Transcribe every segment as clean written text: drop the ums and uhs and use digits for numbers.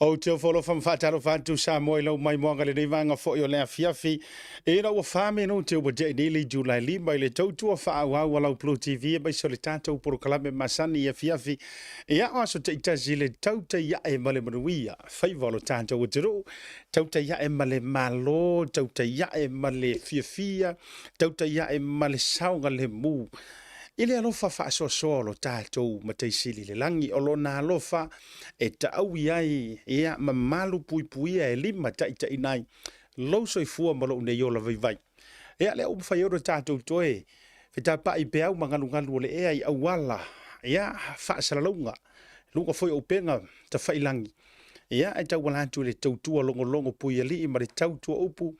O te folo fam fatalo fantu sa mo lo mai mo ngale nei vanga fo yo le fiafi e na o fame no te o de ni July li mai le tautu fa wa wala Blue TV ba so le tato por kalame masani e fiafi e a so te tazi le TAUTAI A'E male manuia fai volo tanto o te ro TAUTAI A'E male malo TAUTAI A'E male fiafia TAUTAI A'E male saunga le mu Ile alofa fa so lo tatou matei sili le langi o lona alofa e taui ai ia mamalu pui e lima tai nai lo soifua ma lo nei ola vai. Ia le o fai ora tatou toe fe tapa i pe au mangalu o le e ai awala ia fa salalunga lunga foi o penga ta fai langi. Ia e tau wala tu le tautua longo pui ali i ma le tautua upu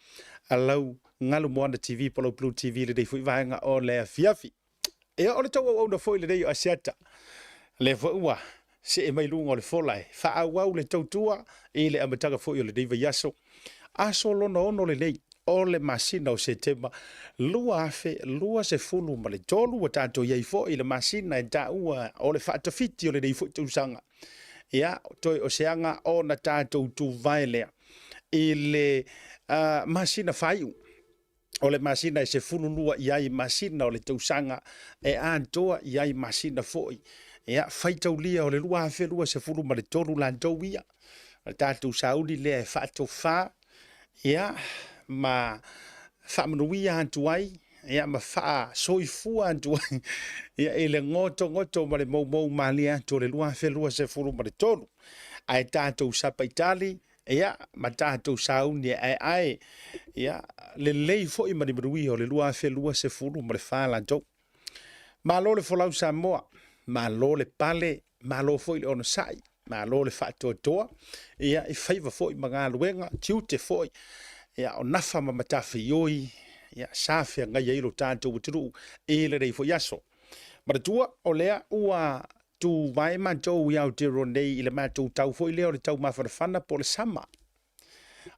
alau ngalu moana TV polo Blue TV le dei foi vaenga o le fiafi. E ole tau au na foi le dei asiata. Le ua se e mai lunga o le folai. Fa au le tautua e le amataga foi o le dei vaiaso. Aso lona ono le nei. O le masina o se tema. Lua afe, lua se fulu ma le tolu wa tato iei foi le masina e ta ua o le fatafiti o le dei foi tausanga. Ia, toi o seanga o na tato tu vaelea. I le masina faiu. O le masina e se fululua iai masina o le tausanga e antoa iai masina foi. Ia faitaulia o le lua afe lua se fulu ma le tolu lantou ia. Tātou sauli le e whaatofa. Ia ma whamanuia antu ai. Ia ma wha soifua antu ai. Ia e le ngoto ma le mau mali antu le lua afe lua se fulu ma le tolu. Ai tātou sapaitali. Ia ma tātou sauni ai ia le lei foi ma ni o le lua fe lua se fulu ma le fala tou ma lo le folau Samoa ma lo le pale ma lo foi le ono sai ma lo le fato toa ia i faiva foi ma nga luenga tiute foi ia o nafa ma matafi yoi ia safia nga ia ilo tātou uturu e le rei foi aso ma tua o lea ua tu vai mantou ia o te ronei i le matou tau foi leo le tau mawhanawhana po le sama.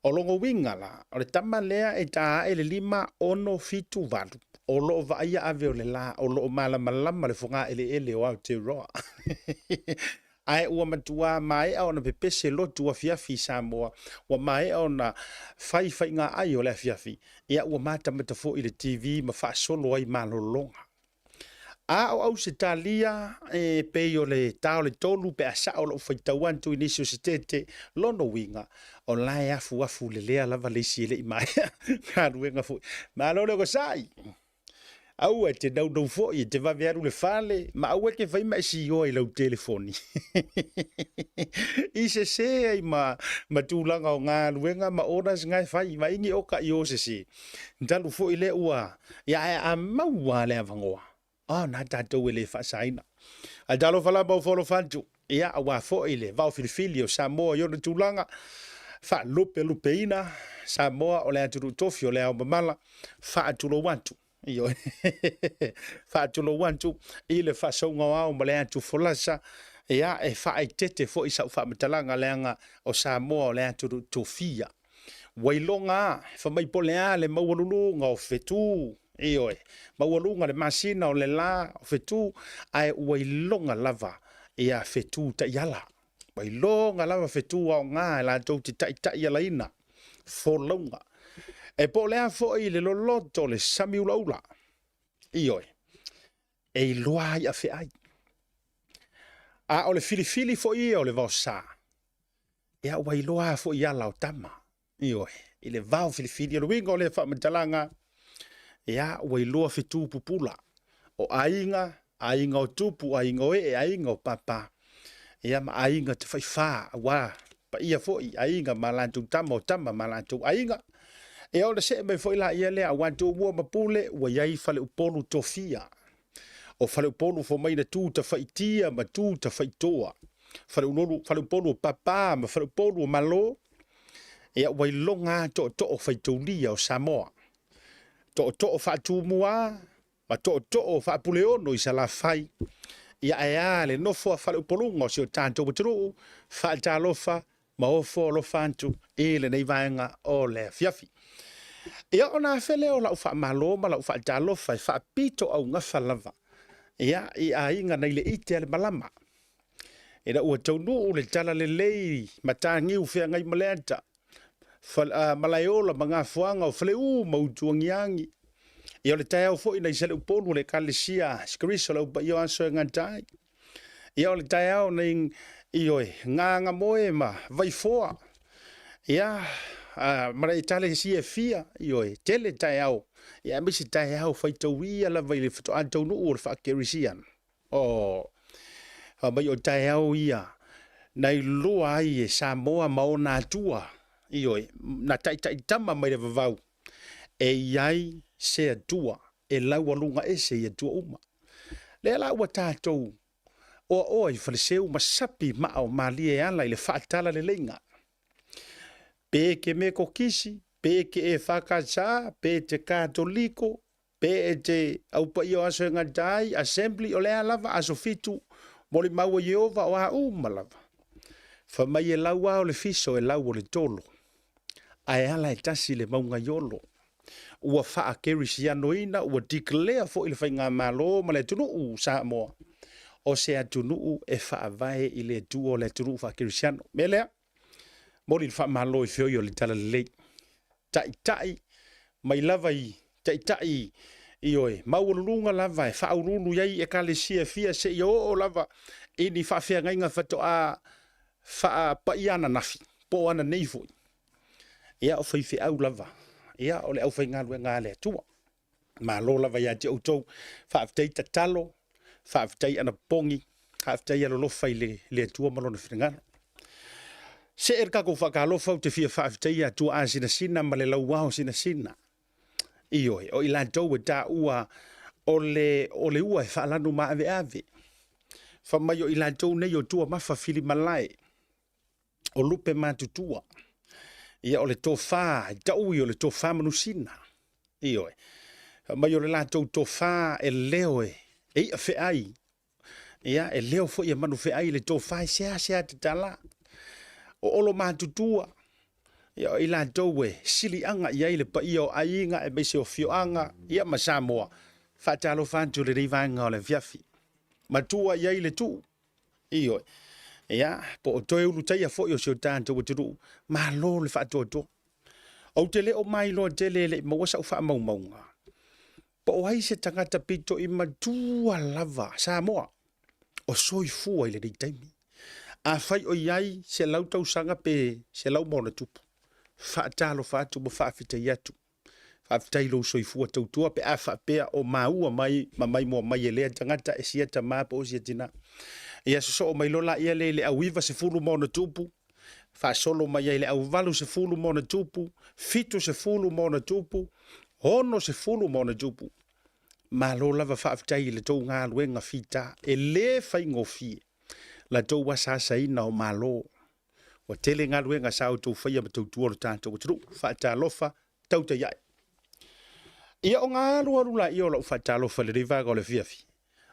O longo winga la, o le tama lea e ta e le lima ono fitu valu. O loo vaia ave o le la, o loo malama le funga ele o Aotearoa. Ai ua matua mai au na pepese lo tua fiafi Samoa, ua mai au na fai nga ai o le fiafi. Ia ua mata matafo i le TV ma fa solo ai malolonga. A o au se talia e pe o le tau le tolu pe asa o lo faitauan tu inisio se tete lono winga o lai afu le lea lava le si le i mai ka ruenga fu ma lo le ko sai au e te dau fo i te va veru le fale ma au e ke fai mai si o i lau telefoni i se ai ma tulanga o ngā ruenga ma oras ngai fai ma ingi o ka i o se ndalu fo i le ua ia e a maua le avangoa. Ah, na tātou e le whaasaina. A dalo whala mau wholo whantu. Ia, a wā fo i le vau filifili o Samoa i ona tūlanga. Wha lupe ina. Samoa o le aturu tofi o le au mamala. Wha atulo wantu. Iyo. Wha atulo wantu. I le wha saunga au ma le atu folasa. Ia, e wha ai tete fo i sau wha matalanga leanga o Samoa o le aturu tofia. Wailonga. Wha mai po lea le maualulu ngā o fetu. Ioe, maualunga le masina o le la o fetu ai wailonga lava ia fetu ta iala. Wailonga lava fetu au ngā la tau te ta iala ina. Folonga. E po lea fo i le loloto le samiulaula. Ioe. E loa i a fe ai. A o le filifili fo i o le vau sa. Ia wailoa fo i ala o tama. Ioe. I le vau filifili o le winga o le whamatalanga. Ia wailoa fitu pupula o ainga o tupu ainga o ainga o papa ia ma ainga te whaiwha wa pa ia foi ainga malantu tama malantu ainga e o le se me foi la ia le a wantu mua mapule wa iai fale upolu tofia o fale upolu fo mai na tu ta whaitia ma tu ta whaitoa fale upolu papa ma fale upolu malo ia wailonga to o whaitoulia o Samoa to fatu mua ma to fa puleono i sala fai ia ea le no fo fa polungo si o tanto butru fa talofa ma o fo lo fantu e le nei vaenga o le fiafi ia ona fele o la fa malo ma la fa talofa fa pito au nga fa lava ia i a inga nei le ite le malama e la ua taunu le tala le lei matangiu fea ngai maleata malaiola mga fuanga o fleu mautuangiangi ia le tae au fo'i nei sele upolu le kalesia skriso le upa io aso ngantai ia le tae au nei ioe nganga moe ma vai foa ia mara itale si fia ioe tele tae au ia misi tae au fai tauia la vai le foto antau no ur fa kerisian o mai o tae au ia nei lua ai e Samoa maona tua ioe na tai tama mai le vavau e iai se atua e lau alunga ese i atua uma le la ua tātou o i faleseu masapi mao mali e ala i le whaatala le leinga pe ke me kokisi pe ke e whakatsa pe te katoliko pe e te aupa i o aso e ngadai assembly o lea lava aso fitu moli maua Jehova o a lava fa mai e lau ao le fiso e lau o le tolo ai ala e tasi le maunga yolo ua faa kerisiano ina ua declare fo i le whainga malo ma le tunu Samoa o se atunu e faa vai i le tuo le tunu faa kerisiano melea mori le faa malo i fio i o le tala lei tai mai lava i tai i oe maulunga lava e faa urulu iai e kalesia fia se i o lava ini faa fea ngainga fato a faa paiana nafi po ana neifoi ia o fai au lava ia o le au fai ngā le tua ma lo lava ia te autou faa ftei tatalo faa ftei ana pongi faa ftei alo lofa i le tua malona whingana se kako whakalofa te fia faa ftei a tua a sina ma le lauao sina ioi o ila tau e ta ua o le ua e whaalanu ma ave fa mai o ila tau nei o tua mafa fili malai o lupe matutua ia o le tofa tau i o le tofa manusina ioi fa mai o le la tau tofa e leo e a feai ia e leo fo ia manu feai le tofa se te tala o olo matutua ia i la tau e sili anga ia i le pa ia o ainga e bese o fio anga ia ma Samoa fatalo fantu le rivanga o le fiafi matua ia i le tu ioi ia po o toe ulu taia fo i o sio tanto o turu ma lo le fatoto au tele o mai lo tele le mawasa u fa maunga po o ai se tangata pito i matua lava Samoa o soifua i le reitaimi a fai o iai se lau tau sanga pe se lau mona tupu fatalo fatu mo fafitai atu fafitai lo soifua tautua pe a fapea o maua mai mo mai ele tangata e sia tama po sia tina ia so mai lola ia le awiva se fulu mona tupu fa solo mai le au valu se fulu mona tupu fito se fulu mona tupu hono se fulu mona tupu ma lola va fafitai le tou ngā luenga fita e le fai ngofi la tou wasasa ina o malo wa tele ngā luenga sa autou whaia ma tautua lo tātou tru whaatalofa TAUTAI A'E ia o ngā luarula i o lau whaatalofa le rivaga o le fiafi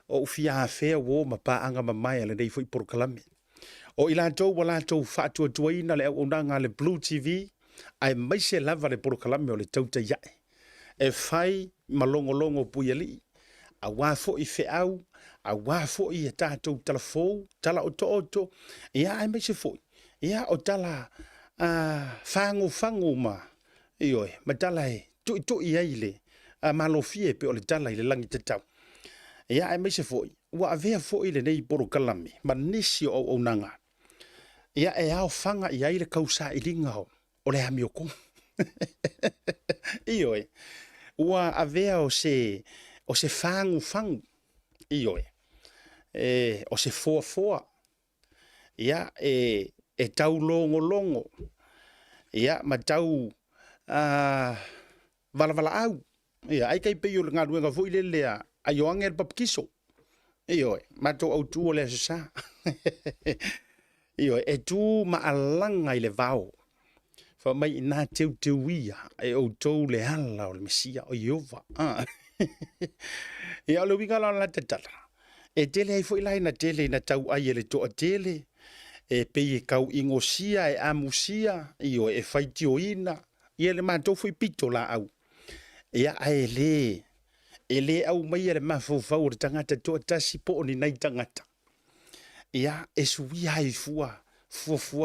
o ufia fea wo ma paanga ma mai le nei foi porokalame o ila tou wala tou whaatua tuaina le au onanga le Blue TV ai mai se lava le porokalame o le TAUTAI A'E e fai malongolongo puiali a wafo i feau a wafo i tātou talafou tala oto ia ai mai se foi ia o tala fangu ma ioi ma tala e tu ia ile malofie pe o le tala ile langi tatau ia ai mai se foi wa avea foi le nei porokalame manisi o onanga ia e ao fanga ia ile kausa ilinga o le amioko ioi wa avea o se fangu ioi o se foa ia e tau longo ia ma tau vala au ia ai kai pe yo nga luenga foi le ai o angel papkiso io ma to au tu le sa io e tu ma alanga i le vao fa mai na teuia e o to le ala o le mesia o Jehova ia le winga la tetala e tele ai foi lai na tele na tau ai le to tele e pe kau ingosia e amusia io e faitioina ia le ma to foi pito la au ia ele au mai le mafofau o tangata to tasi po ni nai tangata ia e sui ai fua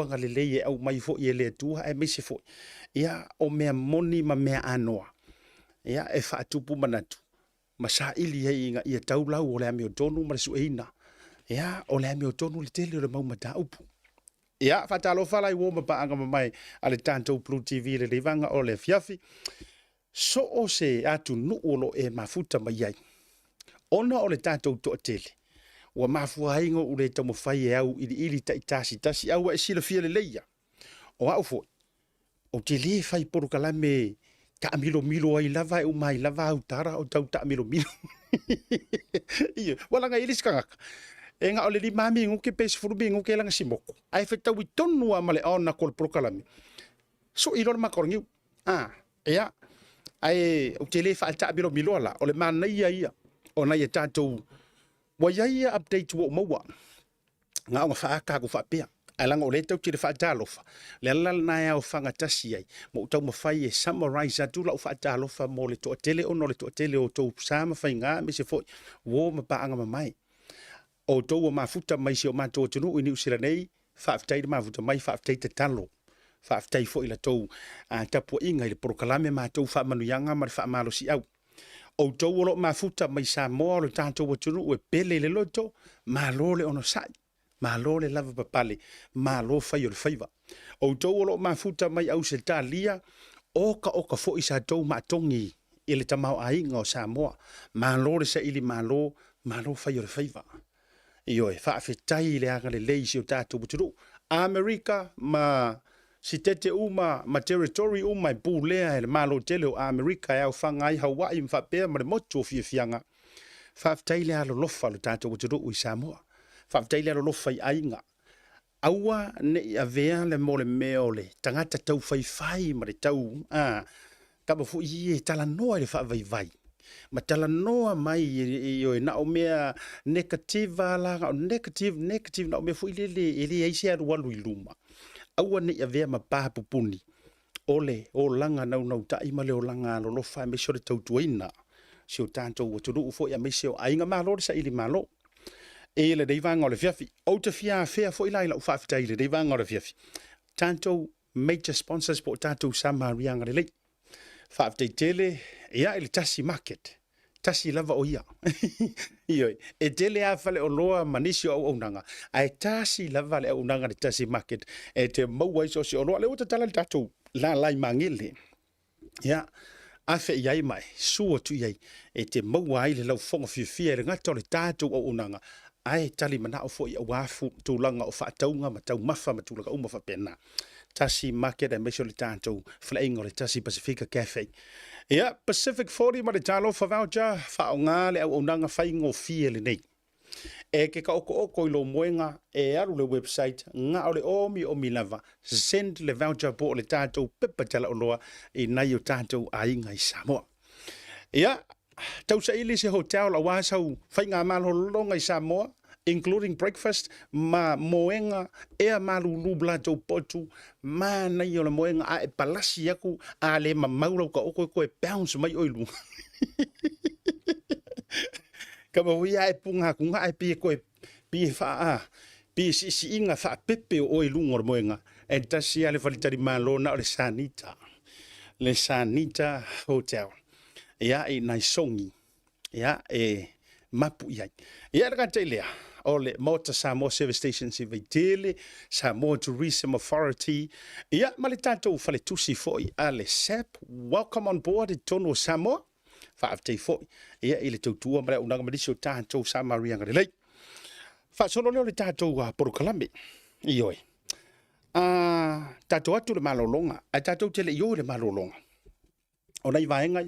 nga lelei e au mai fo i le tua e mese fo ia o mea moni ma mea anoa ia e faatupu manatu masaili ai inga ia taulau o le ame o tonu ma le sueina ia o le ame o tonu le tele o le mau mataupu ia faatalofa lai ua mapaaga mamai a le tatou Blue TV le leivanga o le fiafi so o se atunuu o lo e mafuta mai ai ona o le tatou toʻatele ua mafuaiga o le taumafai e au iliili taʻitasi aua e silafia leleia o a'u foʻi o te lē fai porokalame taʻamilomilo ai lava e umai lava autara o tau taʻamilomilo ia walaga i lisi kagaka e ga o le 5 miguke pe 10 miguke laga simoko ae fetau i tonu a ma le aona ko le porokalame so i lona makorogiu ia ae o te lē faataʻamilomilo ala o le manaia ia ona ia tatou wa ia update wo maua nga nga faaka ko faapea alanga o le tau tire faatalofa le ala na ia o fanga tasi ai mo tau mafai e summarize atu la faatalofa mo le toʻatele ono le toʻatele o tou sama fainga me se foi wo mapaanga mamai o tou mafuta mai se o matou tunu i New Zealand nei faafetai le mafuta mai faafetai te talo faafetai foi la tou tapu inga i le porokalame matou faamanuianga ma le faamalosi au o tou o lo mafuta mai Samoa o le tatou atunu ue pele le loto malo le ono sai malo le lava papale malo fai o le faiva o tou o lo mafuta mai Ausitalia oka foʻi sa tou maatogi i le tamao aiga o Samoa malo le saʻili malo fai o le faiva ioe faafetai le aga lelei si o tatou atunu Amerika ma si tete uma ma territory uma i pulea e le malo tele o Amerika e au whanga ai Hawaii mwhapea ma le motu o fianga. Whaftai le alolofa lo tātou aturu i Samoa. Whaftai le alolofa i ainga. Aua ne i avea le mole meo le tangata tau whai ma le tau. Kama fu i e tala noa le whaavaivai. Ma tala noa mai i o e na o mea negativa la, negative na o mea fu i le eisi aru walu i luma. Aua ne ia vea ma pāpupuni. Ole, o langa nau tai ma le o langa lolofa me sore tautuaina. Si o tātou aturu ufo ia me se o ainga malo sa ili malo. E le deivanga o le fiafi. O te fia fea fo ila ila ufafita i le deivanga o le fiafi. Tātou major sponsors po tātou samarianga le lei. Whafitei tele, ia ili tasi market. Tasi lava o ia. Ioi. E tele a fale o loa manisi o aunanga. Ai tasi lava le aunanga le tasi market. E te maua iso si o loa le uta tala le tatou. La lai mangile. Ia. Afe iai mai. Sua tu iai. E te maua ai le lau fonga fia le ngata o le tatou o aunanga. Ai tali mana o fo i awafu tūlanga o whaataunga ma tau mafa ma tūlanga uma whapena. Tasi market e meso le tātou flainga o le Tasi Pacifica Cafe. Ia, Pacific 40 ma le talo fa voucher, whao ngā le au unanga whaingo fie le nei. E ke ka oko i lo moenga e aru le website, ngā o le omi lava, send le voucher po o le tātou pepa tala o loa i nai o tātou ainga i Samoa. Ia, tau sa ili se hotel a wāsau whainga malolonga i Samoa, including breakfast, ma moenga, ea malulu blatou potu, ma nei o le moenga a e palasi aku, a le ma maurau ka oko e bounce mai oilu. Kama hui a e punga kunga e pie koe, pie faa, pie si inga faa pepe o oilu ngor moenga, e tasi a le whalitari malona o le Sanita. Le Sanita Hotel. Ia e naisongi. Ia e mapu iai. Ia raka te lea. O le Mota Samoa Service Station si veitele, Samoa Tourism Authority. Ia, ma le tātou whale tusi foi a le SAP. Welcome on board i tono o Samoa. Whaafitei foi. Ia, i le tautua ma le unanga madisi o tātou Samarianga le lei. Whaasono leo le tātou porokalame. Ioi. Tātou atu le malolonga. A tātou tele ioi le malolonga. O nei vaenga,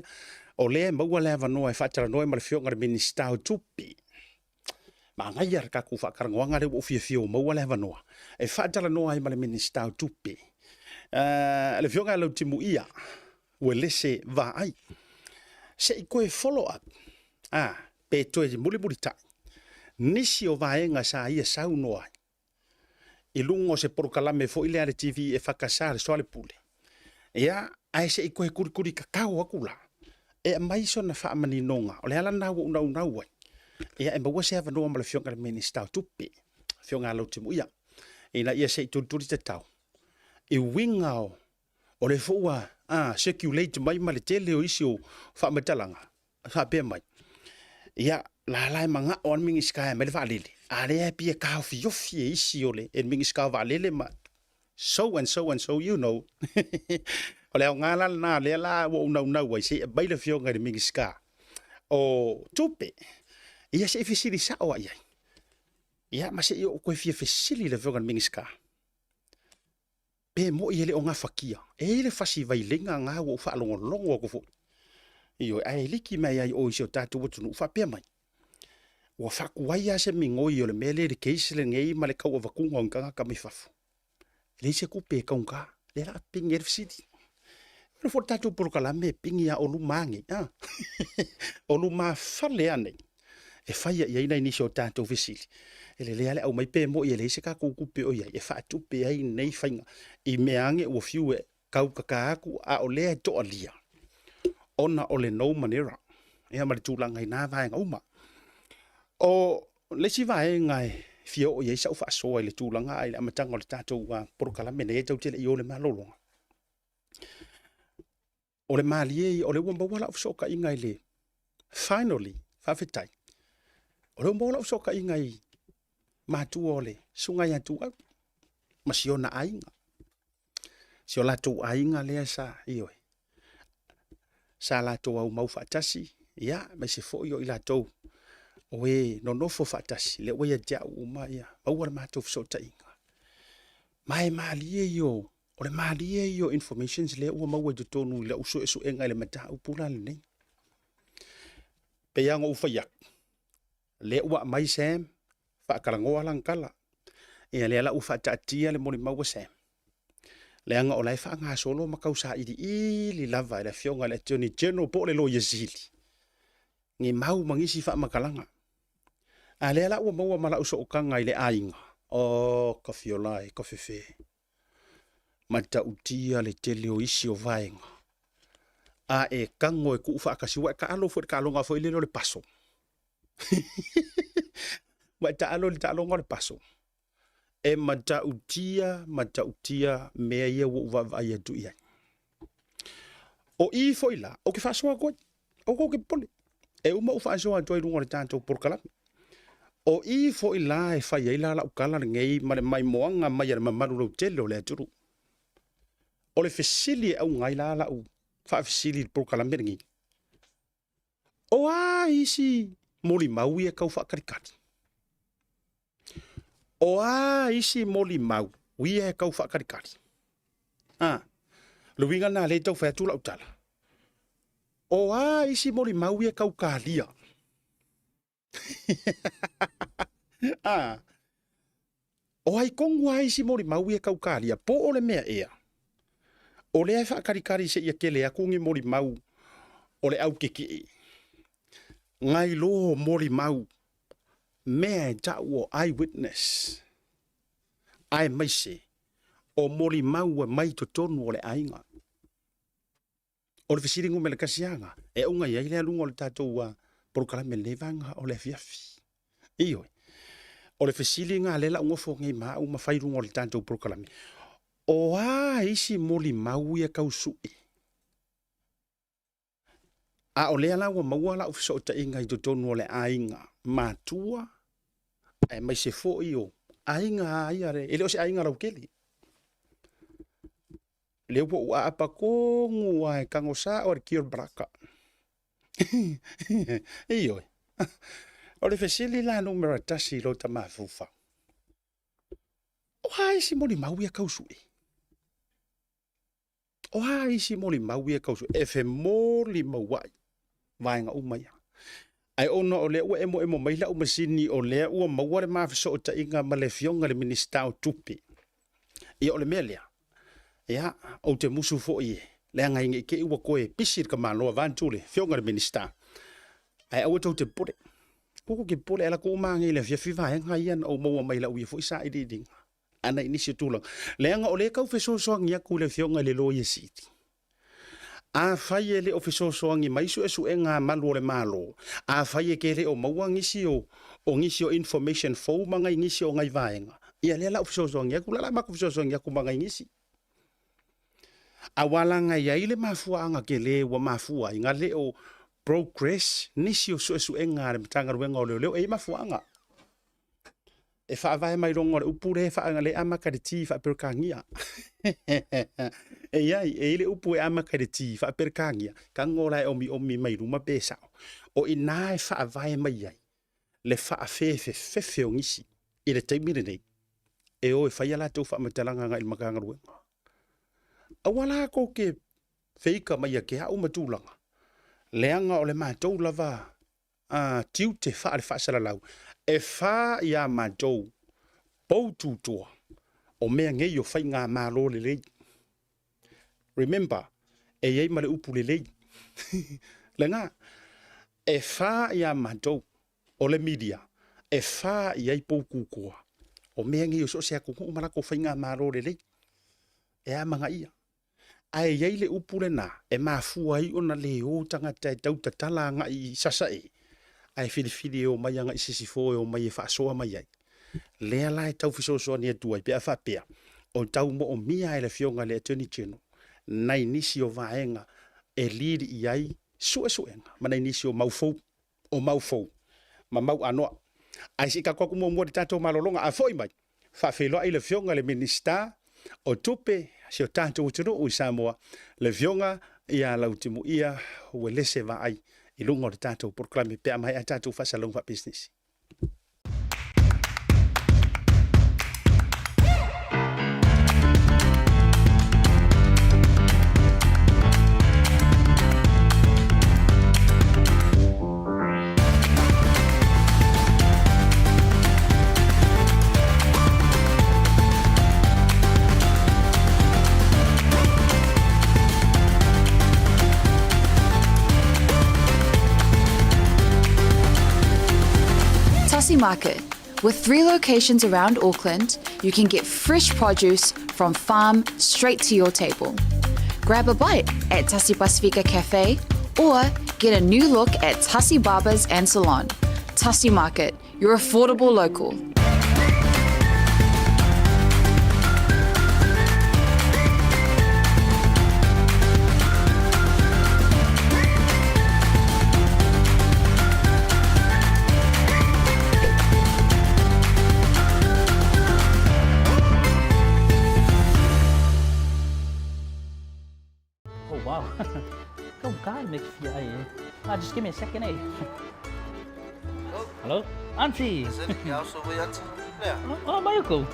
o lea maua lea vanoa e whaatara noe ma le fionga le minista o tupi. Ma ngai ar ka ku whakarangoanga le ufiafio maua le vanoa. E whaatara noa ai ma le minista o tupi. Le fionga Lautimu'ia, Uelese Vaai. Se i koe follow up. Pe toe muli tai. Nisi o vaenga sa ia sau noa. I lungo se porokalame fo ile ale TV e whakasare soale pule. Ia, ai se i koe kurikuri kakao akula. E maiso na whaamani nonga. O le ala nau unau ai. Ia e maua se hawa noa ma le fionga le minista o tupi. fionga Lautimu'ia. Ina ia se tuturi te tau. I wingao o le fua circulate mai ma le tele o isi o whamatalanga. Whapea mai. Ia la lai manga o mingi sky mai le whalele. A le pia kao fiofi e isi o le e mingi sky whalele ma so and so and so you know. O le ngala na le la o nau wai se bai le fionga le mingi sky. O tupe. Ia se fisili sa o ai. Ia ma se o koe fia fisili le fionga le mingi sky. Pe mo i ele o ngā whakia. E le whasi vai lenga ngā o whaalongo longo ko fo. Io ai liki mai ai o isi o tātou watunu whapea mai. Ua whakuai a se mingoi o le mele le keisele ngei ma le kaua wakunga o nganga ka mai whafu. Le se kupe kaunga. Le ra pingi e fisiti. Pero fo tātou porokalame pingi a olu mangi. Olu ma whale anei. E whaia i aina inisi o tātou fisili. Ele le ale au mai pe mo i le se ka kukupe o ia. E whaatupe ai nei whainga. I meange ua fiu e kau kakaaku a o lea to alia. Ona o le no manera. Ea mare tūlanga i nā vaenga uma. O le si vaenga e fio o iei sau whaasoa i le tūlanga ai le amatanga o le tātou porokalame ne e tau tele i o le malolonga. O le malie o le uambawala o soka inga i le finally, whawhetai. O le uambawala o soka inga i mātua o le sungai atu au. Masiona ainga. Si o lātou ainga lea sa ioi. Sa lātou au mau whaatasi. Ia, mai se fo i o i lātou. Oe, no nofo whaatasi. Le oe a jau uma ia. Maua le mātou fsota inga. Mai maalie i o. O le maalie i o informations le ua maua i tutonu le usu esu enga le mata upula le nei. Peyango ufaiak. Le ua mai Sam. Whaakarangoa langkala. Ia le ala uwhaatatia le moni maua Sam. Le anga o lai whaanga solo makau sa iri ili lava le fionga le Attorney General po le lo yasili. Ngi mau mangisi wha makalanga. A le ala ua maua mala uso ukanga i le ainga. O kafiolai, kafefe. Mata utia le tele o isi o vaenga. A e kango e ku whaakasiwa e ka alo fo e ka alonga fo i le paso. Wa ta alo le paso. E mata utia mea ia wa vai atu ia. O I foila, o ke whasoa koe, o ko ke pole. E uma u whasoa toi runga le tātou porkalami. O I foila e whai eila la ukala ngei mare mai moanga mai ar mamaru lau tele o le aturu. O le fesili au ngai la u wha fesili porkalami ringi. O a isi moli maui e kau whakarikati. O a isi moli mau, wia e kau whakarikari. Luinga nā le tau whaatula utala. O a isi moli mau e kau kālia. O ai kongu a isi moli mau e kau kālia. Po o le mea ea. O le ai whakarikari se ia kele a kungi moli mau. O le au keki. Ngai lo moli mau. Mea tau o eyewitness. Ai mai se. O moli mau e mai to tonu o le ainga. O le fisiringu me le kasianga. E unga ia ile alunga o le tātou porokalame levanga o le fiafi. Ioi. O le fisiringa lela unga fo ngai maa uma whairunga o le tātou porokalame. O a isi moli mau e kausui. A o lea lawa maua la ufiso o ta inga i to tonu o le ainga. Mātua. E mai se fo i o. Ainga aiare. Ele o se ainga rau keli. Leo po ua apa kongu wa e kangosa o re kio braka. Iyo. O le fesili la numera tasi lo ta mafufa. O hai si moli maui a kausui. O hai si moli maui a kausui. E fe moli mawai. Vaenga umaya. Ai ono o le ua emo maila umasini o le ua maware mafiso o ta inga ma le fionga le minister o tupi. Ia o le melea. Ia, o te musu fo i. Le anga inge ke iwa koe pisir ka maloa vantule, fionga le minister. Ai au tau te pore. Koko ke pore ala ko umangi le fia fiva henga ian o maua maila ui fo isa i dinga. Ana inisi tulang. Le anga o le kau feso soang ia ku le fionga le lo yesiti. A fai ele o feso soangi maisu esu e ngā malu o le malo. A fai e ke le o mauangi si o o ngisi o information fo manga ngisi o ngai vaenga ia le la ufisoso ngia kula la makufisoso ngia kumanga ngisi awala ngai ia ile mafua anga kele wa mafua inga le o progress nisi o su enga le tanga ruenga o leo e mafua anga e fa vai mai rongo le upure fa anga le ama kaditi fa perkangia e ia e ile upu e ama kaditi fa perkangia kangola omi mai ruma pesa o ina fa vai mai ia le fa fe o ngisi i le taimire nei e o e whaia la tau wha matalanga nga il makanga ruenga awala ko ke feika mai a ke hau matulanga leanga o le mātou lava tiu te wha le wha salalau e wha ia mātou pou tūtua o mea ngei o whai ngā mālo le lei remember e iei ma le upu le lei le ngā e wha ia mātou o le media e wha iei pou kūkoa o mea ngei o so sea kuku marako whai ngā mālo le lei e a manga ia ai iei le upu le nā e mafua i ona le o tangata e tau tatala nga i sasa e ai whiriwhiri o mai anga i sisifo e o mai e whaasoa mai ai lea lai tau fisosoa ni atua i pia whapea o tau mo o mia e le fionga le attorney general nai nisi o vaenga e liri i ai suenga ma nai nisi o maufou ma mau anoa ai si ka kwaku mo mwori tato malolonga a foi mai whawheloa i le fionga le minister o tupe si o tātou utino o Samoa le vionga i a Lautimu'ia Uelese Vaai i lunga o le tātou proklame pe amai a tātou whasalong wa business. Market. With 3 locations around Auckland, you can get fresh produce from farm straight to your table. Grab a bite at Tasi Pacifica Cafe or get a new look at Tasi Barbers and Salon. Tasi Market, your affordable local. Just give me a second, eh? Hello? Auntie! Oh, Mayuko!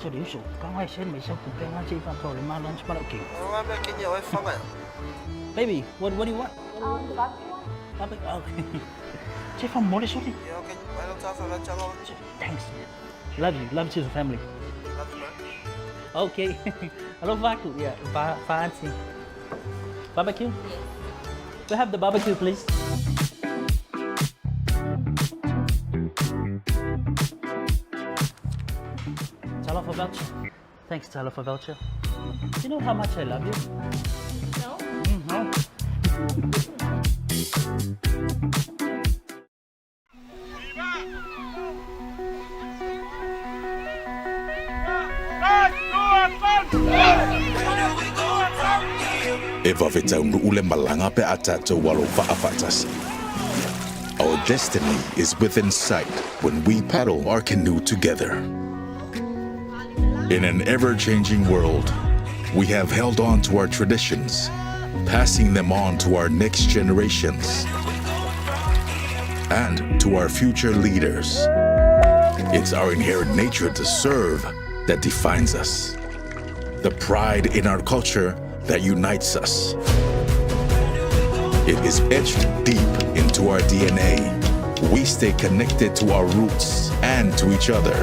Serioso, kau ai sen mai sau kupe ngaji pa pro le malon separa okay. Baby, what do you want? The barbecue one? Barbecue, okay. Chef, I'm more sorry. Yeah, okay. I don't have a Thanks. Love you as a family. Love you, man. Okay. Hello, Vaku. Yeah, fancy. Barbecue? Yes. We have the barbecue, please. Tell off a voucher. Thanks, tell off a voucher. You know how much I love you? No? No. E wawetau ule malanga pe atato walo whaafatasi. Our destiny is within sight when we paddle our canoe together. In an ever-changing world, we have held on to our traditions, passing them on to our next generations and to our future leaders. It's our inherent nature to serve that defines us. The pride in our culture that unites us. It is etched deep into our DNA. We stay connected to our roots and to each other,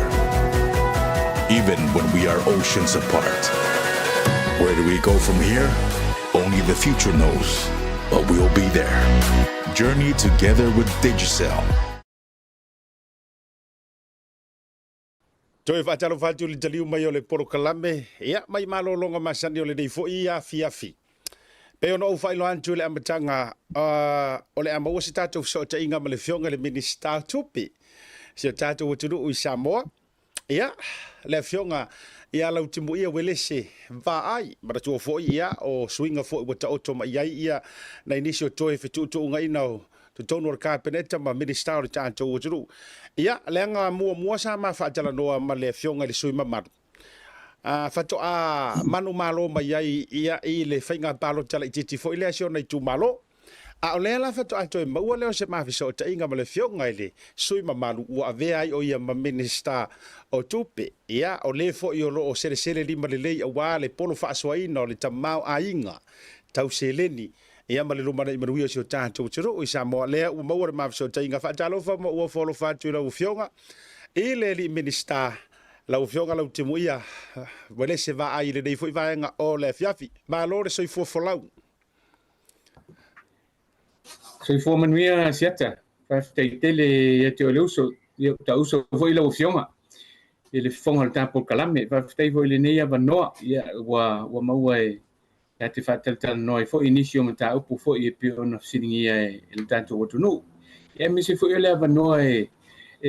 even when we are oceans apart. Where do we go from here? Only the future knows, but we'll be there. Journey together with Digicel. Toi whaatalo whātu li taliu mai o le poro kalame, ia mai malolonga masani o le nei fo ia fiafi. E ono o whailo antu le amatanga o le amaua si tātou so ta inga ma le fionga le minista tupi. Si o tātou o tunu ui Samoa. Ia, le fionga ia Lautimu'ia Uelese Vaai. Mara tua foi ia o swinga foi wata oto ma iai ia na inisio toe fetutu unga inau. Tu tonu o kāpeneta ma minista o le tātou o tunu. Ia, leanga mua sa ma whaatala noa ma le fionga le sui mamaru. Fato a manu malo mai ai ia I le whainga palo tala I titi fo I le asio nei tu malo. A o lea la fato a toi maua leo se mafiso o ta inga ma le fionga I le sui mamalu ua avea ai o ia ma minista o tupe. Ia o le fo I o lo o sere lima le lei a wā le polo whaaswaina o le tamau a inga tau se leni. Ia ma le lumana I manuia si o tātou tiro o I Samoa lea ua maua le mafiso o ta inga whaatalofa ma ua folo whātu I lau fionga. I le li minista lau fionga Lautimu'ia Uelese Vaai le nei foi vaenga o le fiafi ma lo le soi folau Soifua manuia siata faafetai tele ia te o le uso ia tauso foi lau fionga I le fonga le tapo kalame faafetai foi le nei avanoa ia ua maua e ia te whaataltala noa foi inisio ma taupu foi e pio ona siringia e le tatou o tunu ia misi foi le avanoa e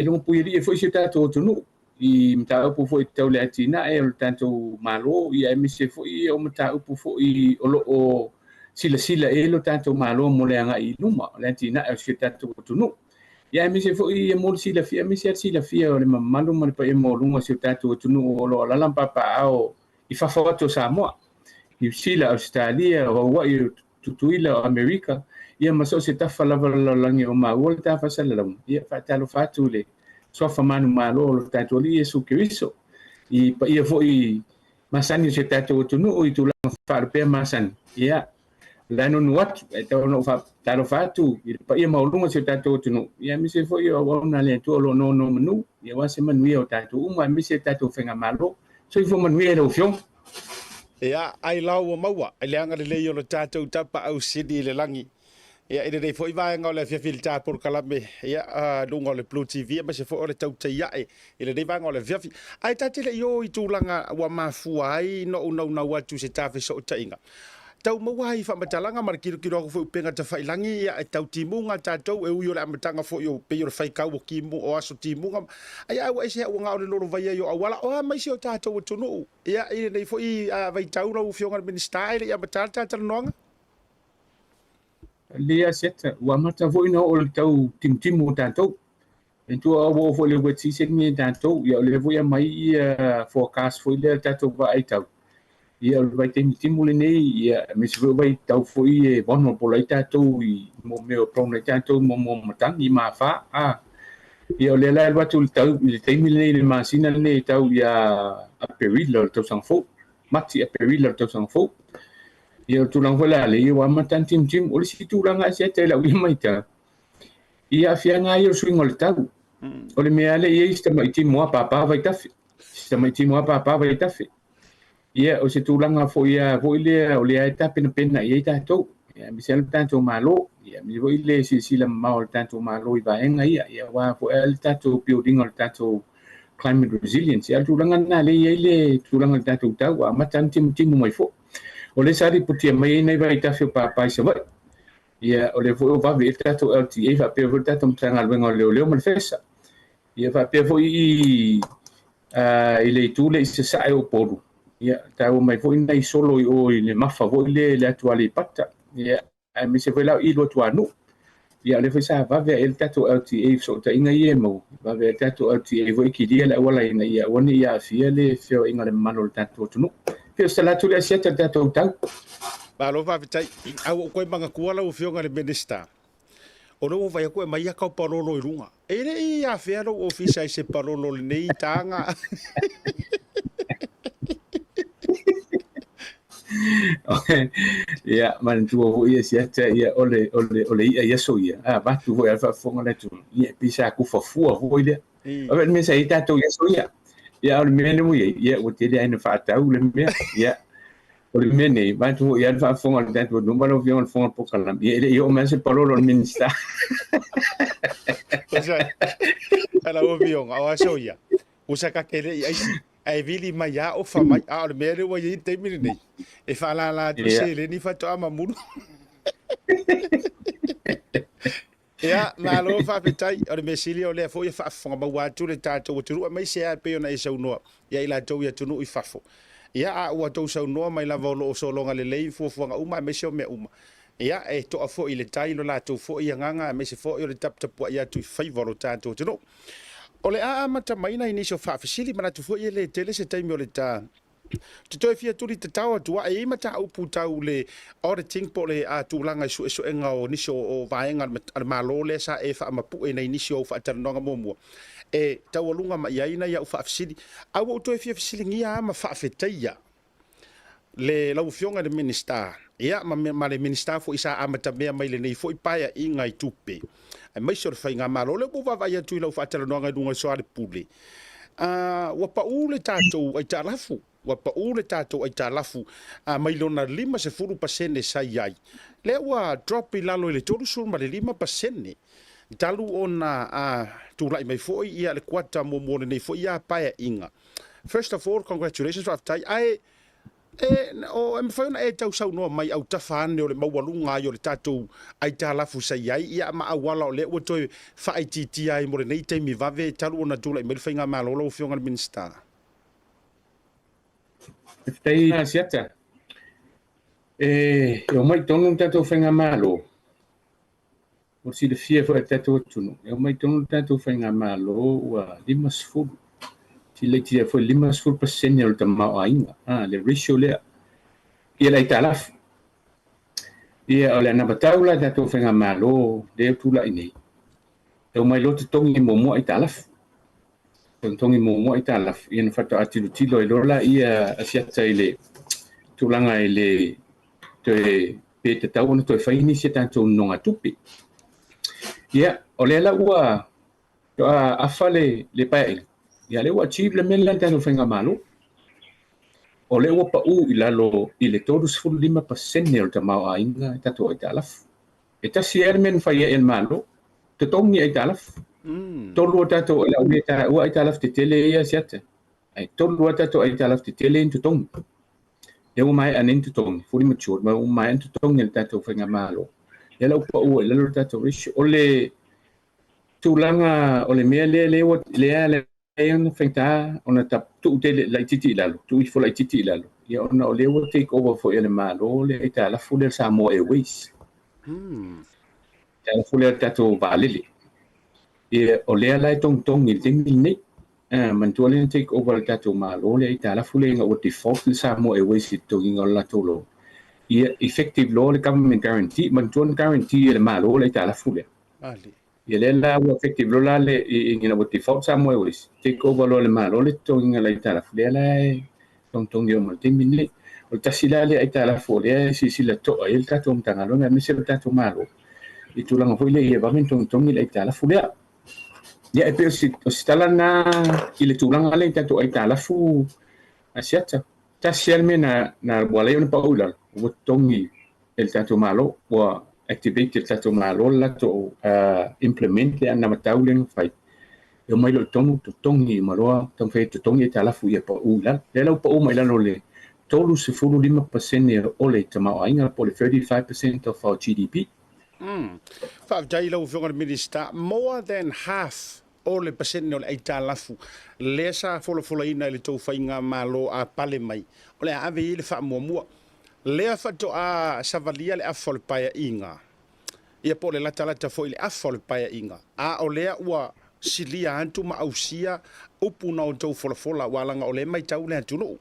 longo puiri e foi si tatou o tunu I mataupu foi tau le atina e o tatou malo ia e mise foi o mataupu foi o loo sila e lo tatou malo mo le anga I luma le atina e o si tatou tunu ia e mise foi e mo sila fia o le mamalu ma le pa e mo lunga si tatou tunu o lo la papa o I fafawato Samoa New Zealand Australia o wa I tutuila o America ia maso se tafa lava langi o maua ta fa sala ia fa talo fatu le sofa manu malo lo tatou li Yesu Kiriso I pa ia foi masani se tatou tunu o I tu la fa pe masani ia la no nuat e tau no fa talo fatu I pa ia maulunga se tatou tunu ia mi se foi o na le tu lo no manu ia wa se manu ia o tatou uma mi se tatou fenga malo so I fo manu ia lo fion ia ai lau o maua ai leanga le lei o le tatou tapa au sidi le langi ia ina nei foi vaenga o le fiafili tāporo kalame ia lunga o le Blue TV ma se foi o le TAUTAI A'E ina nei vaenga o le fiafi ai tatele io I tūlanga ua mafua ai no unau atu se tafe so tainga tau maua I whamatalanga mara kiro ako foi upenga ta whailangi ia e tau timunga tātou e ui o le amatanga foi o pe o le whaikau o kimu o aso timunga ai awa ese hea unga o le loro vai ai o awala o mai se o tātou o tunu ia ina nei foi vai taura u fionga le minista ile ia matala tātala noanga Lia seta wa mata foi no o tau timu tatou e tu o fo le wetsi se ni tatou ia le foi mai forecast foi le tatou va ai tau ia vai timu le nei ia me se vai tau foi e bono po le tatou I mo me o prone tatou mo matangi ma fa ia le la va tu tau le timu le nei masina le tau ia a peril tau sang fo mati a peril tau sang fo ia tulang wala le wa matan tim o le situlang a se te la wi mai ta ia fianga ia swingol tau o le mea le ia sta mai tim mo papa vai tafi sta mai tim mo papa vai tafi ia o se tulang a fo ia vo le o le ta pena ia ta to ia mi sel tanto malo ia mi vo le si la ma tanto malo I va enga ia wa fo el tanto building o tanto climate resilience ia tulang na le ia le tulang tanto tau wa matan tim mai fo o le sari putia mai nei vai tafi pa se vai ia o le vo va ve tato LTA va pe vo tato mtanga luenga leo mal fesa ia va pe vo I le tu le se sa o poru ia ta o mai vo nei solo o le mafa vo le atuali pata ia ai mi se voi la I lo tu anu ia le fesa va ve el tato LTA so ta inga ie mo va ve tato LTA vo ki dia la wala ina ia woni ia fia le fio inga le manol tato tunu Pio stala tu le siata tatou tau. ba lo va vitai au ko manga kuala o fionga le minista o no vai ko mai ka parolo I runga ere ia fero ofisa I se parolo le nei tanga Ia man tu o ia siata ia ole ia so ia va tu vo alfa fonga le tu ia pisa ku fu vo ile ave me sai tatou ia so ia o me no ia o te ai no fa tau le me ia o le me nei va tu ia fa fonga le tatou no va no vion fonga po kala ia o me se parolo le minista ala o vion a so ia usa ka kele ai ai vili mai ya o fa mai a le mere wa yi te mini nei e fa la tu se le ni fa to ama mulu ya malo fa petai o le mesili o le fo ya fa fa ba wa tu le tato tu mai se a pe ona e sau no ya ila to ya tu no i fafo ya a wa to sau no mai la volo so longa le lei fo fo nga uma me se me uma ya e to a fo i le tai no la to fo i nganga me se fo i le tap tap ya tu fai volo tato tu no o le a mata mai na inisio fa fasili mana tu fo i le tele se tai me o le ta te toi fia turi te tawa tua e ima ta upu tau le auditing po le a tūlanga su e nga o nisio o vaenga al malo le sa e wha amapu e nei nisio o wha ataranonga mōmua. E tau alunga ma iaina ia u wha afsili. Au o toi fia afsili ngia ama wha afetaia le lau fionga le minister. Ia ma le minister fo isa amata mea mai le nei fo i paia i ngai tupe. Ai mai sore whai ngā malo le buwa vai atu i lau wha ataranonga dunga soare pule. Wapa u le tātou ai tā lafu. Wa pa ule tato ai ta lafu a mai lona 5% sai ai le wa drop i lalo le tolu sur ma le 5% talu ona a tu lai mai foi ia le kwata mo mo nei foi ia pa inga. First of all, congratulations for tai ai o em foi na e tau sau no mai au tafane o le mawalunga yo le tato ai ta lafu sai ai ia ma awala o le o toi fa ITT ai mo nei te mi vave talu ona tu lai mai fainga malolo fionga minister. Tei siata. Eu mai tonu tato whainga malo. O si le fia fo tato tunu. Eu mai tonu tato whainga malo wa 5 ti le tia fo 5% o ta mau ainga. Le ratio lea. Ia lai talaf. Ia o le ana bataula tato whainga malo le tula inei. Eu mai lote tongi momo ai talaf. Tongi momo i talaf ia na fata atilu tilo i lola ia asiata i le tulanga i le te pe te tau na toi whaini si tanto nonga tupi. Ia o le la ua to a afale le pae ia le ua achieve le mele tano whainga malo o le ua pa u i lalo i le toru 5% o ta mau a inga tato i talaf. E tasi ermen whaia el malo te tongi i talaf. Tolu tato la unita wa italaf te tele ia siata. Ai tolu tato italaf te tele into tong. Eu mai anen to tong, fully mature, ma mai into tong el tato whainga malo. Ia lau pa ua, lau tato rish. Ole tūlanga, ole mea le eon whaingta, ona tap tu tele lai titi lalo, tu i fola titi lalo. Ia ona ole ua take over fo ele malo, le italaf fully Samoa Airways. Ia fully tato valili. O lea lai tong i tingi nei mantuale take over tato malo le ita la fulenga o default Samoa Airways to inga la tolo ia effective law le government guarantee mantuan guarantee le malo le ita la fule ia le la effective law la le inga o default Samoa Airways take over lo le malo le to inga la ita la fule la tong yo mal tingi nei o tasila le ita la fule si la to il tato mtanga me se tato malo i tulanga foi le ia va tong le ita la fule. Ya pe si tala na ile tulanga le tato ai talafu asiata tasialme na wala na paula o tongi el tato malo o activate el tato malo la to implement le na mataulen fai eu mai lo tongi malo tong fe tongi talafu ya paula le lo pa o mai la le tolu se fulu 5% o le tama ainga po le 35% of our GDP. Fa dai lo fionga minister more than half o le pasene o le aita lafu le sa fola ina le tau whainga malo a pale mai o le ave i le wha mua le a whato a savalia le a fol paia inga ia po le lata fo i le a fol paia inga a o lea ua silia antu ma ausia upu na o tau fola walanga o le mai tau le antunu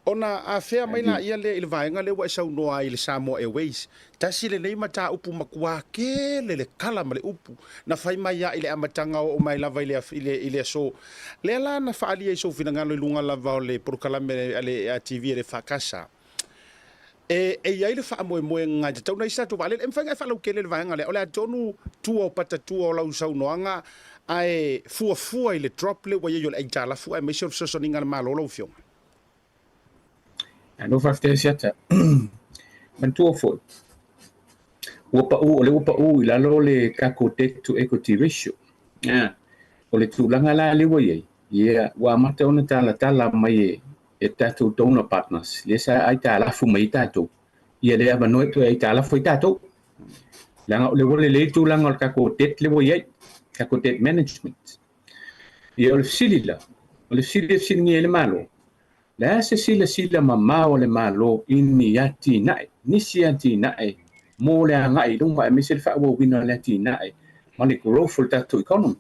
ona a fea mai la ia le vaenga le wa sau noa i le Samoa Airways tasi le nei mata upu makua ke le kala ma le upu na fai mai ia i le amatanga o mai lava i le so le la na faali e so finanga le lunga lava o le prokalame ale a TV le fakasa e ia i le fa mo nga tau na isa tu vale em fanga fa lo ke le vaenga le ole tonu tu o pata tu o la sau noanga ai fu i le drop le wa yo le itala fu ai me so ninga malo lo fio. No fafte siata mantua fo opa u lalo le kako debt to equity ratio o le tulanga la le wai Ia, wa mata ona tala mai e tātou tōna partners. Le sa ai tā lafu mai tātou. Ia le ava noi tu ai tā lafu i tātou. Langa o le wole le tūlanga o kako tet le woi ai. Kako tet management. Ia o le fisili la. O le fisili ni ele malo. La se sila mama o le malo ini ati nae. Nisi ati nae. Mo le angai lunga e misel fa wo wina le ati nae. Ma le growth o tātou economy.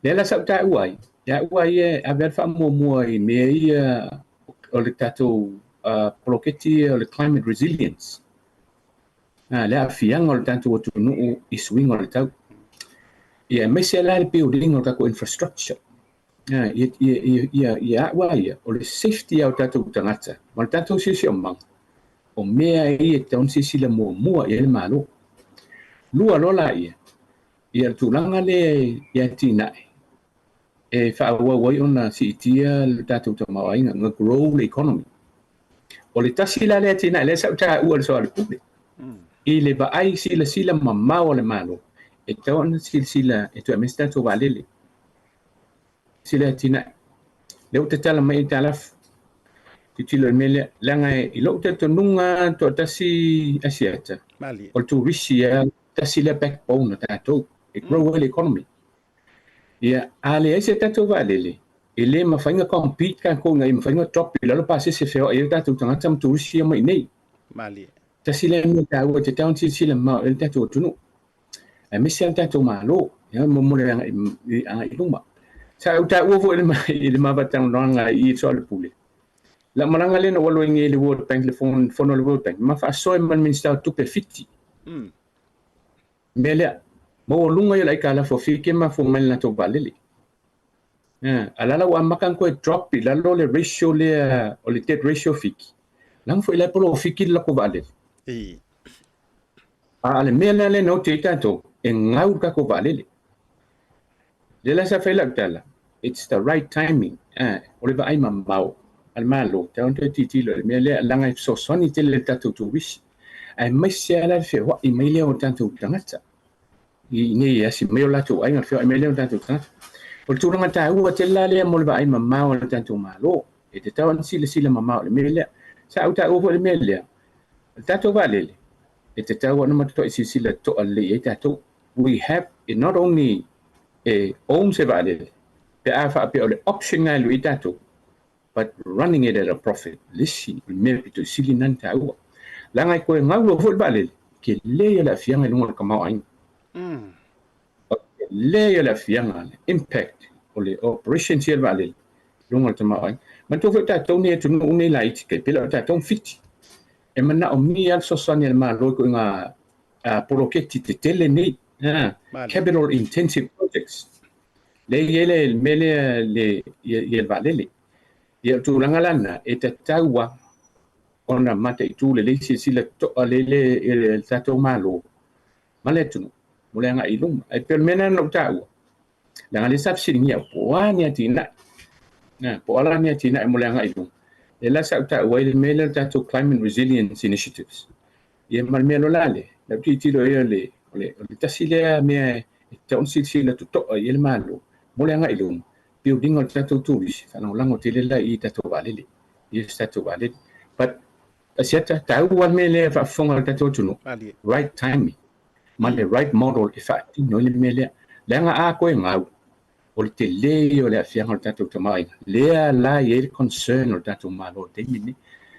Le la sa ta uai. Ya uai e a ver fa mua i me ia o le tātou poloketi o le climate resilience. Le a fianga o le tātou o tunu i swing o le tau. Ia me se la le building o tako infrastructure. Ia uai o le safety o tātou tangata. Ma le tātou sisi o mang. O mea i e taun sisi le mua i le malo. Lua lola ia. Ia tūlanga le ia tinae. E whaua wai ona si itia le tātou tamawainga ngā grow le economy. O le tasi la le tina le sa uta ua le soa le public. I le Vaai sila mamau le malo. E tau ana sila e tu amesta tu valele. Sila tina. Le uta tala mai talaf. Titilo le mele langa i lo uta tonunga to tasi asiata. Mali. O tu risia tasi le backbone tātou. E grow le economy. Ia ale ai se tātou valele. E le mawhainga compete ka ko ngai mawhainga top i lalo pase se feo e tātou tangata mturusia mai nei. Mali. Ta sile me ta ua te taun sile ma e tātou tunu. E mesi an tātou malo. Ia momole anga i luma. Sa uta ua vo ele mabatang noanga i soa le pule. La maranga le na walo inge le World Bank le fono le World Bank. Ma fa soe man minsta tupe fiti. Melea. Mo lunga yo lai kala fo fike ma fo mel na to valele. Alala wa makan ko drop i lalo le ratio le o le debt ratio fiki. Lang fo ila polo fiki la ko valele. Ale mele le no te tato e ngau ka ko valele. Le la sa fe la tala. It's the right timing. O le Vaai mamau al malo taun te titilo le mele langa so soni te le tato tu wish. Ai mai se ala fe wa i mai le o tato tangata. I nei asi me la tu ai ngafio ai me le tanto tan o tu nga ta u te la le mo le ai mamma o tanto malo e te tau sila mamma le mele sa u ta u le mele tanto vale e te tau no mato sila to le e tato we have it not only a own se vale pe a fa pe le option nga lu tato but running it at a profit lisi me to sili nan ta u la ngai ko nga u vo vale ke le la fianga no ka mau ai le la fianga impact o le operation tiel vale lunga tama ai man to feta to ne tu no ne lai ke pela ta ton fiti e mana o mi al so sonel ma lo ko nga poloketi te tele ne capital intensive projects le yele mele le yel vale le ye tu langa lana e te taua ona mate tu le sila to le tato malo maletu mulai ngai ilum ai permena no tau la ngali sap siringia poani atina na poala ni atina mulai ngai ilum ela sa ta wai mele tatu climate resilience initiatives ye mal melo lale la titilo ele ole tasile me ton sila to ye malo mulai ngai ilum building o tatu turis kana lango tele la I tatu valele ye tatu valele but asiata tau wal mele fa fonga tatu tunu right timing ma le right model effect no le mele lenga a ko ngau o te le o le afianga o tatu tamai le la ye concern o tatu malo te mini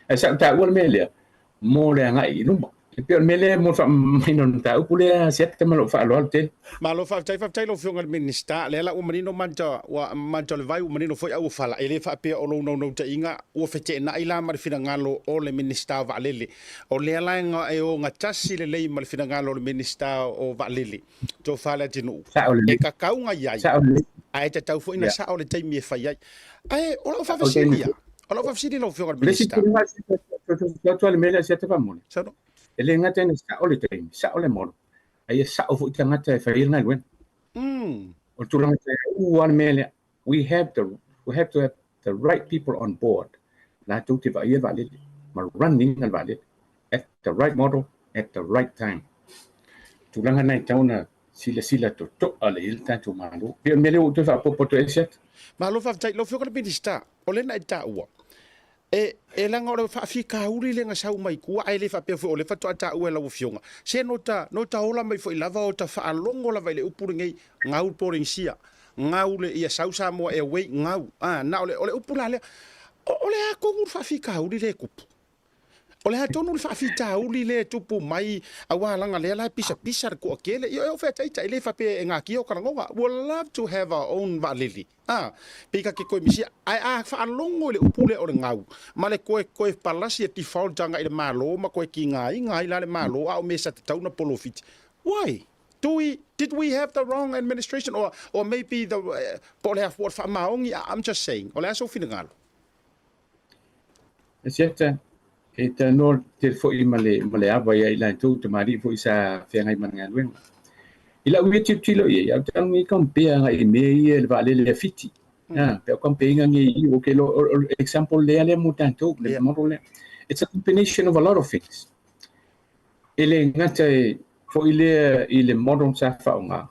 esa ta wal mele mo le ngai no pe mele mo fa mino ta upule set te malo fa lo te malo fa tai lo fiunga minista le la o manino manta wa manta le vai o manino foi au fala ele fa pe o no te inga o fete na ila mar fina ngalo o le minista va lele o le la nga e o nga tasi le mar fina ngalo le minista o va lele to fala tinu e ka kaunga yai ai te tau foi na sa o le tai mi fa yai ai o fa fasilia o fa fasilia lo fiunga minista to le mele set fa mo sa no ele ngata ni sa o le tai sa o le mo ai sa o fu ngata fa ir ngai wen o tu lang one mele we have to have the right people on board la tu te va ir valid ma running al valid at the right model at the right time tu lang nai tauna sila to ale il tanto malo pe me le o te fa popoto eset Ma lo fa tai lo fio ka minister. O le na ta ua. E langa o fa fi ka uri le nga sau mai ku ai le fa pe fo le fa to ta ua la fionga. Se no ta ola mai fo lava o ta fa alongo la vai le upuru ngai ngau poring sia. Ngau le ia sau sa mo e wei ngau. Na ole upula le ole a ko fa fi ka uri le kupu. Ole ha tonu le fa fi ta uri le tupu mai awa langa le la pisa ko kele yo fa tai le fa pe nga ki o karango would love to have our own valili. Pika ke koe misia ai fa alongo le upule o le ngau. Ma le koe palasi e default tanga i le malo ma koe ki ngai la le malo a o mesa te tauna polofiti. Why? Did we have the wrong administration or maybe the pole have what fa maongi? I'm just saying. Ole aso fina ngalo. eset e te no te fo I male ava ia ila tu te mari fo isa fe ngai man ngal wen ila wi tilo ia tang I compare ngai me ia le vale le fiti pe compare ngai o ke lo example le mutanto le model it's a combination of a lot of things ele ngata fo ile modern sa fa nga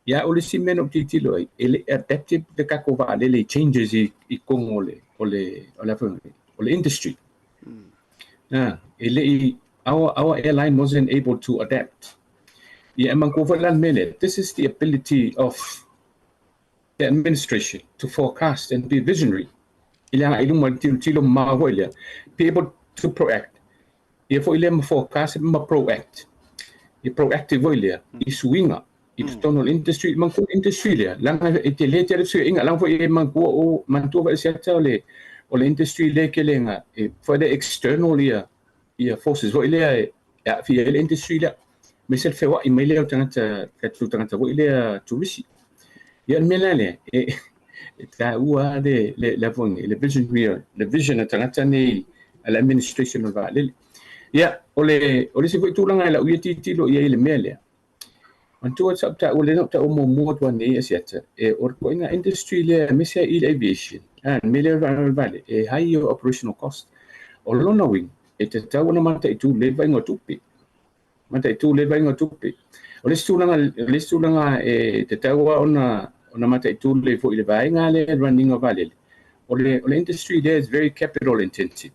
ya o le simeno tilo ele adaptive de ka ko vale le changes I kongole ole industry our airline wasn't able to adapt. This is the ability of the administration to forecast and be visionary. Be able to proact. If we forecast, proact. Proactive, swing up. External industry, industry. O le industry le kelenga for the external forces vo ile fi le industry la mesel fe wa email o tangata vo ile tourist ya melale ta ua de le von le vision tangata ni l'administration va le ya ole se vo tulanga la uiti tilo ia ile mele antu whatsapp ta ole no ta o mo to ne asiata or ko inga industry le misia aviation and million vale high operational cost o lona wing te tau na mata I tu le vai ngotupi o le stulanga te tau ona mata I tu le fo ile vai ngale running of vale o le industry there is very capital intensive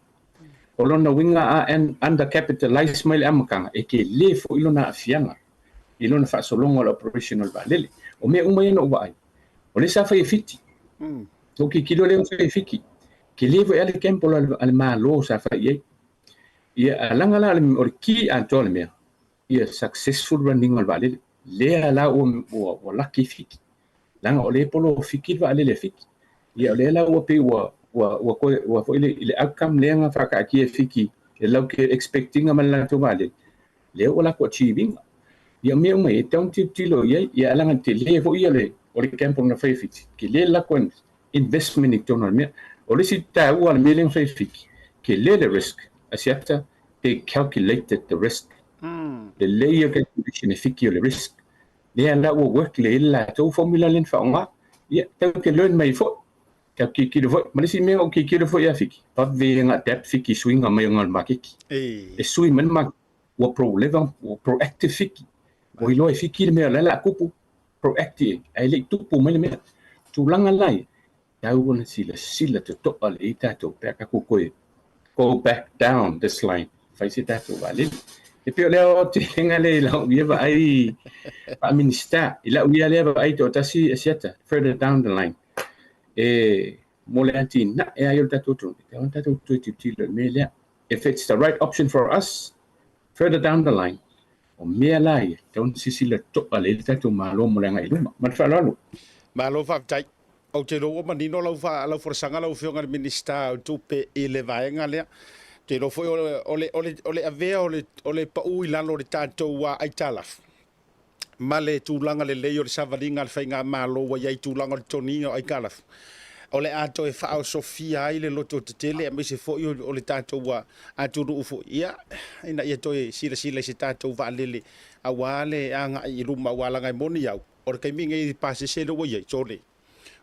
o lona winga and under capitalized mai amkanga ke le fo ilona afianga ilona fa solongo operational vale o me uma no vai o le sa fa fiti so ki kilo le fa fiki ki le vo ele campo al malo sa fa ye alanga la o ki antol me successful running al vale le ala o lucky fiki langa o le polo fiki vale le fiki le la o pe wa fo ile outcome le nga fa ka ki fiki le ke expecting amal la to vale le o la ko achieving me me tão tilo alanga te le fo le o le campo na fa fiki ki le la ko investment economy o le si ta o al million fa fiki ki le risk asiata they calculated the risk the layer calculation fiki le risk le ala o work le la to formula len fa nga tau ke learn mai fo ka ki le fo ma si me o ki le fo fiki pa ve nga tap fiki swing mai ngal makiki e swing man ma o proactive fiki o ilo fiki me la kupu proactive ai le tupu mai me tu langa lai tau ona sila to ale tato pe ka ko go back down this line face tato vale e pe le o te ngale la ia va ai pa minister ila ia le va ai to tasi siata further down the line mole antina e ai tato to mele if it's the right option for us further down the line o me lai don't sila to ale tato malo mole ngai luma ma fa lalo malo fa tai o te lo manino lau forsanga lau fionga minister tu pe ile vaenga le te lo foi ole avea ole pa ui lalo le tato wa aitalaf male tu langa le leo le savalinga le fainga malo wa yai tu langa le toninga ai kalaf ole ato e fa Sofia ile loto te tele me se foi ole tato wa atu ru fo ia ina ia to sila se tato va lele awale anga i ruma wala ngai moni yau or kai minga i pase se lo ye chole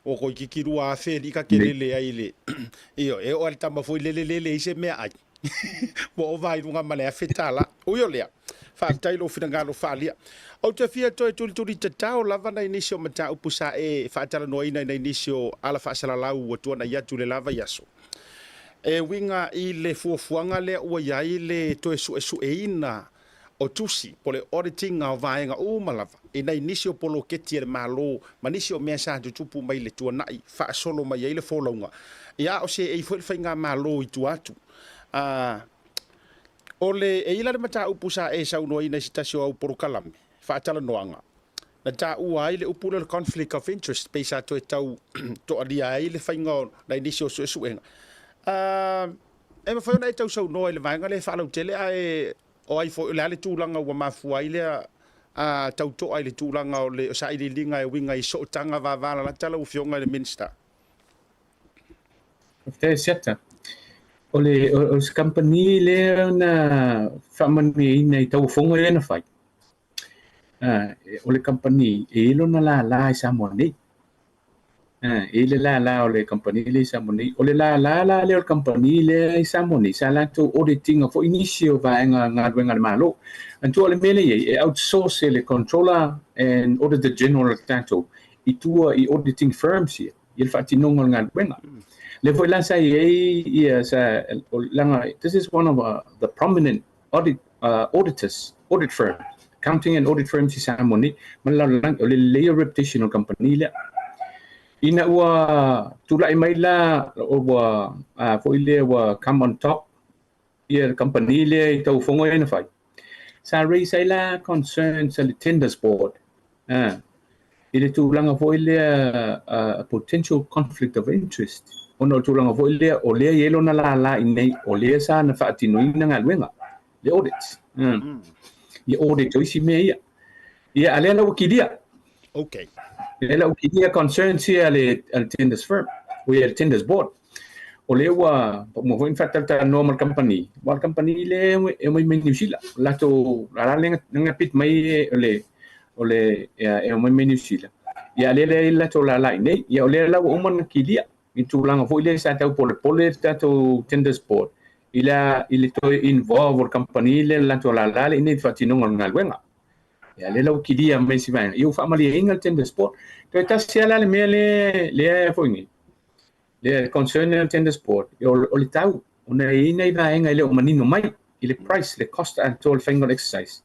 o ko ki kirua fe li ka kelele ai le io e o alta ma foi lele ise me ai mo vai runga male afetala o yo le Whaatai lo whina ngalo whaalia. O te whia toi tuli te tau lava na inisio mata upusa e whaatara noa ina inisio ala whaasala lau wa tuana iatu le lava yaso. E winga I le fuafuanga le ua iai le toe su e ina o tusi po le auditing o vaenga o malava. Ina inisio polo keti le malo manisio mea sa tutupu mai le tuanai whaasolo mai ai le folaunga. Ia o se e whainga malo I tu atu. Ole e ila le mata upusa e sa uno ina sitasio au porokalame. Whaatala noanga. Na ta ua ai le upula le conflict of interest pe sa to e tau to alia ai le whainga na inisio suenga. E ma whaina e tau sau noa le vaenga le whaalau tele ai o ai fo le ale tūlanga ua mafua ai le tau to ai le tūlanga o le sa ili linga e winga I sootanga vāvala la tala u fionga le minister. Te siata. O company le na whamani nei tau whonga e na whai. O le company e ilo na la I Samoa nei. E le la o le company le Samoa nei. O le la le o company le I Samoa nei. Sa la to auditing of inisio vaenga ngadwenga le malo. Antu o le mele e outsource le controller and auditor general tato. I tua I auditing firms here. I le whaatinonga ngadwenga. This is one of the prominent audit firms, accounting and audit firms in Samoa. Layer reputational company. Ina ua tulai mai la ua ua come on top. Ia company le tau fongo ena fai. Sa raise la concerns the tenders board. Ile tulanga foi le a potential conflict of interest. Ono tulanga foi le o le yelo na la nei o le sa na fatino ina ngalwenga le audits ye audit o isi me ia ale la ukidia Okay le ukidia concerns here al tenders firm we al tenders board o le wa mo foi fatal ta normal company le e mai New Zealand la to la nga pit mai o le e mai New Zealand ia le la to la nei ia o le la o man kidia itu lang foi le sa tau pole tato tenders board ila to involve or company le la to la ini fatino ngal wenga ya le lo kidia me si van eu fa mali ingal tenders board to ta sia la me le foi ni le concern tenders board o le tau ona ina va enga le o manino mai ile price le cost and toll finger exercise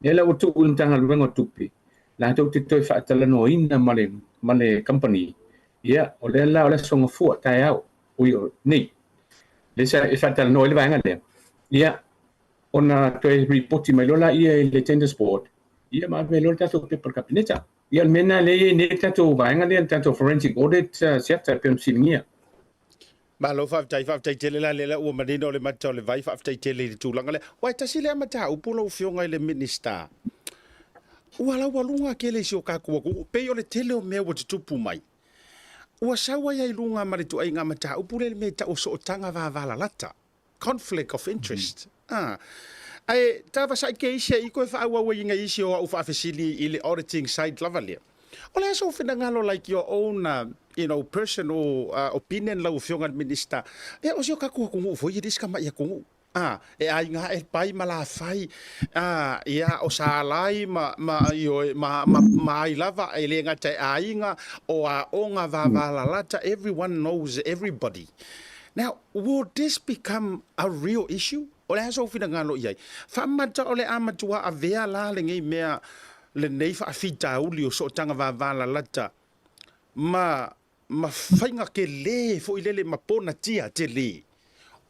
le la tu untangal wenga tupi la to fa tala no ina male company ia o le la o le songa fu tai au o nei le sa e fatal no le vanga le ia ona to report mai lola ia le tenders board ia ma ve lo tato paper kabineta ia mena le ne tato vanga le tato forensic audit certa per sinia Ma lo whaatai tele la le ua marino le matau le vai whaatai tele le tūlanga le wai tasi le amata upula u fionga le minister ua lau walunga ke le si o kakua pe o le tele o mea wa tutupu mai ua sawa ia ilunga maritu ai ngā mata upule me ta o so tanga vāvala lata. Conflict of interest. Ai, tawa sai ke isia I koe whaaua wa inga isi o au whaafesili I le auditing side lava lea. O le aso whina ngalo like your own, personal opinion lau fionga minister. E o si o kakua kungu fo I riska mai a kungu. E ai ngā e pai ma la whai, ia o sa lai ma ai lava e le ngata ai ngā o a onga vāvala lata, everyone knows everybody. Now, will this become a real issue? O le aso whina ngalo iai. Whamata o le amatua a vea la le ngei mea le nei whaafita uli o so tanga vāvala lata. Ma whainga ke le fo I lele ma pona tia te le.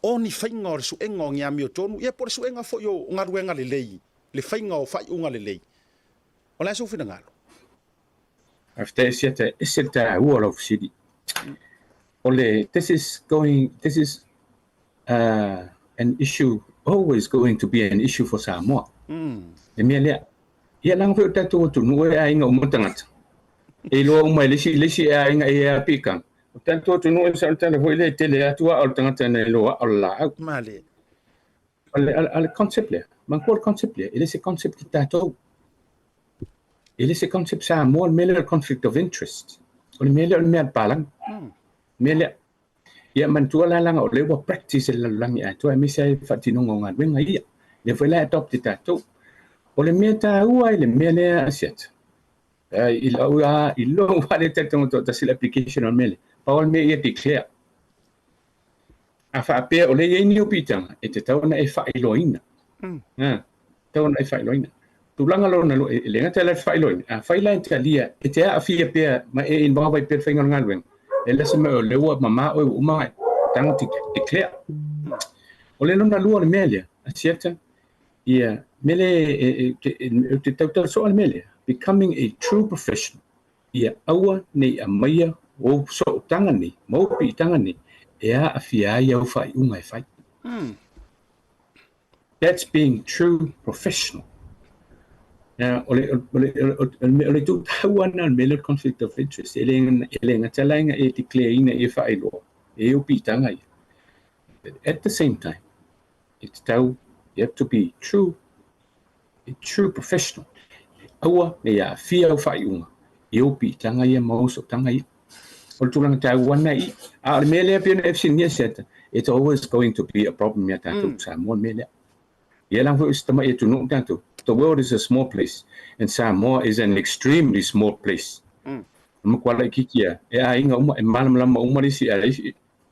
Oni whainga o le suenga o ngia mio tonu, ia po le suenga fo yo ngaruenga le lei, le whainga o whai unga le lei. O le aso whina ngalo. After siata eseta ua lau fusidi. This is an issue, always going to be an issue for Samoa. Le mea lea. Ia lang feo tato tu nue a inga umutangata. E loa umai lesi a inga e a pikang. Tanto tu no sa tana foi le tele atua al tanga tana loa alla Male. Al concept le. Man ko concept le. Ele se concept tato. Ele se concept sa mo mele conflict of interest. O mele palang. Mele ia man tu la langa o le wa practice la langi atua mi sai fatino ngonga wenga ia. Le foi la adopt tato. O le mea tā ua le mea lea asiat. I lau wale tatonga to tasil application on mele. Pa o le mea ia declare. A whaapea o le iei ni upitanga e te tauna e whailoina. Tauna e whailoina. Tulanga lona lo e lenga tala whailoina. A whaila te alia e te a fia pea ma e inbawa i pera whainga ngalwenga. E lasa me o leua mama o umai. Tanga declare. O le lona lua le mea lea. Asiata. Ia mele te tautau soa mele becoming a true professional. Ia aua nei a maia o so tanga ni, mo pi tanga ni e a afia ia o fai unga e fai. That's being true professional. Now, ole tu tawana mele conflict of interest. Elenga talainga e declare ina e fai lo. E o pi tanga ia. But at the same time, it's tau you have to be a true professional. Aua me ia fia o fai unga. Eu pi tanga ia mauso tanga ia. O tulanga tau wana i. A mele pia FC nia seta. It's always going to be a problem ya tatu Samoa mele. Ia lang fu istama ia tunu tatu. The world is a small place and Samoa is an extremely small place. Makwala kikia. E a inga uma e malam lama uma lisi a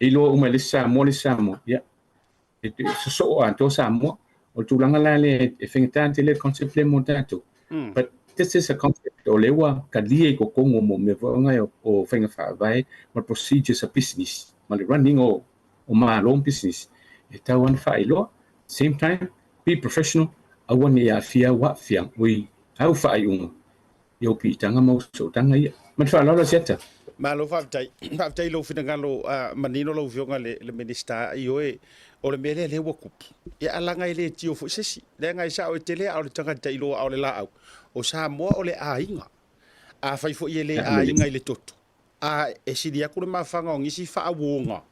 ilo uma lisi Samoa. Ya. So anto Samoa. O tulanga la le e whengatante le concept le mo tatu. But this is a concept o lewa ka lie ko kongo mo me wanga o whenga whaavai ma procedures of business. Ma le running o long business. E tau an whaeloa. Same time, be professional. Awan ia fia wa fiang. Ui, au whae unga. Iau pi tanga mau so tanga ia. Ma whaalola siata. Malo whaatai lo whingalo manino lo vionga le minister i oe o le mele le wakup. Ia alanga i le tio fu sesi. Le ngai sa o te le au le tangata ilo au le la au. O Samoa o le ainga. A fai fo i le ainga i le toto. A e siri aku le mawhanga o ngisi whaawonga.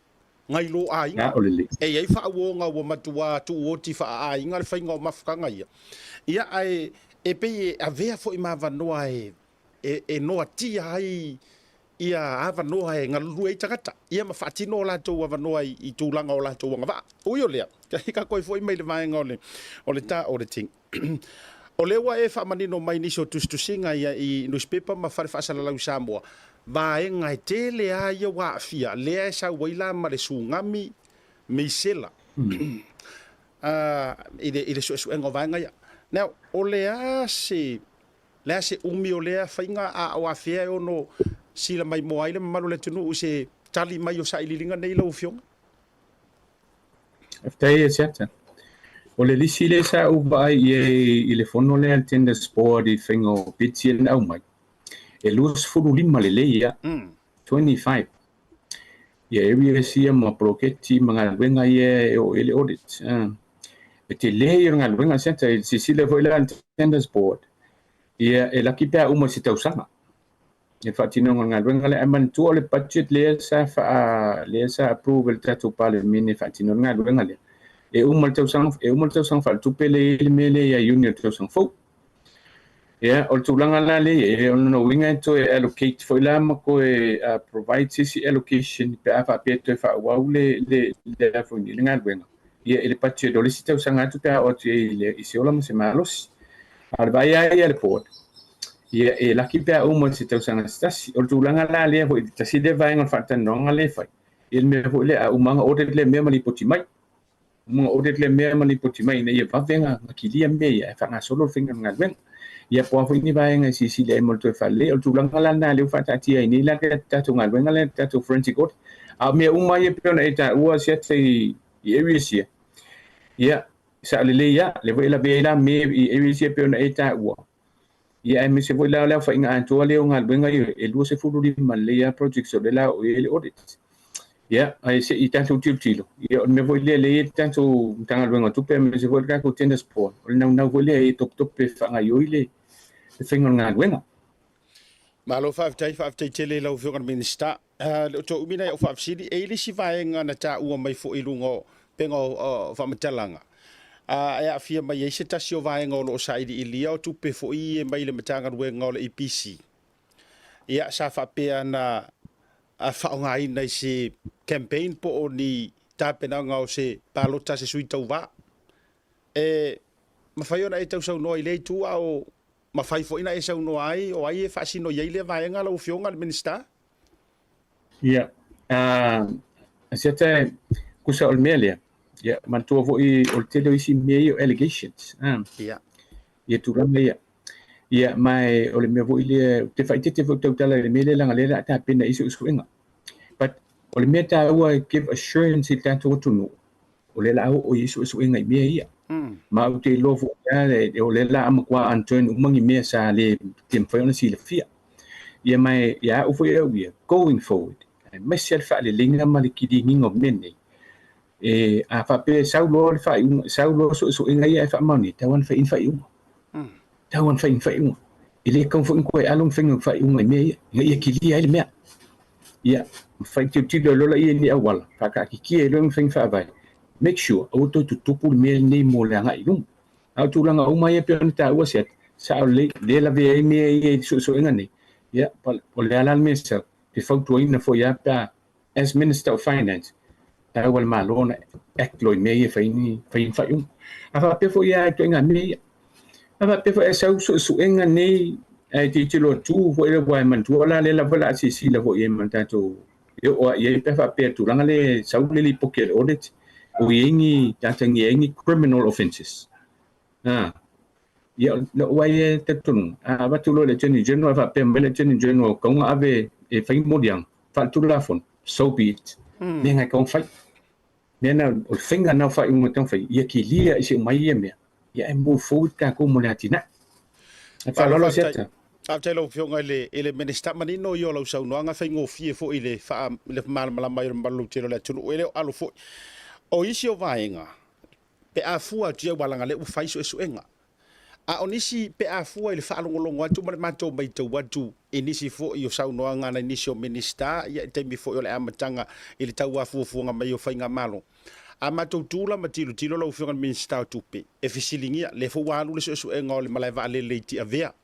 Ngai lo ainga. E iei whaawonga o matua tu o ti wha ainga le whainga o mawhanga ia. Ia ai e pei a vea fo i mawanoa e noa tia ai ia ava noa e ngalulu e tagata ia ma fatino la to ava noa I tulanga o la to nga ui o lea ka koi foi mai le mai ngole o le ta o le ting o le wa e fa manino mai ni so tustusinga ia I newspaper ma fa fa sala la Samoa ba e ngai tele a ia wa fia le sa waila ma le sungami me sela ile so ngo vanga ia now o le se umi o lea whainga a o awhia o no sila mai mo aile malu le tunu se tali mai o sa ililinga nei lau fionga. Aftai e siata. O le lisi le sa uba I le fono le altenda sport I whainga o bitsi e nau mai. E luas furu lima le leia. 25. Ia ewi e sia ma proketi mga luenga e o ele audit. E te lei o ngā luenga siata e sisile foi le altenda sport. Ia e laki pea uma si tausanga. E whaatino ngā ruenga le aman tua le budget le sa approval tatu pale mine whaatino ngā ruenga le. E uma tausanga whaatupe le mele ia union tausanga fau. Ia o tūlanga la le e ono winga to e allocate foi la ma ko e provide sisi allocation pe a whaapeto e whaawau le afoni le ngā ruenga. Ia e le budget o le si tausanga atu pea o te I se ola ma se malosi. Al vai ai le port. Ia e laki pea uma se tausanga stasi. O tūlanga la lea hoi tasi le vai ngon whatanonga le fai. Il me hoi le a umanga audit le mea mali poti mai. Umanga audit le mea mali poti mai. Na ia wawenga makilia mea ia e whanga solo whinga ngā wenga. Ia poa hoi ni vai ngai sisi le molto e whale. O tūlanga la na leo whatatia I ni la ke tatu ngā wenga le tatu forensic audit. A mea uma ia peona e ta ua siat I area sia. Ia sa le ia le voi la bela me I area peona e ta ua. Ia e me se voi la whainga antua leo ngā luenga e lua se furu lima le ia project so le la o ele audit. Ia, ai se I tanto tilo. Ia me voi le tanto tanga luenga tupe me se voi kako tenda sport. O le nau voi le e top pe whanga ioi le whainga ngā luenga. Malo whaaftai tele lau whionga minister. Le to umina o whaafsiri e ili si vaenga na ta ua mai fo ilungo penga o whamatalanga. E a fia mai e se tasi o vaenga o lo saidi ilia o tupe fo I e mai le matanga ruenga o le EPC. Ia sa whapea na a whaonga ina I se campaign po o ni tāpena ngā o se pālota se sui tau wā. mawhai ona e tau sau noa I le tua o mawhai fo ina e sau noa ai o ai e whaasino iei le vaenga lau fionga le minista. Ia. Siata kusa o le mea lea. Ia, mantua vo I o le tele o isi mea o allegations. Ia. Ia tūranga ia. Ia, mai o le mea vo I le te whaitete vo tautala le mea le langa le la ta pena isu inga. But o le mea ta ua give assurance I tātou o tunu. O le la o isu inga I mea ia. Ma o te lofo ia o le la ama kua antuen umangi mea sa le te mwhaiona si le fia. Ia mai ia o foi au ia going forward. Mai se fa le linga ma le kidi ningo mene. A fa pe saulo fa saulo so inga ia fa mani tawan fa in fa iu. Tawan fa in fa iu. Ile kan fo ko alum fenga fa iu mai ia kili ai le mea. Ia fa ti lo la ia ni awal fa ka ki lo feng fa vai. Make sure o to tupu me nei mo la ngai lum. Au tu langa o mai pe ta o set. Sa le la ve me ia so inga ni. Yeah, o le ala minister te fautua ina fo ia pa as Minister of Finance ta wal malona act lo me ia faini faiu ava pe fo ia to inga me ava pe fo esa su inga nei ai ti lo tu fo ile wa man tu la le la vola si la fo ia man tato o ia pe fa pe tu langa le sau le pocket audit o yengi tatangi yengi criminal offences ia no wai te tunu ava tu lo le Attorney General va pe le Attorney General kong ave e fai modiang fa tu la fon so be it ne ngai kong fai ne na o finga na fai un tong fai ia ki lia isi mai ia me ia move forward ka ko mo latina fa lo seta a te lo fionga ele minista manino yo lo sau noanga fai ngofie fo ile fa le mal mai malu te le tunu ele alo fo o isi o vaenga pe a fua tia walanga le u fai so esuenga a onisi pe a fua ile fa longo atu ma mato mai tau atu inisi fo yo sau no nga na inisi o minista ia te mi fo yo le amatanga ile tau a fu nga mai o fainga malo a mato tula matilo tilo lo fo minista tupe e fisilingia le fo walu le so e ngol malai va le ti avea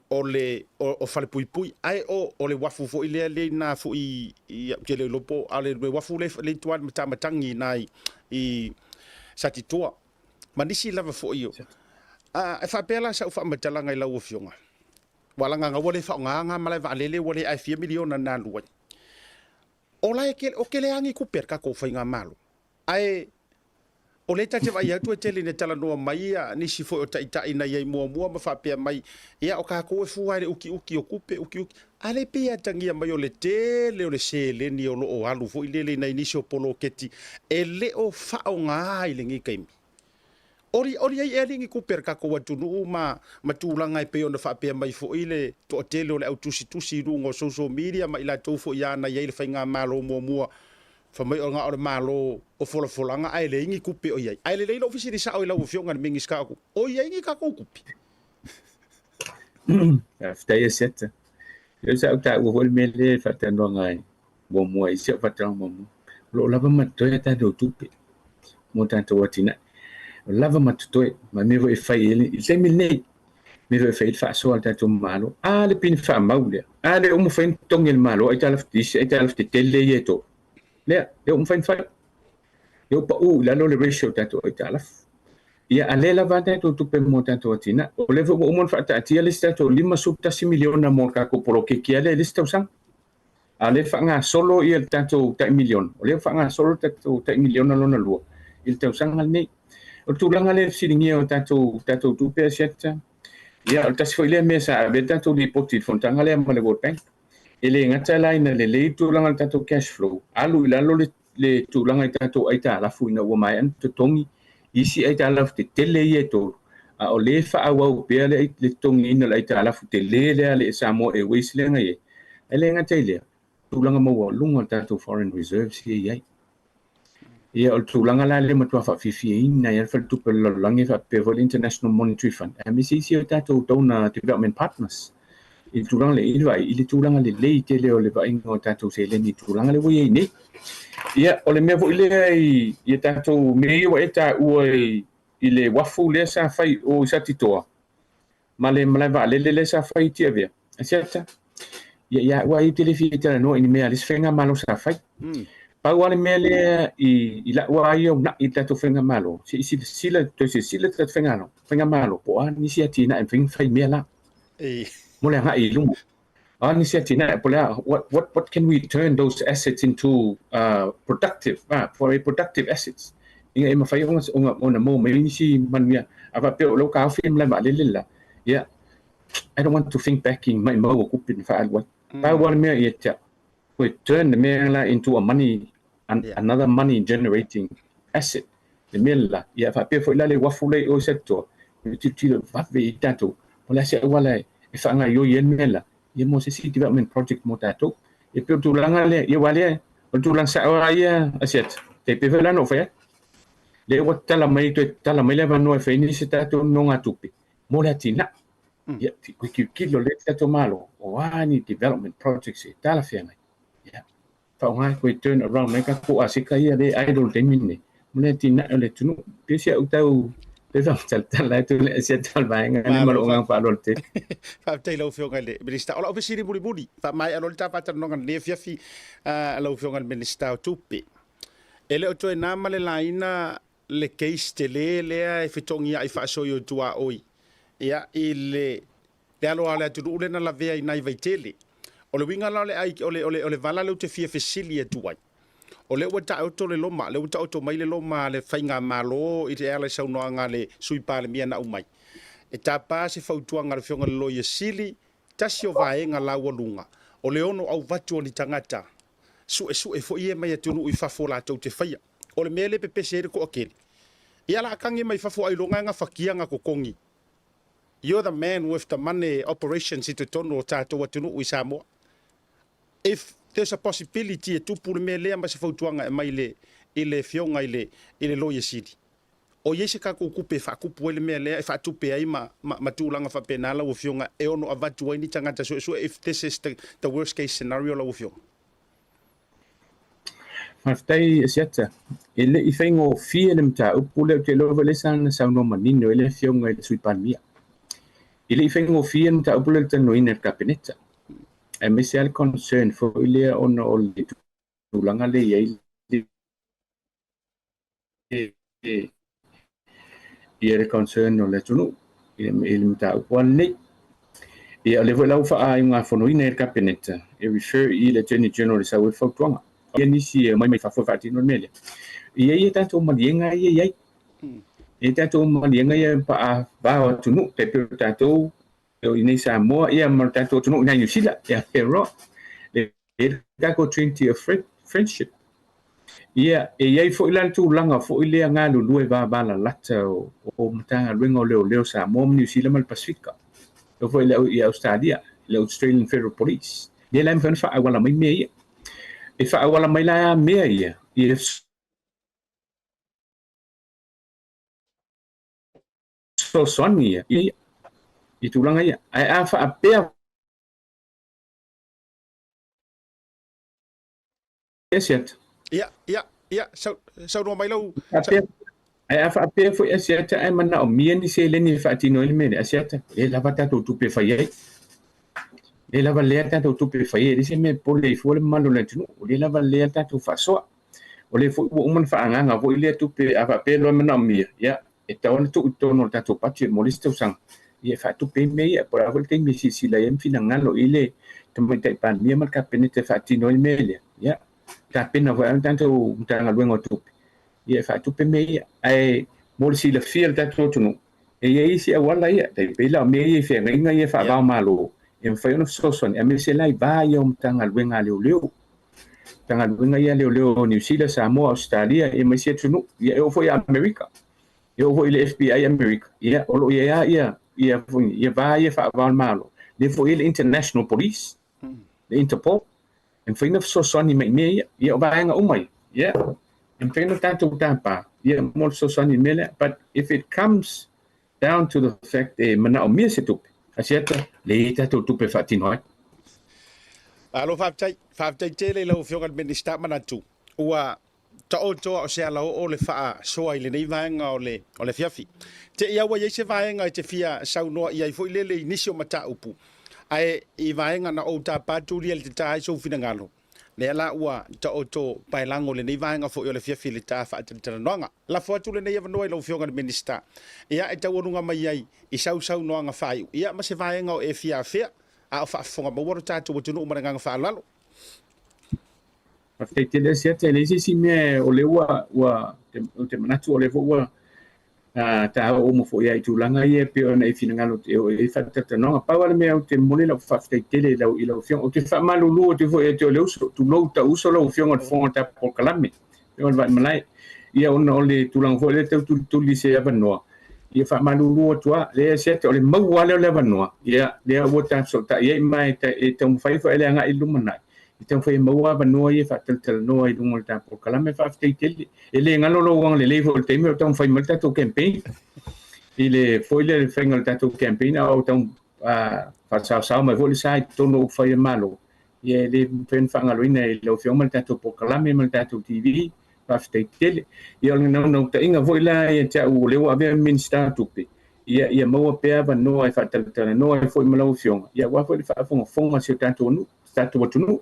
o fale pui ai o le wafu fo ile le na fo I ke le lopo ale le wafu le tuan matangi nai I satitoa manisi lava fo io e fa pela sa fa matala ngai la ofionga wala nga wole fa nga malai va lele wole ai 4 miliona na luai ola o ke le angi ku perka ko fa nga malo ai o le tate vai atu tele ne tala no mai ni si fo o taita ina ye mo ma fa pe mai ia o ka ko fu ai uki uki ale pe atangia mai o le tele o le sele ni o lo o alu fo ile na inisio polo keti ele o fa o nga ile ngi kaimi ori ai elingi ku perka ko watu no ma tulanga e pe ona fa pe mai fo ile to tele o le tusi rungo social media ma ila to fo ya na ye le fainga malo mo fa mai o nga o malo o folanga ai le ingi kupe o ye ai le lo ofisi sa o la o fionga mingi ska ko o ye ingi ka ko kupi after ye set yo sa ta o hol mele fa ta no ngai bo mo ai se fa ta mo lo lava ma to ya ta do tupe mo ta to watina lava ma to ma me vo e fai ele se mil nei me vo e fai fa so ta to malo le pin fa maule le o mo fa tong el malo ai ta la te tele ye to le o fa yo pa la lo le ratio ta to ai ta la ia alela vata to pe mo ta to tina o le vo mo fa ta tia lista to 5 miliona mo ka ko pro ke kia le lista usang ale fa nga solo il tanto ta milion o le fa nga solo ta miliona lo na lo il te usang al nei o tu langa le silingia o tanto tu pe seta ia o ta se ile mesa be tanto di poti fontanga le ma le worpen ele ngata line le tu langa tanto cash flow alu ila lo le tu langa tanto ai ta la fuina o mai an to tongi isi ai ta la te tele ye to o le fa au pe le tongi ina ai ta la te le sa mo e wisle ngai ele ngata ile tu langa mo lunga tanto foreign reserves ye ia o tulanga la le matua fa fifi ina ia fa tu pel langi fa pe vol international monetary fund MCC o tato tona development partners il tulanga le ilvai il tulanga le tele o le va ingo tato se le ni tulanga le voi ni ia o le me vo ile ia tato me o eta o ile wafu le sa fai o satitoa male va le sa fai tia via certa ia wa i telefi tele no in me alis fenga malo sa fai wale mele I la wa yo na I tato whenga malo. Sila tato whenga malo. Po a nisi ati na whenga whai mea la. Mole nga I lungu. Ni siya tina pula what can we turn those assets into productive for a productive assets inga ima fai ona mo mai si mania ava pe lo ka film la malilla yeah I don't want to think back in my mo ku pin fa alwa pa wal me yeta we turn the mela into a money another money generating asset the mela ya fa pe fo la le wa fu le o sector ti va ve tanto pula se wala e fa nga yo yen mela ia mo se development project mo tato e pe tulanga le ia wale o tulang sa ya aset te pe vela no fe le o tala mai le vano fe ni se tato no ngatupi mo la tina ia ki kilo le tato malo o ani development project se tala fe ngai ia fa ngai ko turn around mai ka ko asika ia le idol te minne mo le tina le tunu pe se o tau pe va tal tu le se tal vai ngai mo ngang fa lolte fa te lo fio ngale minister ola ofisiri buri fa mai alo ta pa tan nonga le fiafi lo fio ngal minister tupi ele o toe na male laina le case te le e fitongi ai fa so yo tua oi ia ile le alo ala tu le na la vea ina vai tele o le winga la le ai o le vala le te fia fisili e tuai o le wata auto le loma le wata auto mai le loma le fainga malo I te ala sau noa ngā le sui pāle mia na umai e tā pā se fautua ngā le fionga le loia sili tasi o vaenga la walunga o le ono au vatu o ni tangata su e fo ie mai atunu I fafo la tau te faia o le mele pepe se ere ko akeli ia la akangi mai fafo ai longa ngā fakia ngā kokongi you're the man with the money operations I te tono o tātou atunu I Samoa if there's a possibility to pull me le ma se fautuanga mai le ile fionga ile loye sidi o yese ka ko kupe fa kupu ele me le fa tupe ai ma tulanga fa penala o fionga e ono avatu ai ni tangata so if this is the worst case scenario la o fionga Maftai siata ele ifengo fie lemta upule te lo velesan sa no manino ele fionga ile sui palmia ele ifengo fie lemta upule te no iner kabineta e me se al concern for ile on all tulanga le ye ile concern no le tunu ile mta upole e le vola fa ai nga fono iner kabineta e refer ile attorney general sa we fotwanga ni si mai fa fa tino mele ye tanto malienga ye e tanto malienga ye pa va tunu te tanto ini Samoa ia tanto tunu na New Zealand ya pero le ka treaty of friendship ia e ye fo ilan tu langa fo ile nga lu va bala lata o mtanga luengo leo Samoa New Zealand mal Pacifica o fo ile Australia le Australian Federal Police ye lam fa wala mai me e fa wala mai la mea ia so sonia I tulanga ia ai a fa apea eset ia so no mai lo ai a fa apea fo eset ai mana o mia ni se le ni fa tino il mene eset e la vata tu pe fa ye e la valle tanto tu pe fa ye se me por le fo le malo le tu le la valle tanto fa so o le fo o man fa nga vo ile tu pe a fa pe lo mana mia ya e taona tu no tanto pa ti moliste usang ia fa tu pe me ia por a volte mi si la em fina ngalo ile tamai tai pan mia marca penete fa tino il mele ya ta pena va tanto tanga luengo tu ia fa tu pe me ia ai mol si la fiel tanto tu no e ia si a wala ia tai pe la me ia fe nga ia fa ba malo em fa no so son e me se lai va ia tanga luenga leo tanga luenga ia leo New Zealand Samoa Australia e me se tu no ia o foi America eu vou ile FBI America ia o ia vai fa va malo le foi ile International Police the Interpol en fin of so soni me ia vai nga umai ia en fin of tanto tampa ia mo so soni mele but if it comes down to the fact mana o mia se tu asiata le tato tu pe fatino alo fa tele lo fionga minister manatu ua ta o se ala o le faa soa ile nei vaenga o le fiafi te ia wa se vaenga te fia sau no ia fo ile le inisio mata upu ai I vaenga na o ta patu le te tai so fina ngalo le ala ua ta o to pailango le nei vaenga fo le fia fili ta fa tala noanga la fo atu le nei ava noi lo fionga le minister ia e tawonunga mai ai I sau noanga fai ia ma se vaenga o e fia fia a fa fonga ma woro tatu o tunu umanga fa lalo Afei te le sia te le si me o le ua te manatu o le vo ua ta o mo fo ia I tulanga ia pe ona I finangalo e fa tata no pa wala me o te mole la fa te tele la I la fion o te fa malulu o te fo e te le uso tu lo ta uso lo fion o fo ta por kalame e on va malai ia ona o le tulanga fo le tu li se ava no ia fa malulu o tua le sia te o le mau wale o le ava no ia le o ta so ta ia mai ta e te mo fai fo ele anga I lumana Então foi maua banua ia fa tel no I lungo ta por kala me fa tele ele ngalo lo wang le level te me então foi malta to campaign ele foi le fengal ta to campaign au então fa sa me vole sai to no foi malo e ele pen fa ngalo ina lo fiong malta to por kala me malta to TV fa tele e o no ta inga foi la e ta o le wa be minister to pe ia maua pe banua fa tel no foi malo fiong ia wa foi fa fonga se tanto no tanto no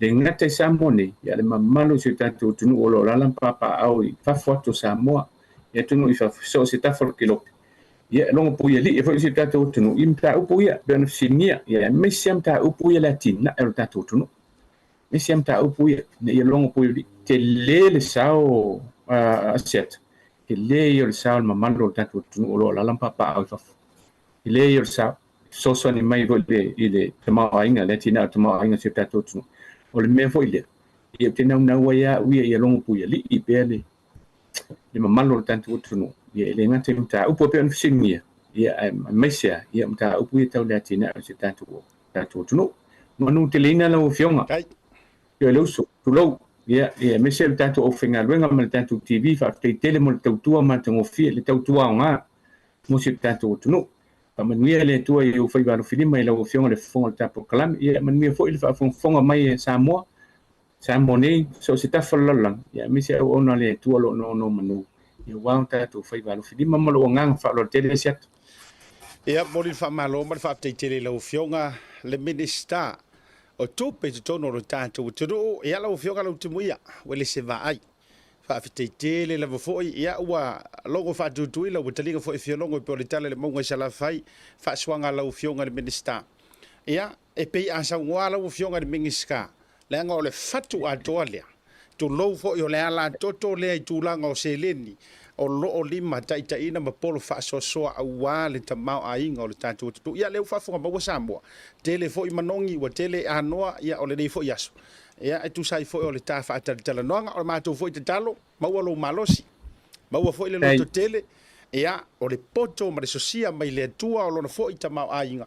le ngata Samoa ia le mamalu se tatu tunu o lo lalam papa au I fa foto Samoa ia tunu I fa so se ta for kilo ia longo puia li e foi se tatu tunu imta upuia ben sinia ia me siam ta upuia latina e tatu tunu me siam ta upuia ne ia longo puia li te le sao set ke le o sao mamalu tatu tunu o lo lalam papa au fa le o sao so ni mai vo ile te ma inga latina te ma inga se tatu tunu o le mea foi le ia te nau ia ia longo puia li I pele le mamalo le tanto tunu ia le ngata mta upo pe on fisingia ia mesia ia mta upo ia tau le atina o se tanto tunu manu te leina la fionga ia le uso tu lo ia mesia le tanto o finga luenga ma le tanto TV fa te tele mo le tautua ma te ngofia le tautua nga mo se tanto tunu manuia le tua I fai varo filima I lau fionga le fonga le tapo kalame ia manuia foi le fa fonga mai Samoa nei so se ta falalang ia misi au ona le tua lo no manu ia wang ta tu fai varo filima ma lo ngang fa lo tele siat ia moli fa malo ma fa te tele lau fionga le minister o tupe te tono lo tanto tunu ia lau fionga Lautimu'ia Uelese Vaai fa tele la foi ia ua logo fa tutui la butalinga foi fiolongo pe le tale le monga sala fai fa swanga la fionga le minister ia e pe asa ngwala u fionga le mingiska le nga le fatu atolia tu lo fo yo le ala toto le tu langa o seleni o lo o lima taita ina ma polo fa so awa le tamau ainga o le tatu tu ia le fa fonga ba Samoa tele foi manongi wa tele anoa ia o le dei foi yaso ia e tu sai foi o le tafa atala noanga o matou foi te talo maua lo malosi maua foi le loto tele ia o le poto ma le sosia mai le tua o lona foi tamau ainga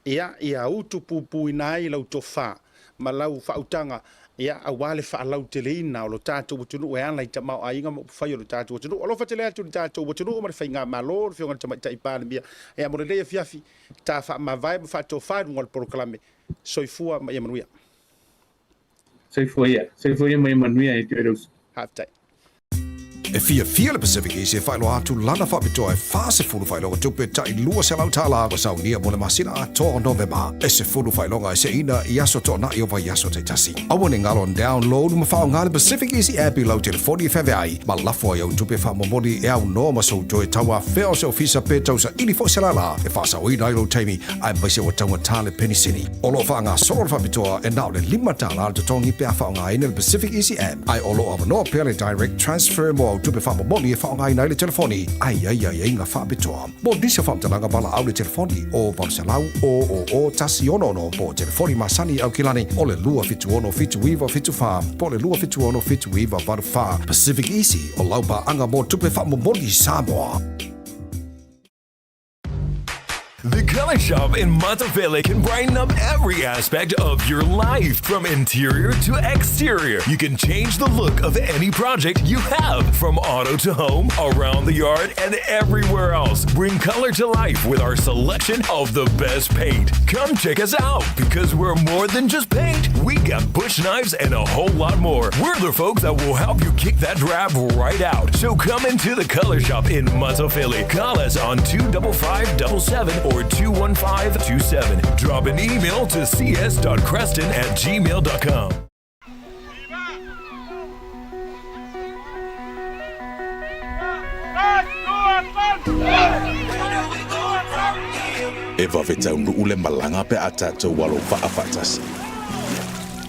ia utu pupu inai lau tofa ma lau fautanga ia awale fa lau teleina o lo tatou tunu e ana i tamau ainga mo fai o lo tatou tunu o lo fa tele atu tatou tunu ma le fainga malo le fionga tama tai pa mia ia mo le fiafi ta fa ma vai fa to fa ngol proclame soifua ma ia manuia Soifua mai manuia e te eros. Halftime. E fia le Pacific East e whaelo atu lana whapitoa e whase furu whaelonga tupe tai lua se lau tala agua sau nia mo le masina a tō November. E se furu whaelonga e se ina I aso tō na I o vai aso te tasi. Awa ne ngalon download ma whao ngā le Pacific East app I lau telefoni e whawai. Ma lafo ai au tupe whamomori e au no ma sau joe taua wheo se ofisa pe tausa ili fo se lala. E whasa o ina ilo teimi ai mai se wa taua tale Penny City. Olo wha ngā soro whapitoa e nao le 5 tala to tongi pe a whao ngā ina le Pacific East app. Ai olo awa no pele direct transfer mo tupe wha moni e whaongai nai le telefoni. Ai nga whaapitoa. Mo disa whamtalanga bala au le telefoni o Valsalau o tasi ono po telefoni masani au kilani o le lua fitu ono fitu iwa fitu wha po le lua fitu ono fitu iwa varu wha Pacific Easy o laupa anga mo tupe whamomoni Samoa. The Color Shop in Monteville can brighten up every aspect of your life, from interior to exterior. You can change the look of any project you have, from auto to home, around the yard, and everywhere else. Bring color to life with our selection of the best paint. Come check us out, because we're more than just paint. We got bush knives and a whole lot more. We're the folks that will help you kick that drab right out. So come into the Color Shop in Monteville. Call us on 25577 or 21527. Drop an email to cs.creston@gmail.com. E wawetau nuu le malanga pe a tātou walo whaafātasi.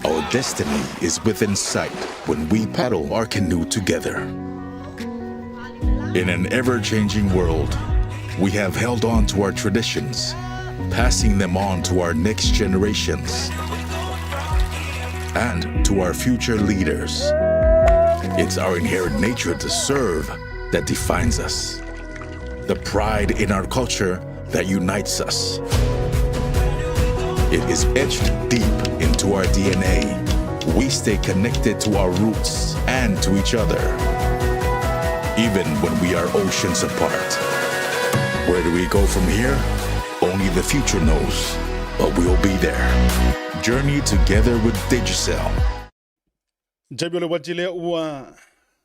Our destiny is within sight when we paddle our canoe together. In an ever-changing world, we have held on to our traditions, passing them on to our next generations and to our future leaders. It's our inherent nature to serve that defines us, the pride in our culture that unites us. It is etched deep into our DNA. We stay connected to our roots and to each other, even when we are oceans apart. Where do we go from here? Only the future knows, but we'll be there. Journey together with Digicel. Jamile wajile ua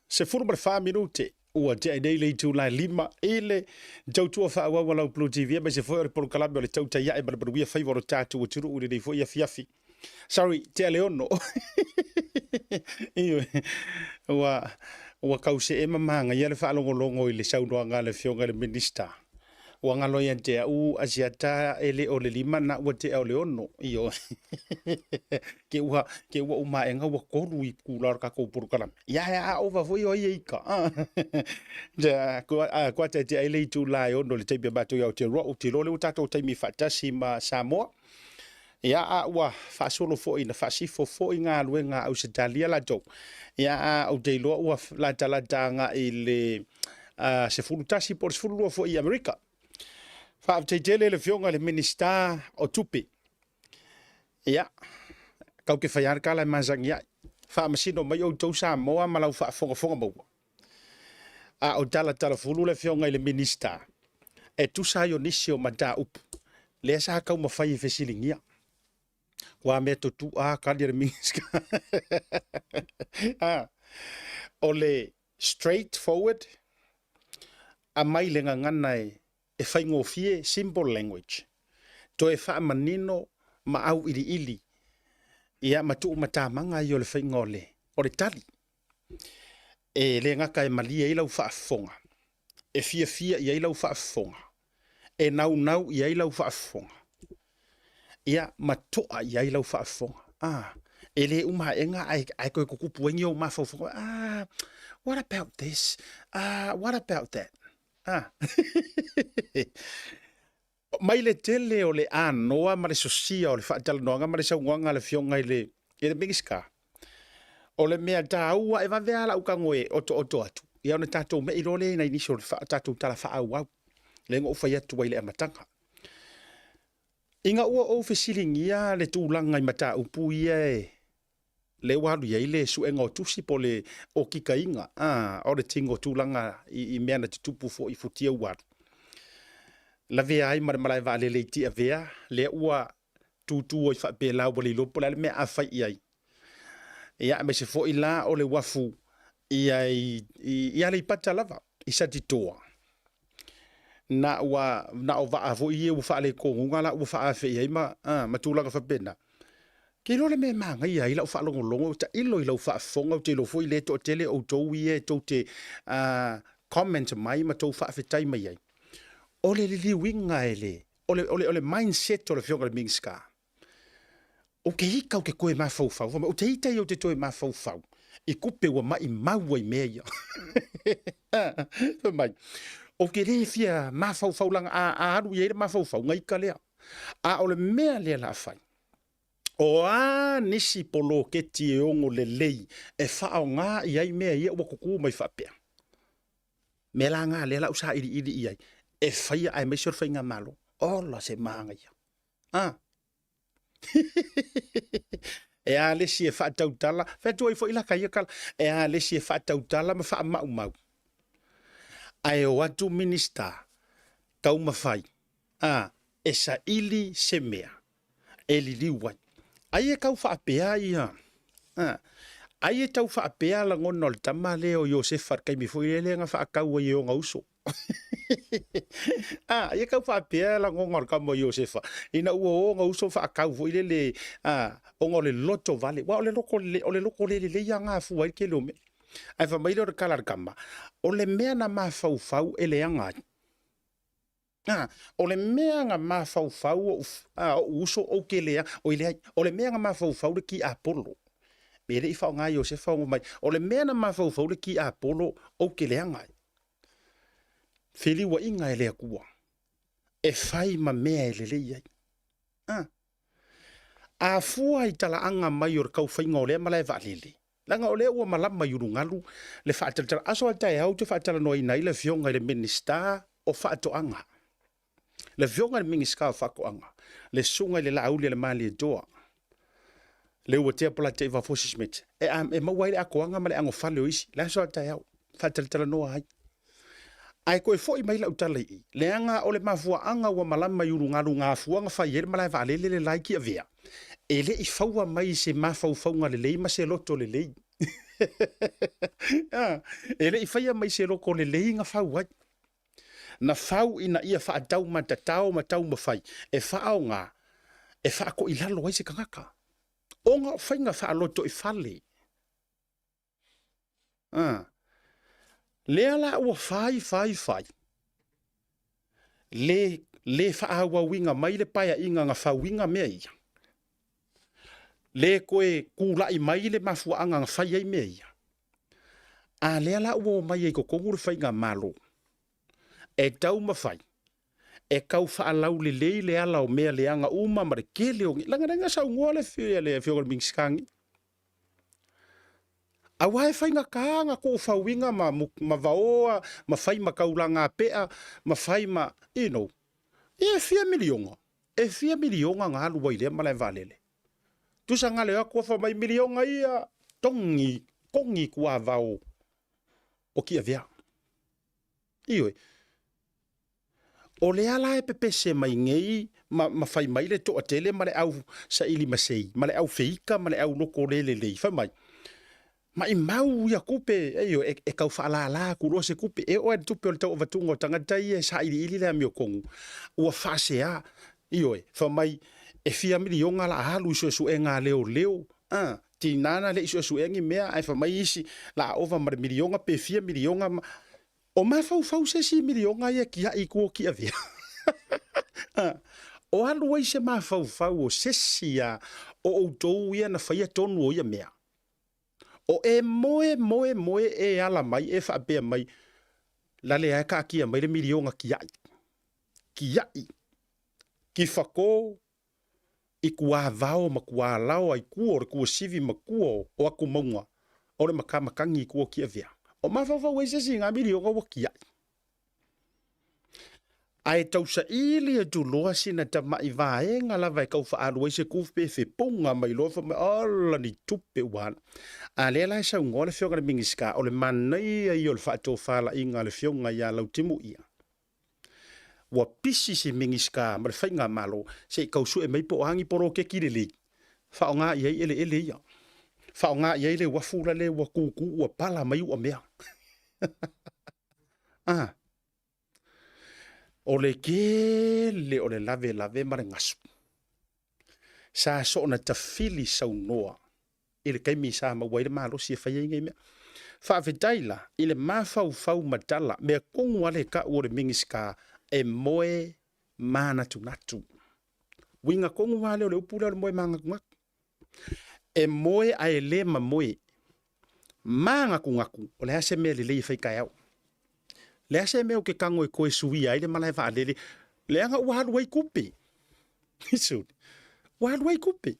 se furu mare 5 minute ua te daily to la lima ele tautua fa wa la Blue TV ba se foi por kalabio le TAUTAI A'E ba bia favor tatu o turu ule foi ya fiafi. Sorry, te leono. Iyo ua kause e mamanga ia le fa longo ile sauno nga le fionga le minister. Ua ngalo ia te au asiata ele o le lima na ua te au leono iyo. ke ua uma enga ua koru I kular ka ko por kalam. Ya over foi o ika. Ja kwa te ele tu la ono le te ba to ya te ro te lo le tato te mi fatasi ma Samoa. Ya ua fa solo fo ina fa si fo nga luenga au se dalia la jo. Ya au te lo ua la tanga ile se fulutasi por fulu fo I America. Fa te tele le fionga le minister o tupi. Ya. Kau ke fayar kala mazang ya. Fa masino mai o tau Samoa malau fa fonga mo. O tala fulu le fionga le minister. E tu sa yo nisio mata up. Le sa kau mafai fesilingia. Wa me to tu ka le minister. Ole straight forward. A mai le nganai e fai ngofie simple language. To e fa manino ma au ili. Ia matu matamanga I o le fai ngole. O le tali. E le ngaka e malia I lau whaafonga. E fia I lau whaafonga. E nau I lau whaafonga. Ia matua I lau whaafonga. E le enga ai koe kukupu wengi o mawhaufonga. What about this? What about that? Mai le tele o le anoa ma le sosia o le whaatalanoanga ma le saungoanga le fionga I le mingiska. O le mea taua e wawea la uka ngoe oto atu. Ia ona tatou me I role na inisio le tatou tala whaau. Le ngo uwhai atu wai le amatanga. Inga ua o fesilingia le tūlanga I mata upu ia le walu ia ile suenga o tusi po le o kikainga. O le tingo tūlanga I mea na tutupu fo I futia uaru. La vea ai marai vale le tia vea le ua tutu o fa pela o le lopo le me afai ai. Ia me se fo I la o le wafu ia le pata lava I satitoa. Na o va avo I u fa le ko ngala u fa afe ai ma matulanga fa pena. Ke lo le me manga ia I la fa longo ta ilo I la fa fonga te lo foi le to tele o to ie to te comment mai ma to fa afe tai mai ai. Ole li winga ele. Ole mindset o le fionga le mingska. O ke hika o ke koe mafau. O te hita I o te toe mafau. I kupe wa mai maua I mea. Mai. O ke le fia mafau langa a aru I ere mafau ngai ka lea. Ole mea lea la fai. O nisi polo ke tie ongo le lei. E fao ngā I ai mea ia ua kuku mai whapea. Me la ngā lea la usa iri I ai. E fai ai mai sur fai ngā malo. Ola se maanga ia. E a lesi e whaatautala. Whetu ai fo ila kai akala. E a lesi e whaatautala ma wha mau. Ai o atu minister. Kau mawhai. E sa ili se mea. E li liwai. Ai e kau whaapea ia. Ai e tau whaapea la ngono le tama leo Josefa kai mi fo ile nga whaakau ai o ngauso. Ia kau whaapea la ngongor ka mo Josefa. Ina ua o ngauso whaakau fo ile le ongo le loto vale. Wa ole loko le ia ngā fuai ke lome. Ai wha maile o le kalar kama. O le mea na mā fau ele angai. O le mea nga mafaufau o uso o ke lea, o le mea nga mafaufau le ki Apollo. Mele I whao ngā Iosef whao mai. O le mea na mafaufau le ki Apollo o ke lea ngai. Whili wa inga e lea kua. E whai ma mea e le lei ai. A fua I tala anga mai o kau whainga o lea malai wa lele. Langa o lea ua malama yurungalu le whaatala. Aso a tai au te whaatala no I nai le fionga I le minister o whaato anga. Le fionga le mingiska o whako anga. Le sunga le la auli le mali e doa. Le ua tea pola te iwa fosi smete. E mawai le ako anga ma le ango whale o isi. Le aso a tai au. Whaatala noa hai. Ai koe foi mai la utala I. Le anga o le mafua anga ua malama yurungalu ngā fuanga whai ere malai wa lele le laiki a vea. E le I whaua mai se mafaufaunga le lei ma se loto le lei. E le I whaia mai se loko le lei nga whau ai. Na whau ina ia whaatau ma tatau ma tau ma whai. E whaao ngā. E whaako I lalo ai se kangaka. O ngā whainga whaaloto I whale. Le ala ua whai. Le whaawa winga mai le paia inga nga whau winga mea ia. Le koe kūlai mai le mafua anga nga whai ai mea ia. A le ala ua mai e ko konguru whainga malo. E tau mawhai. E kau whaalau le lei le ala o mea le anga uma ma re kele o ngi. Langa sa ungoa le whio mingskangi. A wae whainga kaanga ko whauinga ma vaoa, ma whai ma kaulanga pea, ma whai ma, E 4 milionga. E 4 milionga ngā lua I lea malai valele. Tusa ngale a kua whamai milionga ia kongi kua vau o kia vea. Ioi. O le ala e pepe se mai ngei ma whai mai le toa tele ma le au sa ili masei, ma le au feika, ma le au loko lele lei, whamai. Ma I mau ia kupe, e kau whaala kuro se kupe, e oe tupe o le tau o vatunga o tangatai e sa ili lea mio kongu. Ua whasea, ioi, whamai, e 4 milionga la halu isu e ngā leo. Tinana le isu e ngi mea, ai whamai isi, la ova ma milionga pe 4 milionga, o mafau se 6 milionga ia kia I kua kia vea. O alu ai se mafau o sesia, o outou ia na whaia tonu o ia mea. O e moe e ala mai, e whaapea mai, lale ai ka kia mai le milionga kia I. Ki whako, I kua vao ma kua lao ai kua, o kua sivi ma kua o aku maunga, o le makamakangi I kua kia vea. O mawhawhau e sesi ngā milionga wa kia I. Ai tausa ili e tu loa sina ta mai vaenga lava e kau whaalu e se kuwpe fe punga mai loa wha mai ala ni tupe wana. A lea lai sa ungo le whionga le mingiska o le manai ai o le whaato whala inga le whionga ia Lautimu'ia. Wa pisi se mingiska ma le whainga malo se kau su e mai po hangi poro ke kire li. Whao ngā iei ele ia. Whao ngā iei le wafula le wakuku ua pala mai ua mea. O le kele o le lave mare ngasu. Sa so na tafili sau noa. I le kaimi sa mawaire malo si e whaia ingai mea. Whaafetaila, I le mafau matala, mea kongu ale ka ua le mingiska e moe manatu. Winga kongu wale o le upura le moe mangakungaku. E moe a e le ma moe. Mangakungaku, o le hase mea le lei whaikai au. Le ase mea o ke kango e koe sui ai le malai wha alele. Le anga ua halu ai kupe. Ua halu ai kupe.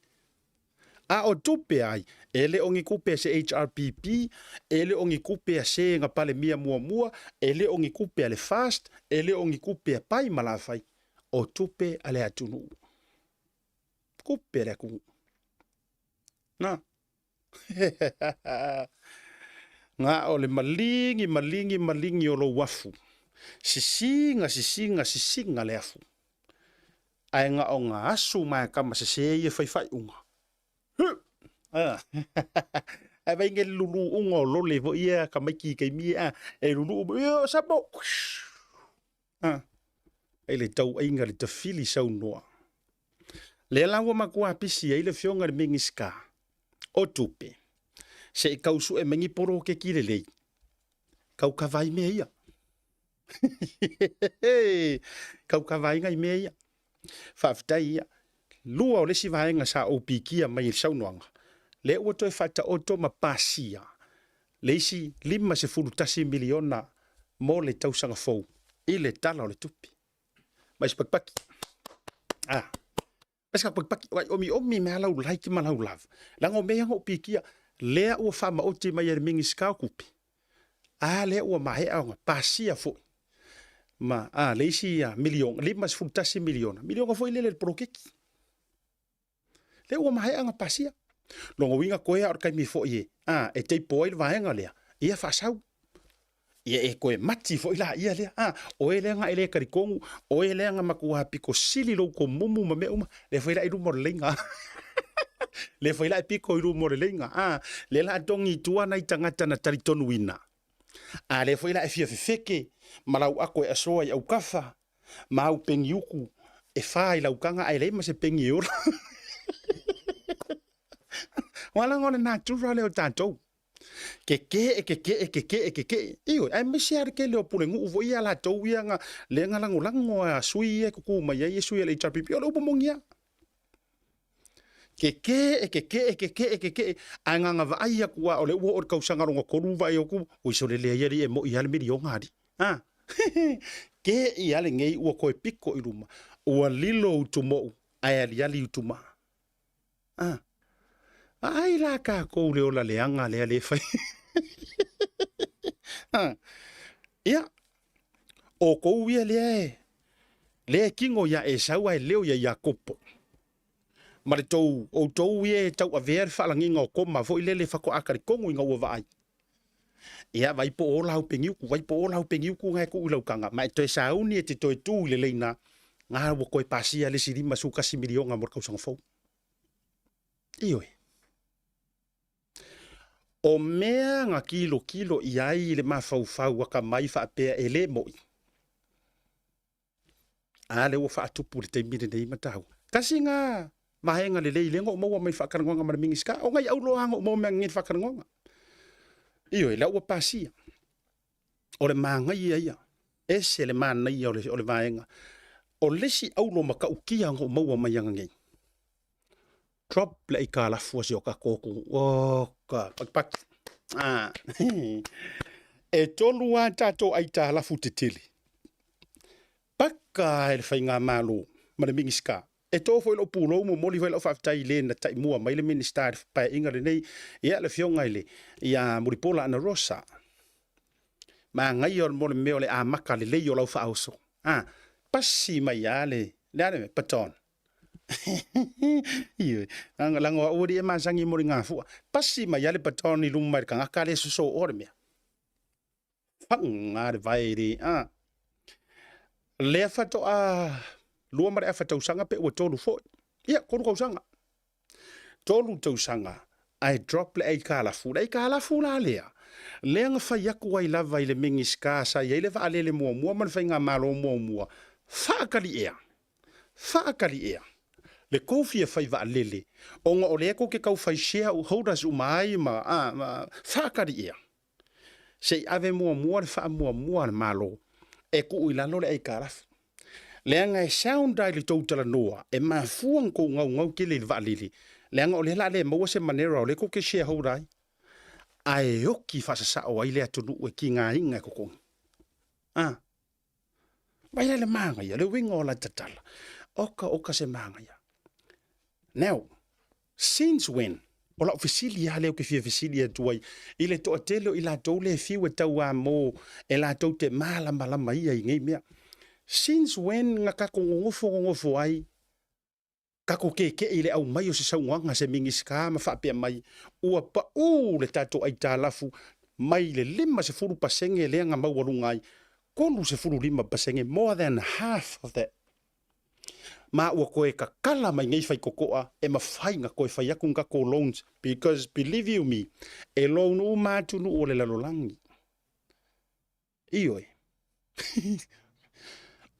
A o tupe ai. Ele ongi kupe se HRPP. Ele ongi kupe se nga pale mia mua. Ele ongi kupe ale fast. Ele ongi kupe pai malawhai. O tupe ale atunu. Kupe ale akungu. Na. Nga o le malingi o lo wafu. Sisinga le afu. Ai nga o nga asu mai kama se ia whai unga. Ai vai nge lulu unga o lo levo ia ka maiki kai mia. E lulu ia sapo. Ai le tau ainga le tafili sau noa. Le lawa makua pisi ai le whionga le mingiska. O tupe. Se kau su e mengi poro ke kire lei. Kau ka vai mea ia. Kau ka vainga I mea ia. Whaafitai ia. Lua o lesi vainga sa o pikia mai il saunoanga. Le ua toi whata oto ma pasia. Leisi 5 miliona mo le tausanga fou. I le tala o le tupi. Mai si pakpaki. Mas ka pakpaki. Wai omi mea lau laiki ma lau lav. Lango mea ngo pikia. Lea ua whama oti mai e mingi skau kupi. Lea ua mahe aonga. Pasia fo. Ma leisi milion. 5 miliona. Miliona fo I le prokeki. Le ua mahe anga pasia. Longo winga koe ar kai mi fo ye. E te poil vaenga lea. Ia fasau. Ia e koe mati fo ila ia lea. O e leanga ele karikongu. O e leanga makua piko sili lo ko mumu ma me uma. Le fo ila iru morelenga. Le fo ila piko iru morelenga. Le la dongi tua na itangata na taritonu wina. Le fo ila e fia fefeke. Malau ako e asoa I au kafa. Ma au pengi uku. E faa ila ukanga ai leima se pengi ora. Wala ngone na tura leo tantou. Keke. Iyo, ai mesi ar ke leo pulengu uvo ia la tau ia nga lenga lango a sui e kuku mai ia sui e le chapipi o lo bomongia. Keke. Ai nga Vaai ia kua o le ua o le kausanga ronga koru vai o ku. O iso le lea iari e mo I ale miri o ngari. Ke I ale ngei ua koe piko I ruma. Ua lilo utumo ai ali utuma. Ai la ka ko le ola leanga le fai. Ia. O ko ia le kingo ia e sau ai leo ia Jakopo. Ma le tou o tou ia tau a ver falanginga o koma fo ile le fako akari kongo inga ua Vaai. Ia vai po ola u pengiuku ngai ku ulau kanga. Ma to sauni e te toi tu le leina. Nga wo koe pasia le sirima su kasi milionga mor kausanga fo. Iyo. O mea nga kilo iai le mafau waka mai whaapea e le moi. Le ua whaatupu le teimire nei matau. Kasi nga mahenga le lei lengo maua mai whakarangonga mara mingi ska. O ngai au loanga o mau mea ngeni whakarangonga. Iyo la ua pasia. O le maanga ia. Ese le maana ia o le vaenga. O lesi au lo maka ukia o maua mai anga ngei. Drop le I ka lafua si o ka kōku. Ka pak. E tolu a tato ai ta lafu te tili. Paka e le whainga malo. Ma le mingi ska. E tō fo ilo pūlo mo moli fo ilo whaftai le na tai mua. Mai le minister pa inga le nei. Ia le fionga ile. Ia muripola ana rosa. Ma ngai o mo le meo le a maka le lei o lau whaauso. Pasi mai ale. Le ane me paton. Iyo, lango ori e masangi mori ngā fua. Pasi mai ale patoni lumai ka ngaka le so ore mea. Whanga re vai ri. Le fato lua mare a fatau sanga pe ua tolu fo. Ia, koru kau sanga. Tolu tau sanga. Ai drop le ai ka la fu la lea. Le nga whai aku ai lava I le mingi ska sa ia le va ale le mua man whai ngā malo mua. Whaakali ea. Le kofia fai va lele. Onga o leko ke kau fai share u horas umai ma whakari ea. Sei ave mua le wha mua le malo. E ku ilalo le ei karafu. Leanga e soundai le tautala noa. E mafuang ko ngau ke le va lele. Leanga o le la le maua se manera o leko ke share horai. Ai oki fasasa o ai le atunu e ki ngā inga kokong. Vai le manga ia, le winga o la tatala. Oka se manga ia. Now, since when? Ola ofisili ya leo ke fia ofisili ya tuai. Ile to atelo ila to le fiu e tau a mo. E la to te malama ia I ngei mea. Since when nga kako ngofo ai. Kako ke ile au mai o se saunga se mingi ska ma whapea mai. Ua pa le tato ai tā lafu. Mai le 5 pasenge leanga mauarungai. Kolu se 5 pasenge. More than half of that. Ma ua koe ka kala mai ngai whai kokoa e ma whai nga koe whai aku nga ko loans. Because believe you me, e loan u mātunu o le lalolangi. Ioi.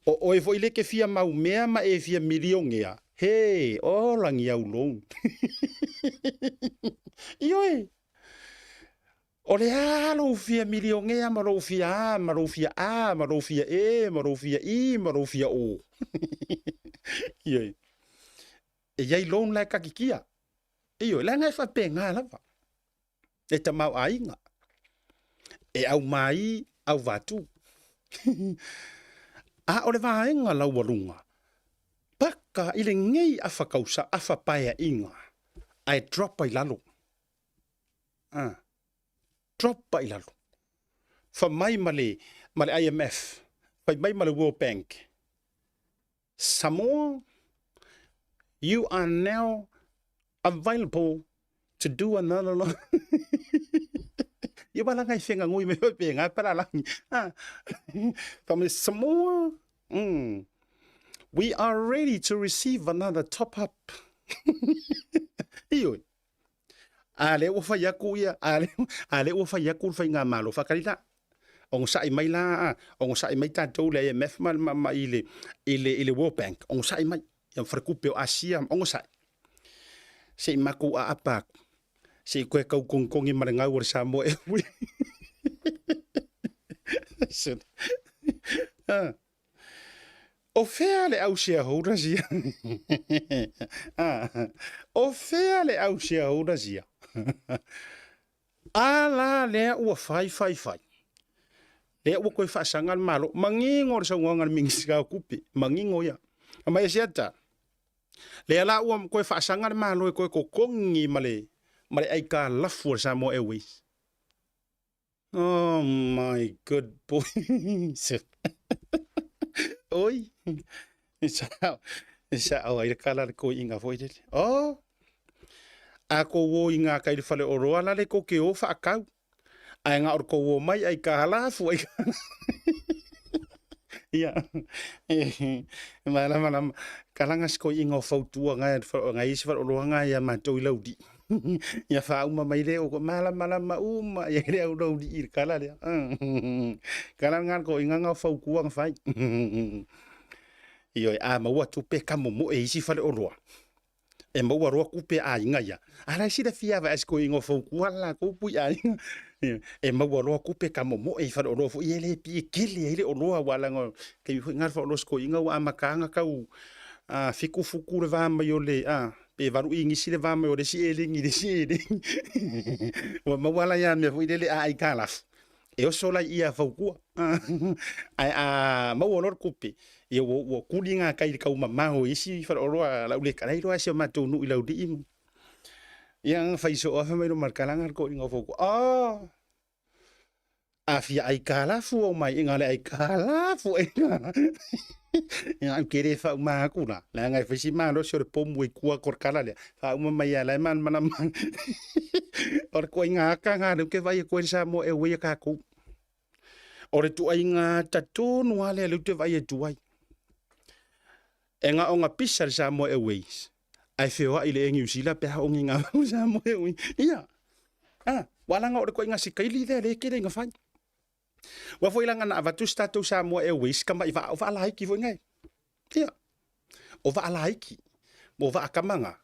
o e fo ile ke fia mau mea ma e fia miliongea. Hey, o langi au loan. Ioi. O le alo fia milionea maro fia A, maro fia A, maro fia E, maro fia I, maro fia O. Ioi. E iai loan lai kakikia. Ioi, lai ngai fa penga lava. E ta mau ainga. E au mai, au vatu. A o le vaenga lau warunga. Paka i le ngei afa kausa, afa paia inga. Ai drop ai lalo. Drop ai lalo. Fa mai male IMF. Fa mai male World Bank. Samoa, you are now available to do another loan. Ia wala ngai whenga ngui me pepe ngai para langi. From Samoa, we are ready to receive another top up. Ioi. Ale o fa yaku ia, ale o fa yaku fa nga malo fa kalita. On sa mai la, on sa mai tatou le IMF ma ile World Bank. On sa mai yang frecupe o Asia, on sa. Se maku a apak. Se koe kau kongkongi marangau o Samoa e hui. O fea le au shareholders ia. O fea le au shareholders ia. Ala lea ua fai. Lea ua koe whaasangan malo. Mangingo re sa uangan mingisika kupi. Mangingo ia. Amai siata. Lea la ua koe whaasangan malo e koe kokongi male ai ka lafu o Samoa Airways. Oh my good boy. Oi. Isa au ai kala ko inga foi dele. Oh. Ako wo inga kai fale o roa la le ko ke o fa akau. Ai nga or ko wo mai ai ka lafu ai. Ia. Malam kalanga sko inga fautua ngai isi fa o roa ngai ya matou laudi. Ia fa uma mai le o malam ma uma ia le o laudi ir kala le. Kalanga ko inga nga fau kuang fai. Ioi a maua tupe kamomo e isi fale o roa. E maua roa kupe a inga ia. Ara isi da fia va esko ingo fau kuala kupu a inga. E maua roa kupe kamomo e fale o roa fu i ele pi kili ele o roa wala ngo. Kei ngar fa o sko inga wa makanga kau. Fiku fuku le va mai o le pe varu ingi si le va mai o le si elingi le si elingi. Wa mawala ya me fu ile a i kalaf. E o sola ia fau kua. Ai maua lor kupe. Ia wo kulinga kai kau mamaho isi fa oroa la ule kai roa se matou nu i laudi imu. Ia fai so afa mai no markalanga ko inga foko. Afia ai kala fu o mai inga le ai kala fu inga. Ia kere fa uma kula. La ngai fisi ma no so pomu i kua kor kala le. Fa uma mai la man manam. Or ko inga ka nga ke vai ko sa mo e we ka ku. Ore tu ai nga tatu no ale le tu vai tu ai. Enga onga pisa Samoa Airways. Ai fewa ile New Zealand pe ongi nga Samoa Airways. Ia. Wala nga ore ko inga sikaili le kere nga fai. Wa foi langa na avatu stato Samoa Airways kama iva o ala hiki foi ngai. Ia. O va ala hiki. Mo va akamanga.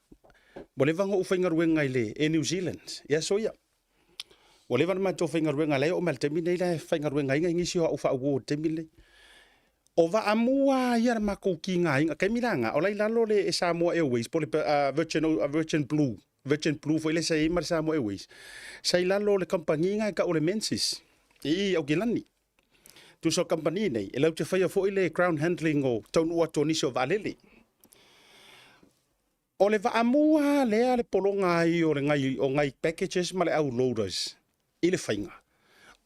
Mo le vanga o fainga ruenga ile New Zealand. Ia so ia. O le vanga to fainga ruenga le o mal temine ile fainga ruenga inga ngisi o fa o temile. O va amua ia mako ki nga inga kai milanga o lai lalo le Samoa Airways po le Virgin Blue foi le sai mar Samoa Airways sai lalo le company nga ka o le Menzies o gilani tu so company nei e lau te fai fo ile ground handling o tonu o toni so valele o le va amua le polonga i o le ngai packages ma le outloaders ile fainga.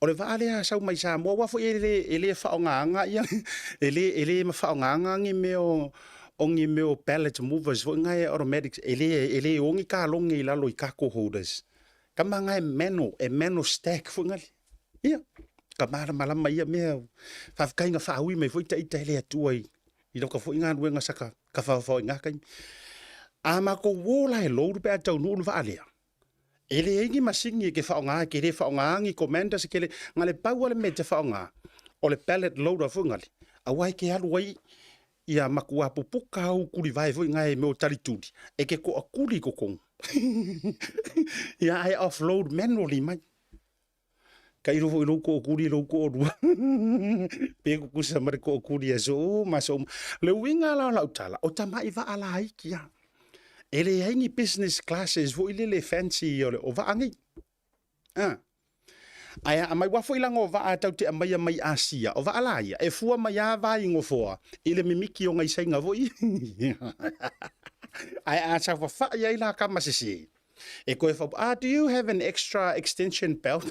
O le vale a sau mai sa mo wa fo ele fa onga ia ele ma fa onga ngi meo pallet movers fo ngai automatics ele ongi ka longi la loi ka ko holders kama ngai meno stack fo ngai ia kama mala mai me fa kai nga fa wi me fo ita ele atu ai i lo ka fo nga wenga saka ka fa nga kai ama ko wola e load pe tau no vale ele ingi masingi ke faonga ke le faonga ngi commander se kele ngale pau le mete faonga o le pallet loader fungali awai ke alu wai ia makua pupuka u kuli vai foi ngai me o taritudi e ke ko akuli ko kong ia I offload manually mai Kai ro foi lo ko kuri lo ko ru. Pe ku kusa mare ko kuri aso maso. Le winga la utala. O tama iwa ala hiki ya. Ele hangi business classes vo ile le fancy o va angi. Aya mai wafo ilang o va atau te mai mai Asia o va ala ia e fua mai a vai ngofoa ile mimiki o ngai sainga vo i. Ai a fa ia ila kama sisi. E koe fa, do you have an extra extension belt?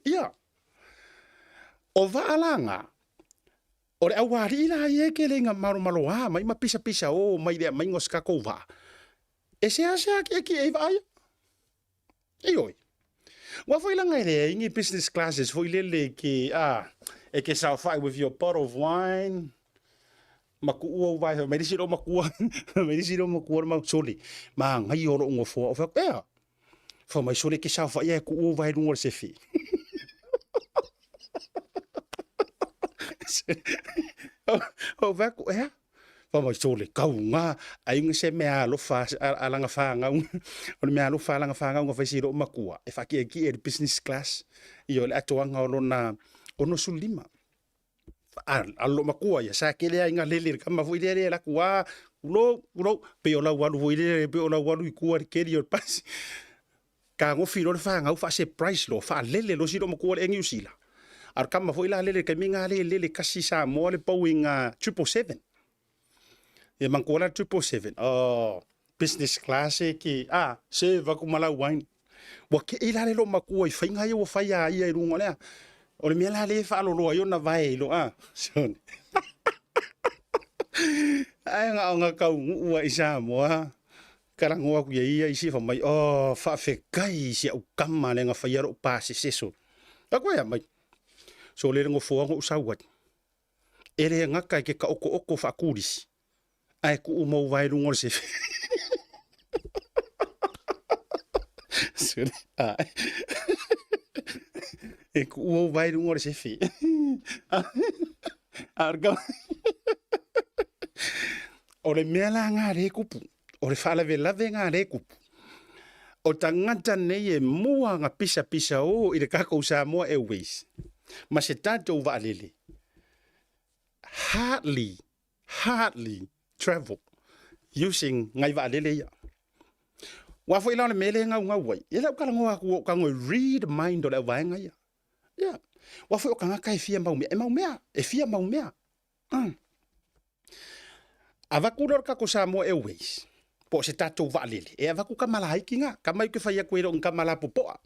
Yeah. O vaalanga. O le awari ila ye ke le nga maru ha, mai ma pisa o mai le mai ngos ka ko va. E se asa ke e vai. E oi. Wa foi la ngai le ingi business classes foi le ke e ke sa fai with your bottle of wine. Maku o vai me disi ro maku ma soli ma ngai o ngo fo o fa fa mai soli ke sa fa ye ku o vai ngor se fi o va ku fa mai soli ka nga ai ngi se me alo fa ala nga fa nga o me alo fa ala nga fa nga ngo fa si ro maku e fa ki e business class io le atoanga o na ono sulima allo makua ya sa kele inga lele kama foi lele la kua ulo pe ola walu foi lele pe ola walu ikua keri o pas ka ngo filo fa nga fa se price lo fa lele lo siro makua engi usila ar kama foi la lele ke minga lele kasi sa mo le powinga 777 e mankola 777 business class ki se va kumala wine wa ke ila le lo makua i fainga yo fa ya ia rungo le o le mea le fa lo yo na vai lo son ai nga ka ua isa mo karangoa ku ia isi fa mai fa fe kai si au kama le nga fa yaro pa se so ko ya mai so le ngo fo ngo sa wat ele nga ka ke ka oko fa kuris ai ku mo vai lu ngor se e ku o vai ngor se fi arga o le mela nga re kupu o le fala ve lave nga re kupu o tangata nei e mua nga pisa o i le kako sa mo Airways ma se tato va lele hardly travel using ngai va lele ya wa foi la mele nga wai ela ka ngo ka ngo read mind o le vai nga ya yeah. Wa foi o kanga kai fia mau mea. E fia mau mea. Avaku ka ko sa mo Airways. Po se tatou va lele. E avaku ka mala hiki nga. Ka mai ke fai ko ro ka mala popoa.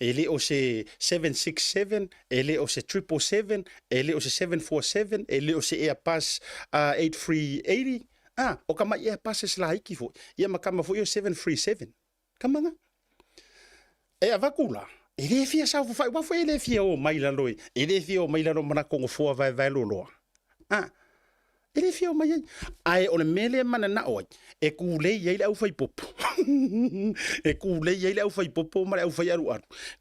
Ele o se 767, ele o se 777, ele o se 747, ele o se Airbus 8380. O ka mai Airbus se la hiki fo. Ia makama fo yo 737. Kama nga. E avaku la. Ele fia sa fa wa foi ele fia o mai la loi ele fia o mai la mana ko fo vai lo ele fia o mai ai o le mele mana na o e ku le ye le au fai pop e ku le ye le au fai pop ma au fai aru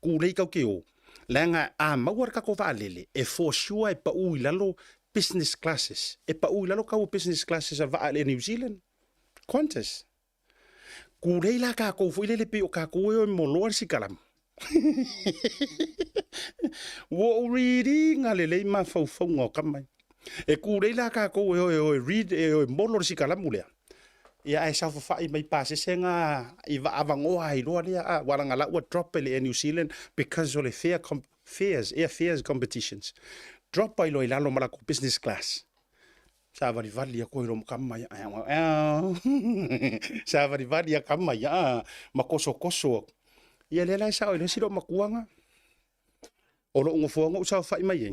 ku le ka ke o langa ma war ka ko va lele e for sure e pa u lalo business classes e pa u lalo ka business classes va le New Zealand Qantas ku le la ka ko foi le pe o ka ko o mo lo si kalam wo reading ale le ma fo ngo kamai e ku le la ka ko read e molo si kala mulea ya ai sa fa mai passe senga i va avango ai lo le wala ngala wa drop le New Zealand because of the air competitions drop by lo ilalo mala ko business class sa va rivali ko ro kamai sa va rivali kamai makoso ia le lai sa o le siro makuanga o lo ngo fonga usa fa mai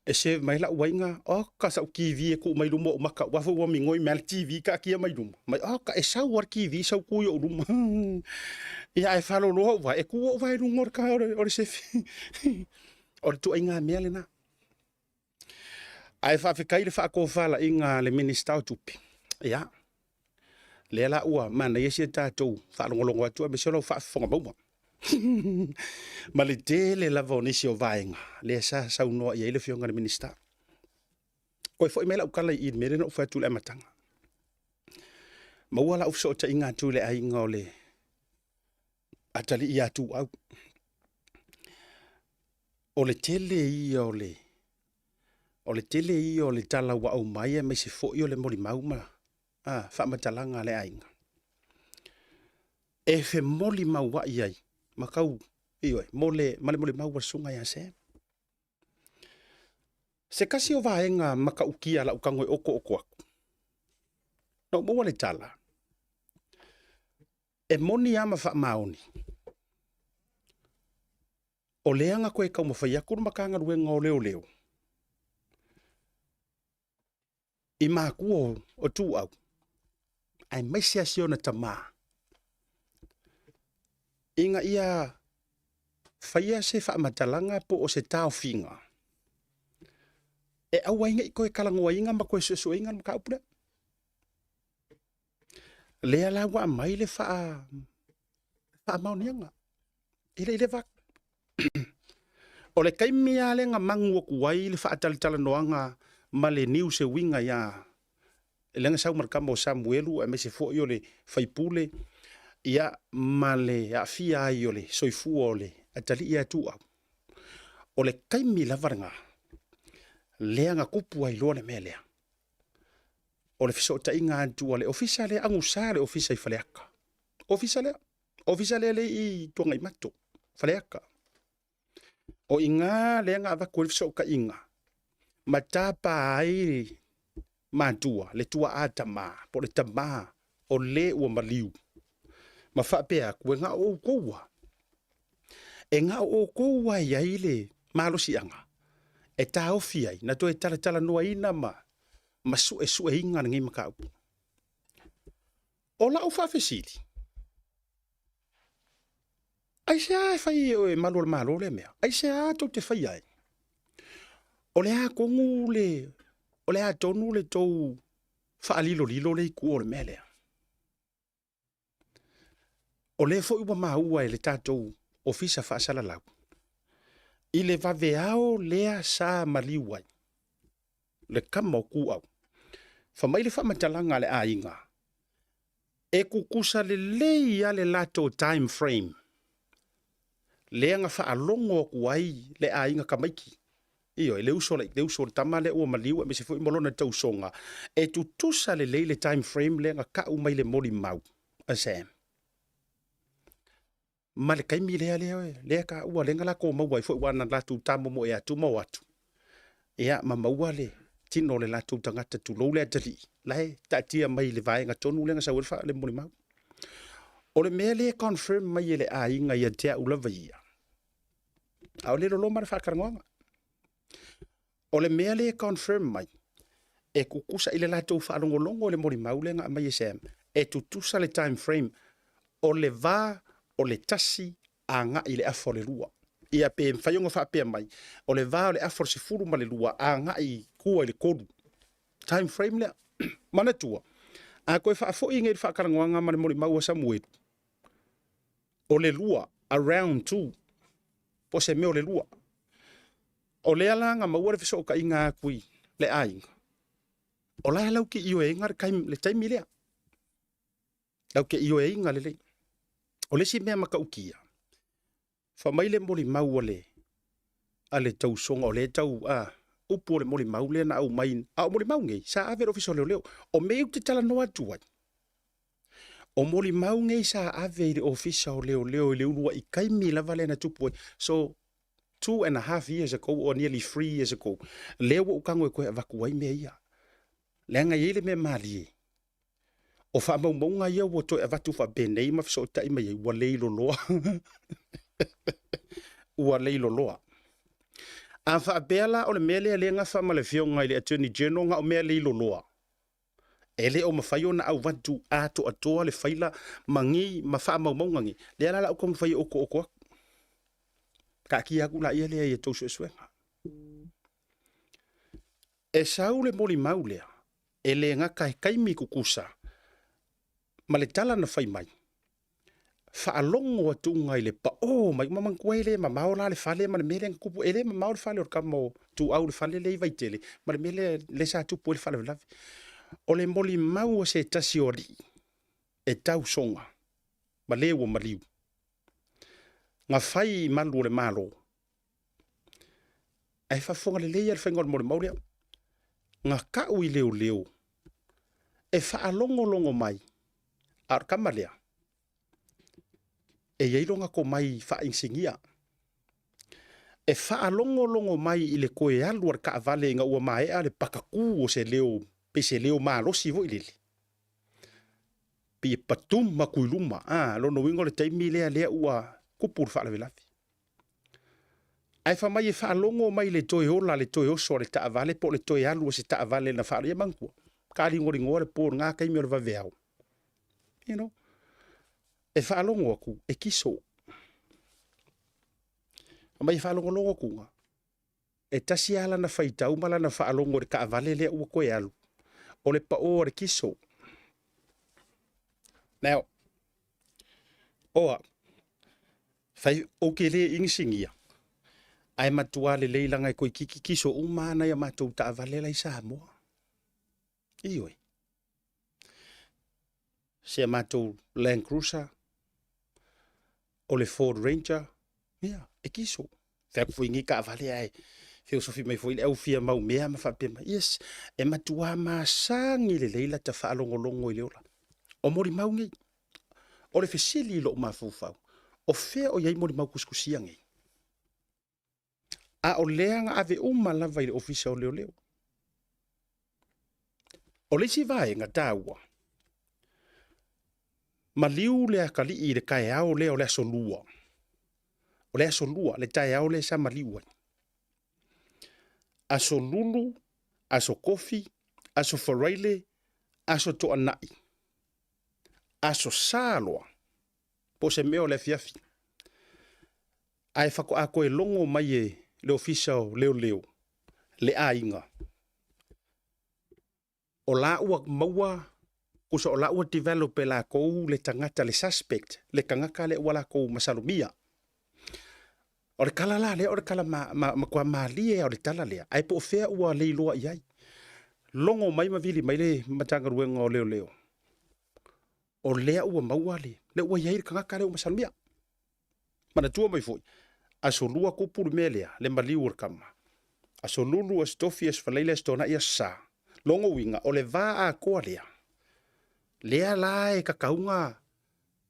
e se mai la wainga ka sa ki vi ko mai lumo maka wa fo mi ngoi mal TV ka ki mai dum mai ka e sa war ki vi sa ku yo dum ia e falo lo wa e ku wa ru ngor ka o se o tu inga melena ai fa kai le fa ko fala inga le minister tupi ia le la ua mana yesi tatou fa longolongo atu me solo fa fonga bau ma le tele la vonisi o vaenga le sa uno ia ile fionga le minister ko foi mela ukala I mere no fa tu le matanga ma wala ufso ta inga tu le ai ngole atali ia tu au. O le tele ia o le tele ia o le tala wa au mai e mai se fo i o le moli mauma. Wha matalanga le ainga. E fe moli mau wa iai. Makau, ioi, male moli mau wa sunga ia se. Se kasi o vaenga maka ukia la ukango e oko oko aku. No, mua le tala. E moni ama wha maoni. O leanga koe kau mawhai akuru makanga ruenga o leo leo. I māku o tū au. Ai maisi asiona tama. Inga ia whaia se wha matalanga po o se tau finga. E au inga i koe kalangoa inga ma koe suesu inga ma kaupura. Lea la wa mai le wha maunianga. Ile vak. O le kaimia le nga mangu o kuwai le wha atalitala noanga ma le niu se winga ia. E lenga sau markama o Samuelu e me se fo i o le whaipule ia ma le a fia i o le soifu o le atali ia tu au. O le kaimi la varanga. Lea nga kupu ai loa le melea. O le fiso ta inga antua le ofisa le angusa le ofisa i faleaka. Ofisa le i tuanga i mato. Faleaka. O inga le nga avaku le fiso ka inga. Matapa ai mantua le tua atama po le tama o le ua maliu. Ma whapea kue nga o koua. E nga o koua iai le malosi anga. E tā ofi ai, na to e tala noa ina ma sue inga ngi makau. O la o whawhesiri. Ai se a whai e malo le mea. Ai se a tau te whai ai. O le a kongu le, o le a tonu le tau whaalilo le i kua o le mea lea. O le fo iwa maua e le tātou ofisa whaasala lau. I le vaveao lea sa maliwai. Le kama o ku au. Whamai le whamatalanga le a inga. E kukusa le leia le lato time frame. Lea nga whaalongo o kuai le a inga kamaiki. Iyo, e le uso le tama le ua maliwa me se fo imolona tau songa. E tutusa le leile time frame le nga ka umai le moli mau. Asam. Ma le kaimi lea ka ua lenga la ko mawai fo wana latu tamo mo e atu mo atu. Ea ma maua le tino le latu tangata tu lo le atali. Lai tatia mai le vaenga tonu lenga sa ulfa le moli mau. O le mea le confirm mai le a inga ia tea ula vaia. Au le lolo mara whakarangonga. O le mea le confirm mai. E kukusa ile latu whaalongolongo le moli mau lenga mai e sem. E tutusa le time frame. O le va o le tasi a nga i le afo le lua. Ia pe mwhaionga whaapea mai. O le vā o le afo se furu ma le lua a nga i kua i le kodu. Time frame lea. Mana tua. A koe whaafo i ngei whaakarangoanga ma le mori maua Samuelu. O le lua. Around 2. Po se meo le lua. O le alanga maua le fiso o ka inga kui. Le ainga. O lai lau ki iyo e inga le taimi lea. Lau ki iyo e inga le lei. O le si mea maka ukia. Whamai le moli mau ale tau songa o le tau upu o le moli mau le na au main. A o moli mau ngei, sa ave ofiso leo leo. O meu te tala noa tuai. O moli mau ngei sa ave i le ofisa o leo leo i le ulua i kaimi lava le na tupu. So, 2.5 years ago, or nearly 3 years ago, leo o kango e koe avakuai mea ia. Lenga i le mea mali e. O wha maunga ia wo toi avatu wha benei ma fiso tai mai ua leilo loa. Ua leilo loa. A wha beala o le mele le nga wha ma le fionga i le Attorney General nga o mea leilo loa. Ele o mawhaio na au watu ato atoa le whaila mangi ma wha maunga ngi. Le ala la o kong whai oko oko. Ka ki aku la ia lea i tau suenga. E sau le moli mau lea. Ele nga kai mi kukusa. Ma le tala na whai mai. Whaalongo atu ngai le pa o mai mamang kue le ma maola le whale ma le mele kupu ele ma maola whale or kamo tu au le whale le i vaitele ma le mele le sa tupu le whale lavi. O le moli mau o se tasi ori e tau songa ma le ua maliu. Ngā whai malu o le malo. Ai whafonga le leia le whaingon mo le maurea. Ngā kau I leo leo. E whaalongo mai. Ar kamalea. E ieironga ko mai whainsingia. E whaalongo mai I le koe alu ar ka vale ngā ua maea le pakaku o se leo, pe se leo malosi vo ilele. Pi patum makuiluma. Lono wingo le taimi lea ua kupur whaalawilafi. Ai wha mai e whaalongo mai le toe ola, le toe oso, le taa vale po le toe alu o se taa vale na whaalia mangkua. Kāri ngori ngoa le pōr ngā kaimi o le waweau. You know? E whaalongo aku, e kiso. Mai whaalongo aku nga. E tasi ala na whaitau mala na whaalongo le kaa vale lea ua koe alu. O le pa o le kiso. Now, oa, whai oke le ingisingia. Ai matua le leilanga koe kiki kiso umana ya matou taa vale lai Samoa. Ioi. Se matou Land Cruiser, o le Ford Ranger, e kiso. Whai kuingi ka vale ai. Filosofi mai foi le au fia mau mea ma whapema. Yes, e matua maasangi le leila ta whaalongolongo I leola. O mori mau ngai. O le fesili lo mafufau. O fea o iai mori mau kuskusia ngai. A o leanga ave lava I le ofisa o leo leo. O le si Vaai ngā tāua. Ma liu le akali I le kai ao lea o le aso lua. O le aso lua, le tai ao le sa maliua. Aso lulu, aso kofi, aso wharaile, aso toanai. Aso sāloa. Po se meo le fiafi. Ai whako a koe longo mai e le ofisa o leo leo. Le ainga. O la ua maua, kusa o la ua develop la kou le tangata le suspect, le kangaka le wala kou masalumia. O le kala la le, o le kala ma kua maalie o le tala lea. Ai po fea ua leiloa iai. Longo mai mavili mai le matanga ruenga o leo leo. O lea ua maua le ua iai le kangaka le o masalumia. Mana tua mai foi. Aso lua kupuru mea lea, le maliu o kama. Aso lulu as tofi as falaile as tona ia sa. Longo winga, o le vaa a koa lea. Lea la e kakaunga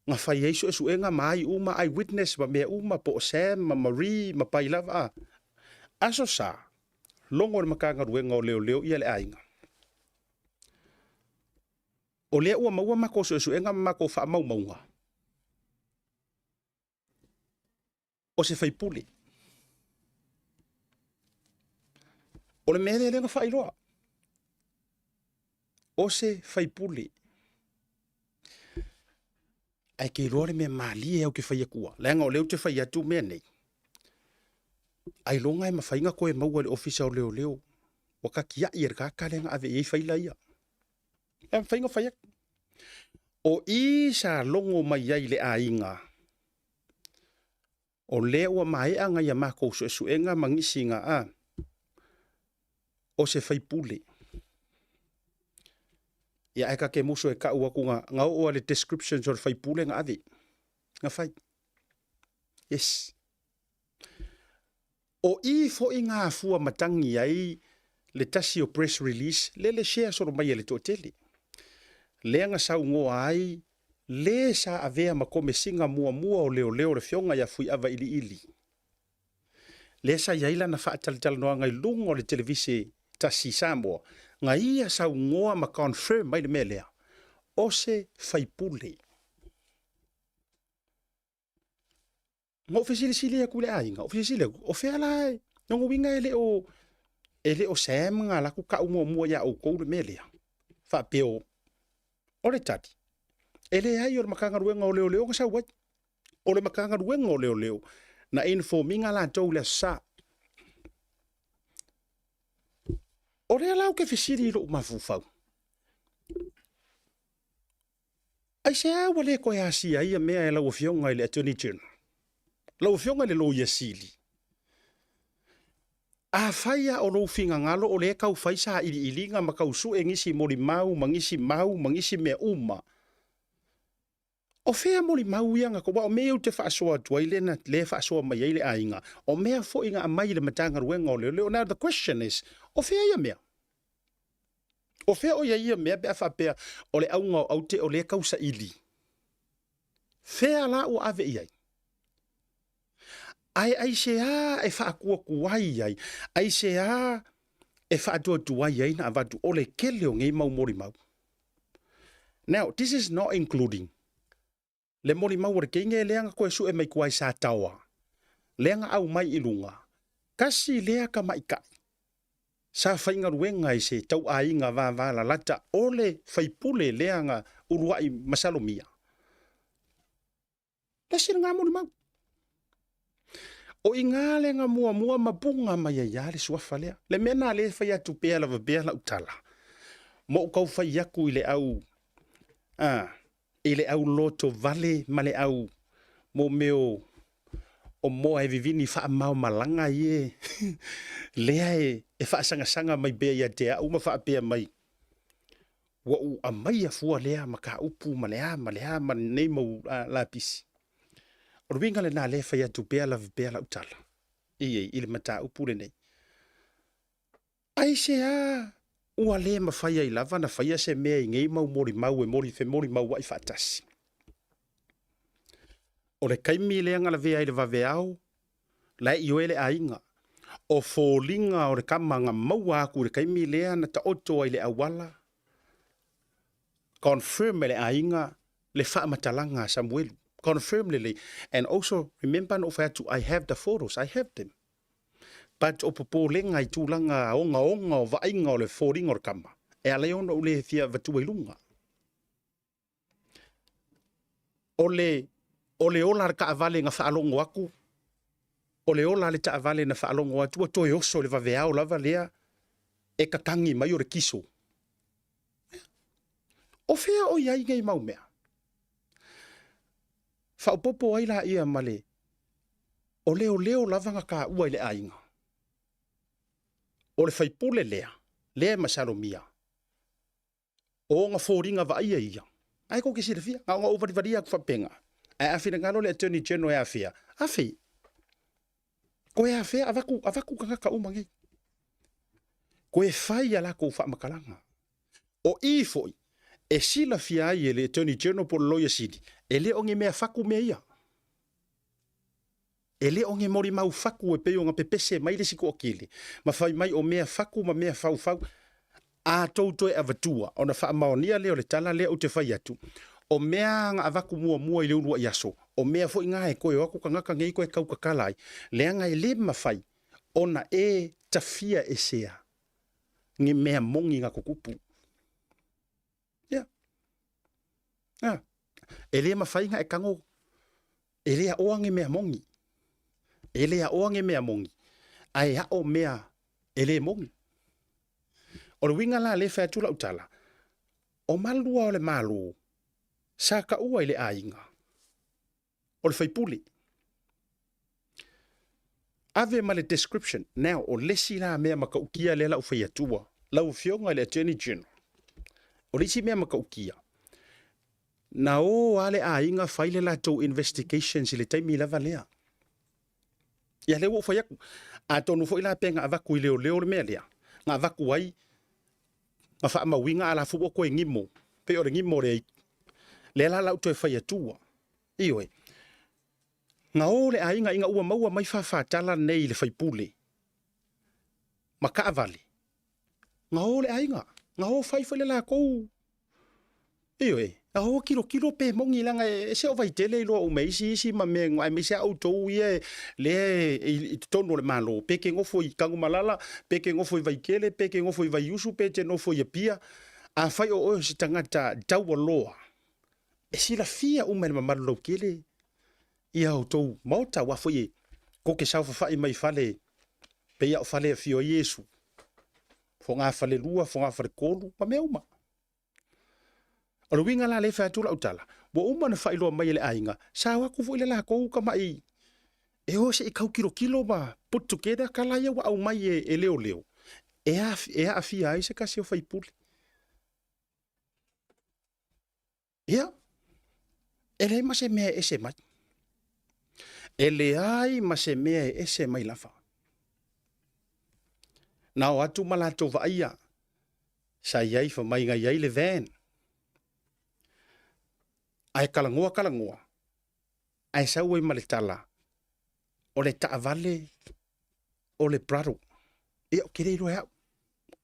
nga whai eiso e suenga mai uma eyewitness ma mea uma po Sam, ma Marie, ma pailava. Aso sa, longo le makanga ruenga o leo leo ia le ainga. O lea ua maua mako so e suenga mako wha mau maunga. O se whaipuli. O le mea lenga whairoa. O se whaipuli. Ai ke roa le mea maali e au ke whaia kua. Lenga o leo te whaia tu mea nei. Ai longa e mawhainga koe maua le ofisa o leo leo. Waka kia i erkaka lenga ave ei whaila ia. E mawhainga whaia. O i sa longo mai ai le ainga. O lea ua mai anga ia mako so e suenga mangisi nga a. O se whaipule. Ia eka ke muso e ka ua kunga ngau o le descriptions o le whaipule nga ave. Nga whai. Yes. O i fo i ngā fua matangi ai le tasi o press release le share soro mai le tōtele. Le nga sau ngoa ai le sa avea makome singa mua o leo leo le fionga ya fui ava ili ili. Le sa yaila na whaatalitala noa ngai lungo le televisi tasi Samoa. Nga ia sau ngoa ma confirm mai le melea. O se whaipule. Ngo ofisili aku le ainga. Ofisili aku. O fea lai. Nongo winga ele o Sam nga laku ka mua ya o kou le melea. Whapeo. O le tati. Ele ai o le makanga ruenga o leo leo ka sa wait. O le makanga ruenga o leo leo. Na informinga la tau le sa. O rea lau ke fesiri lo mafufau. Ai se awa le koe asi ai a mea e lau fionga le Attorney General. Lau fionga le lo iasili. A whaia o lo finga ngalo o le kau whaisa ili ilinga ma kau su e ngisi mori mau, mangisi mea uma. O fea moli mauianga ko wa o mea te whaasoa tuai le na le whaasoa mai eile ainga. O mea fo inga a mai le matanga ruenga o leo. Now the question is, o fea ia mea? O fea o ia mea bea whapea o le aunga o aute o le kausa ili. Fea la o ave iai. Ai se a e whaakua kuai ai. Ai se a e whaatua tuai ai na avatu o le kele o ngei mau mori mau. Now, this is not including le mori mau re keinge leanga koe su e mai kuai sa taua. Leanga au mai ilunga. Kasi lea ka mai kai. Sa whainga ruenga i se tau a inga vā la lata ole whaipule leanga uruai masalomia. Kasi ngā mori mau. O inga leanga mua mapunga mai ia le suafa lea. Le mena le whai atu pēa la vabea la utala. Mo ukau whai aku i le au. Ele au loto vale male au mo meo o moa e vivini wha mau malanga ie lea e wha sanga mai bea ia te au ma wha bea mai wa u a mai a fua lea ma ka upu ma lea ma nei mau la pisi o ruinga le nā lea whai atu bea la utala ile mata upu le nei ai se a ua le ma whaia i lava na whaia se mea i ngei mau mori mau e mori mau wai whaatasi. O le kaimi leanga la vea i le vaveao, la i oele a inga. O fōlinga o le kamanga mau aku le kaimi lea na ta oto ai le awala. Confirm le a inga le whamatalanga Samuelu. Confirm le. And also remember no whatu, I have the photos, I have them. But o popo lenga i tūlanga onga o vainga o le fōringa o le kama. E a leona o le fia vatua ilunga. O le ola ka avale nga whaalongo aku. O le ola le ta avale na whaalongo atu. O toi oso le vaveao lava lea. E kakangi mai o le kiso. O fea o iai ngai mau mea. Whaopopo ai la ia male. O leo lava nga ka ua ile ainga. O le whaipule lea. Lea masalomia. O nga fōringa va ia. Ai ko kisi le fia. Nga ovarivaria ku whapenga. Ai awhina ngalo le Attorney General e awhia. Awhi. Ko e awhia avaku kangaka umangi. Ko e whai ala ko whamakalanga. O i foi. E sila fia ai le Attorney General po Lawyer City. E le onge mea whaku mea ia. E le onge mori mau whaku e peo nga pepese mai le siko o kile. Ma whai mai o mea whaku ma mea whau. A tautoe avatua. O na wha maonia leo le tala leo o te whai atu. O mea nga avaku mua i le urua iaso. O mea fo inga e koe waku ka ngaka ngei koe kau kakalai. Lea nga e le mawhai. O na e tafia e sea. Nge mea mongi nga kukupu. Yeah. E le mawhai nga e kango. E le a oange mea mongi. E le a oange mea mongi. Ai a o mea e le mongi. O le winga la le whea tula utala. O malua o le malu. Sa ka ua i le ainga. O le whaipuli. Ave ma le description. Now, o lesi la mea maka ukia le lau whaiatua. Lau fionga le Attorney General. O lesi mea maka ukia. Na o ale ainga whaile la tau investigations i le taimi lava lea. Ia leo o whaiaku. A tonu fo ila penga avaku i leo le mea lea. Nga avaku ai. Ma wha mawinga ala fupo koe ngimo. Pe o le ngimo le le la lau toe whai atua. Ioi. Nga o le ainga inga ua maua mai whawhatala nei le whaipule. Ma ka avale. Nga o le ainga. Nga o whaifale la kou. Ioi. Nga o kilo pe mongi langa e se o vaitele ilo o meisi isi ma me ngai me se autou ia le i tono le malo. Peke ngofo i kangu malala. Peke ngofo i vaikele. Peke ngofo i vaiusu. Peke ngofo i apia. A whai o si tangata daua loa. E sila fia umele mamaru lau kele. Ia o tou mauta wafo ye. Ko ke sau whawhai mai whale. Pe ia o whale a fio Yesu. Fo ngā whale lua, fo ngā whale kolu. Ma mea uma. O winga la le whai tula utala. Wa uma na whailoa mai le ainga. Sa waku fo ile la kou ka mai. E o se i kau kilo ma. Put together ka laia wa au mai e leo. E a fia ai se kasi o whaipuli. Ia. E le ma se mea e se mai. E le ai ma se mea e se mai lafa. Na o atu malato va ia. Sa iai fa mai ngai iai le van. Ai kalangoa. Ai sau e maletala. O le taavale. O le prado. E o kere iro hau.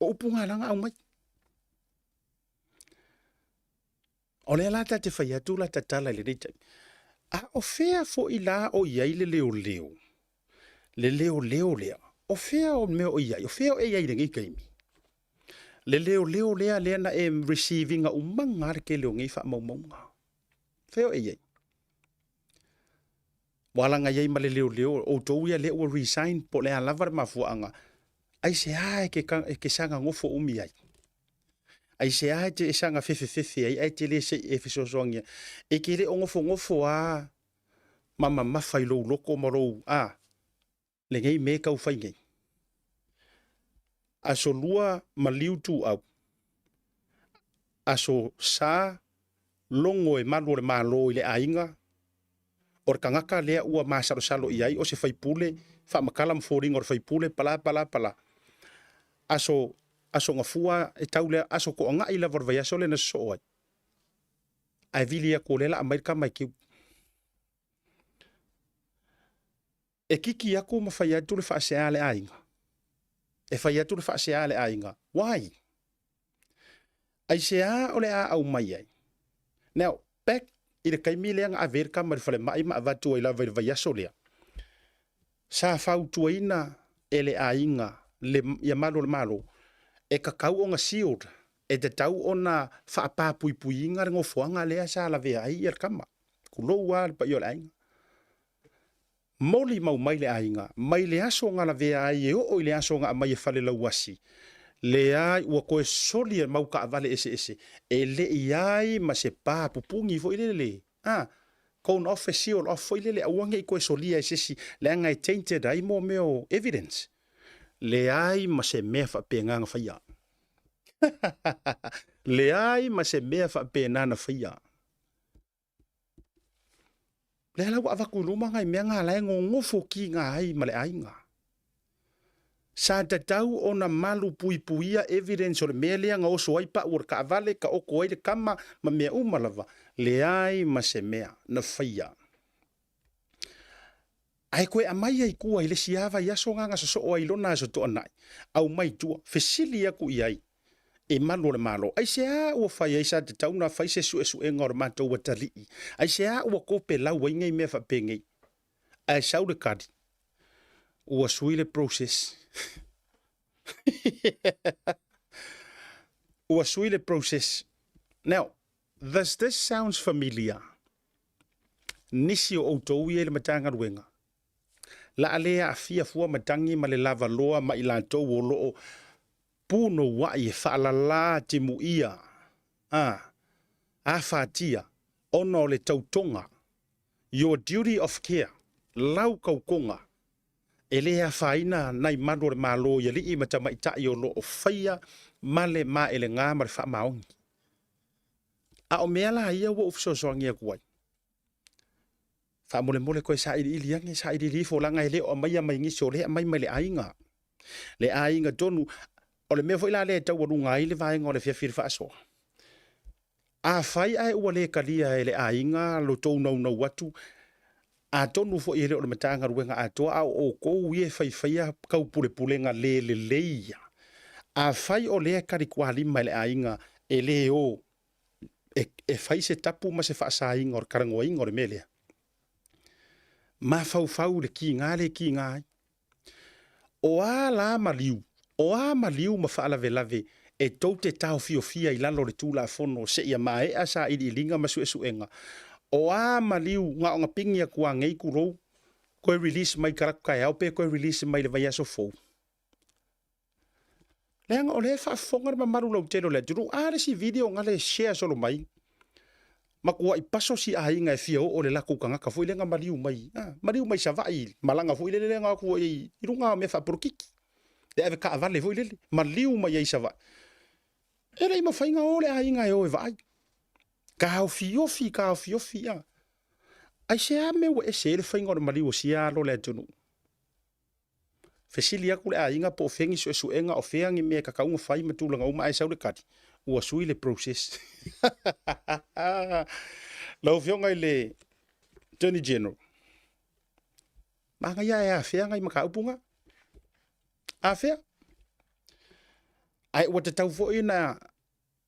O upunga langa au mai. O le alata te whai atu la tatala le reitai. A o fea fo i la o iai le leo. Le leo lea. O fea o mea o iai. O fea o e iai rengi kaimi. Le leo lea na e receiving a umanga ke leo ngai wha maumaunga. Fea o e iai. Walanga iai ma le leo o tou ia leo resign po le alavar mafuanga. Ai se hae ke sanga ngofo umi ai. Ai se hae te sanga fefe ai te le se e fisosoangia. E ke le ngofo a mama mawhai lo loko marou a le ngai me kau whai ngai. Aso lua ma liu tu au. Aso sa longo e malo le malo i le ainga. Or kangaka lea ua masalo iai o se whaipule wha makala mforing or whaipule pala. Aso ngafua e tau lea aso ko anga ila varvai aso le na soai. Ai vilia ko lela Amerika mai kiu. E kiki aku ma whai atu le whaasea le ainga. E whai atu le whaasea le ainga. Why? Ai sea o le a au mai ai. Now, back i le kaimi leanga Amerika ma le whale mai ma avatu ai la vai aso lea. Sa whau tuaina e le ainga le ia malo le malo. E kakau o nga shield. E te tau o na whaapapui inga ringo fuanga lea sa la vea ai ia kama. Kuloua le pa i o le ainga. Moli mau mai le ainga. Mai le aso nga la vea ai e o le aso nga mai e whale lau wasi. Le ai ua koe soli e mau ka avale ese. E le iai ma se pā pupungi fo ilele. Koun ofe siol ofo ilele awange i koe soli e sesi. Le anga e tainted ai mo meo evidence. Le ai ma se mea whapenganga whaia. Le ai ma se mea whapengana whaia. Le lau avaku luma ngai mea ngā lai ngofo ki ngā ai ma le ainga. Sa tatau o na malu puipuia evidence o le mea lea ngā oso ai pa ur ka avale ka oko ai le kama ma mea umalava. Le ai ma se mea na whaia. Ai koe amai ai kua i le siava i aso nganga so o ai lona aso toa nai. Au mai tua, fesili aku i ai. E malo le malo. Ai se a ua whai ai sa te tau na whai se su e ngor mātou wa talii. Ai se a ua kope lau wa ingai mea whapengei. Ai sau le kadi. Ua sui le process. Ua sui le process. Now, does this sounds familiar? Nisi o outou i le matanga ruenga. La alea a fia fua matangi ma le lava loa ma ilantou o loo puno wai e whaalala te muia. A whātia, ono le tautonga. Your duty of care, lau kaukonga. E lea whaina nai mano le malo ia li i matamaitai o loo whaia male ma ele ngā ma le wha maongi. A o mea la ia wa ufisosoangi a kuai. Wha mole koe sa ili ange, sa ili fo langa e leo a mai a mai ngisi o lea mai le ainga. Le ainga tonu, o le mea fo ila le tau warunga i le vaenga o le whiawhiri whaasoa. A whai ai ua le kalia e le ainga lo tau nau watu. A tonu fo i le o le matanga ruenga a toa au o kou ie whaiwhaia kau pulenga le leia. A whai o lea karikua lima le ainga e le o e whai se tapu ma se whaasa inga o le karangoa inga o le melea. Ma fau le ki ngā ai. O a la maliu. O a maliu ma whaala lave e tau te tau fia i lalo le tūla fono se ia mae a sa i linga ma su enga. O a maliu ngā o ngā pingi a kua ngei kurou koe release mai karakai au pe koe release mai le vai aso fou. Leanga o le whaafonga ma maru lau tero le duru are si video ngā le share solo mai. Ma kua i paso si a inga e fia o le laku kangaka fo i lenga mariu mai. Mariu mai sa vai malanga fo i le lenga kua i runga me whaporokiki. Le ave ka avale fo i lele. Mariu mai e sa vai. E rei ma whainga o le a inga e o e vai. Ka hau fiofi ia. ai se a me e se le fainga o mali o sia lo le tunu fesili aku le ainga po fengi so enga o feangi me ka kaunga fai matulanga uma ai saule kati ua sui le process lau fionga le Attorney General manga ia e feanga i maka upunga a fea ai wata tau fo ina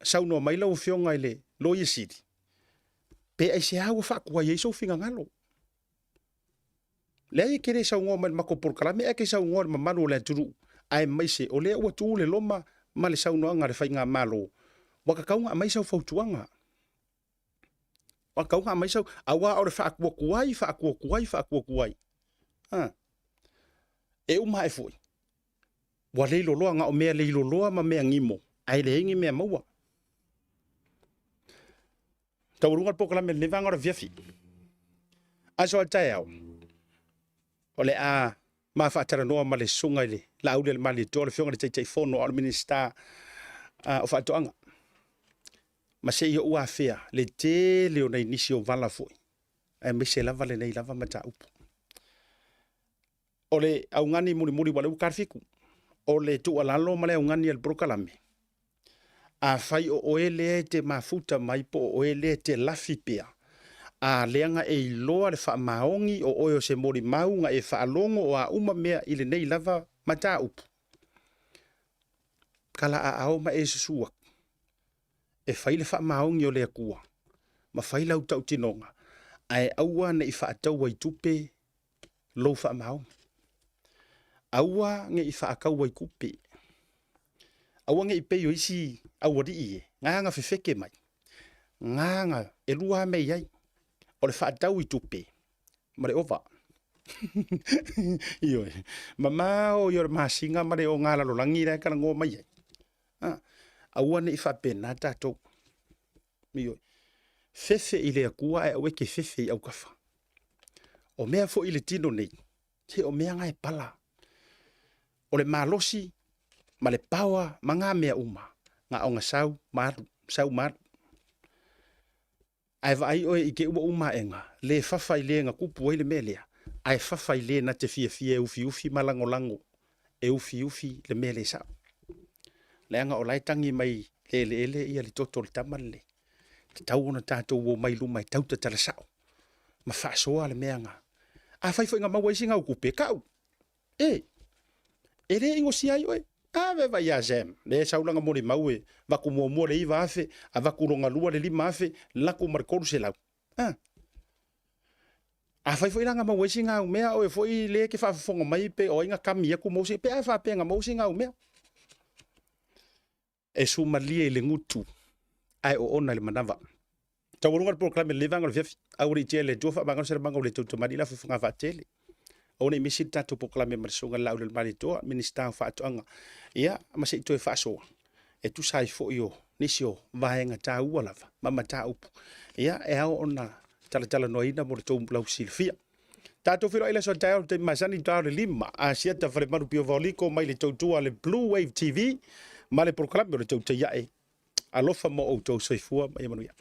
sauno mai lau fionga le Lawyer City pe ai se hawa fa kwa yeso finga ngalo le kere sa ngo mal mako por kala me ke sa ngo ma malu le turu ai mai se ole wa tu le loma male sauno nga le fainga malo waka kaunga mai sa fo tuanga waka kaunga mai sa awa o fa kwa kuai e uma e foi wa le lo nga o me le lo ma me ngimo ai le ngi me maua taurunga pokala me le vanga viafi aso taiao ole a ma fa tara no ma le sunga le la ule le mali to le fionga le tei fono al minister o fa toanga ma se yo ua fea le te le ona inisio vala foi e me se lava le nei lava mata upu ole au ngani muri wale u karfiku ole tu alalo male au ngani el brokalame a fai o oele te mafuta mai po oele te lafi pea a leanga e loa le fa maongi o oyo se mori maunga e fa longo o a uma mea ile nei lava mata upu kala a ao ma e susua e fai le fa maongi o le akua ma fai lau tau tinonga ai aua ne i fa atau wai tupe lo fa maongi aua nge i fa akau wai kupe aua nge i pe yo isi aua di ie nganga fefeke mai nganga e lua me iai o le fa atau i tupe mare ova iyo mama o yor masinga mare o ngala lo langi ra kana ngo mai iai aua ne i fa pena tato iyo fefe ile akua e weke fefe au kafa o mea fo ile tino nei te o mea ngai pala o le malosi ma le pawa manga mea uma nga onga sau maru ai vai o i ke uma enga le fafa ile nga kupu ile melea ai fafa ile na te fie ufi malango e ufi le mele sa le nga o lai tangi mai ele ia le totol tamale tau ona tato wo mai lu mai tau tala sa ma fa so ale meanga a fai foi nga mawa singa kupe kau ele ingo sia yo ave vai a zem le saulanga mori maue va ku mo le iva afe ava ku ronga lua le lima afe la ku markoru se lau a fai foi nga mawa singa o mea o foi le ke fa fonga mai pe o inga kamia ku mo se pe fa pe nga mo singa o mea e su malie le ngutu ai o ona le manava tawurunga program le vanga le fifi auri tele tofa banga ser banga le toto madila fu funga fatele ona misi tatu proklame marsunga la ule mali to minister fa tonga ia ma se to fa so e tu sai fo yo nisio vaenga ta ualava mama ta up ia e ha ona tala no ina mo to blau silfia tato filo ile so tayo te masani ta le lima a sieta fre maru pio voliko mai le to le Bluwave TV male proklame le to A'E alofa mo o to soifua mai manuia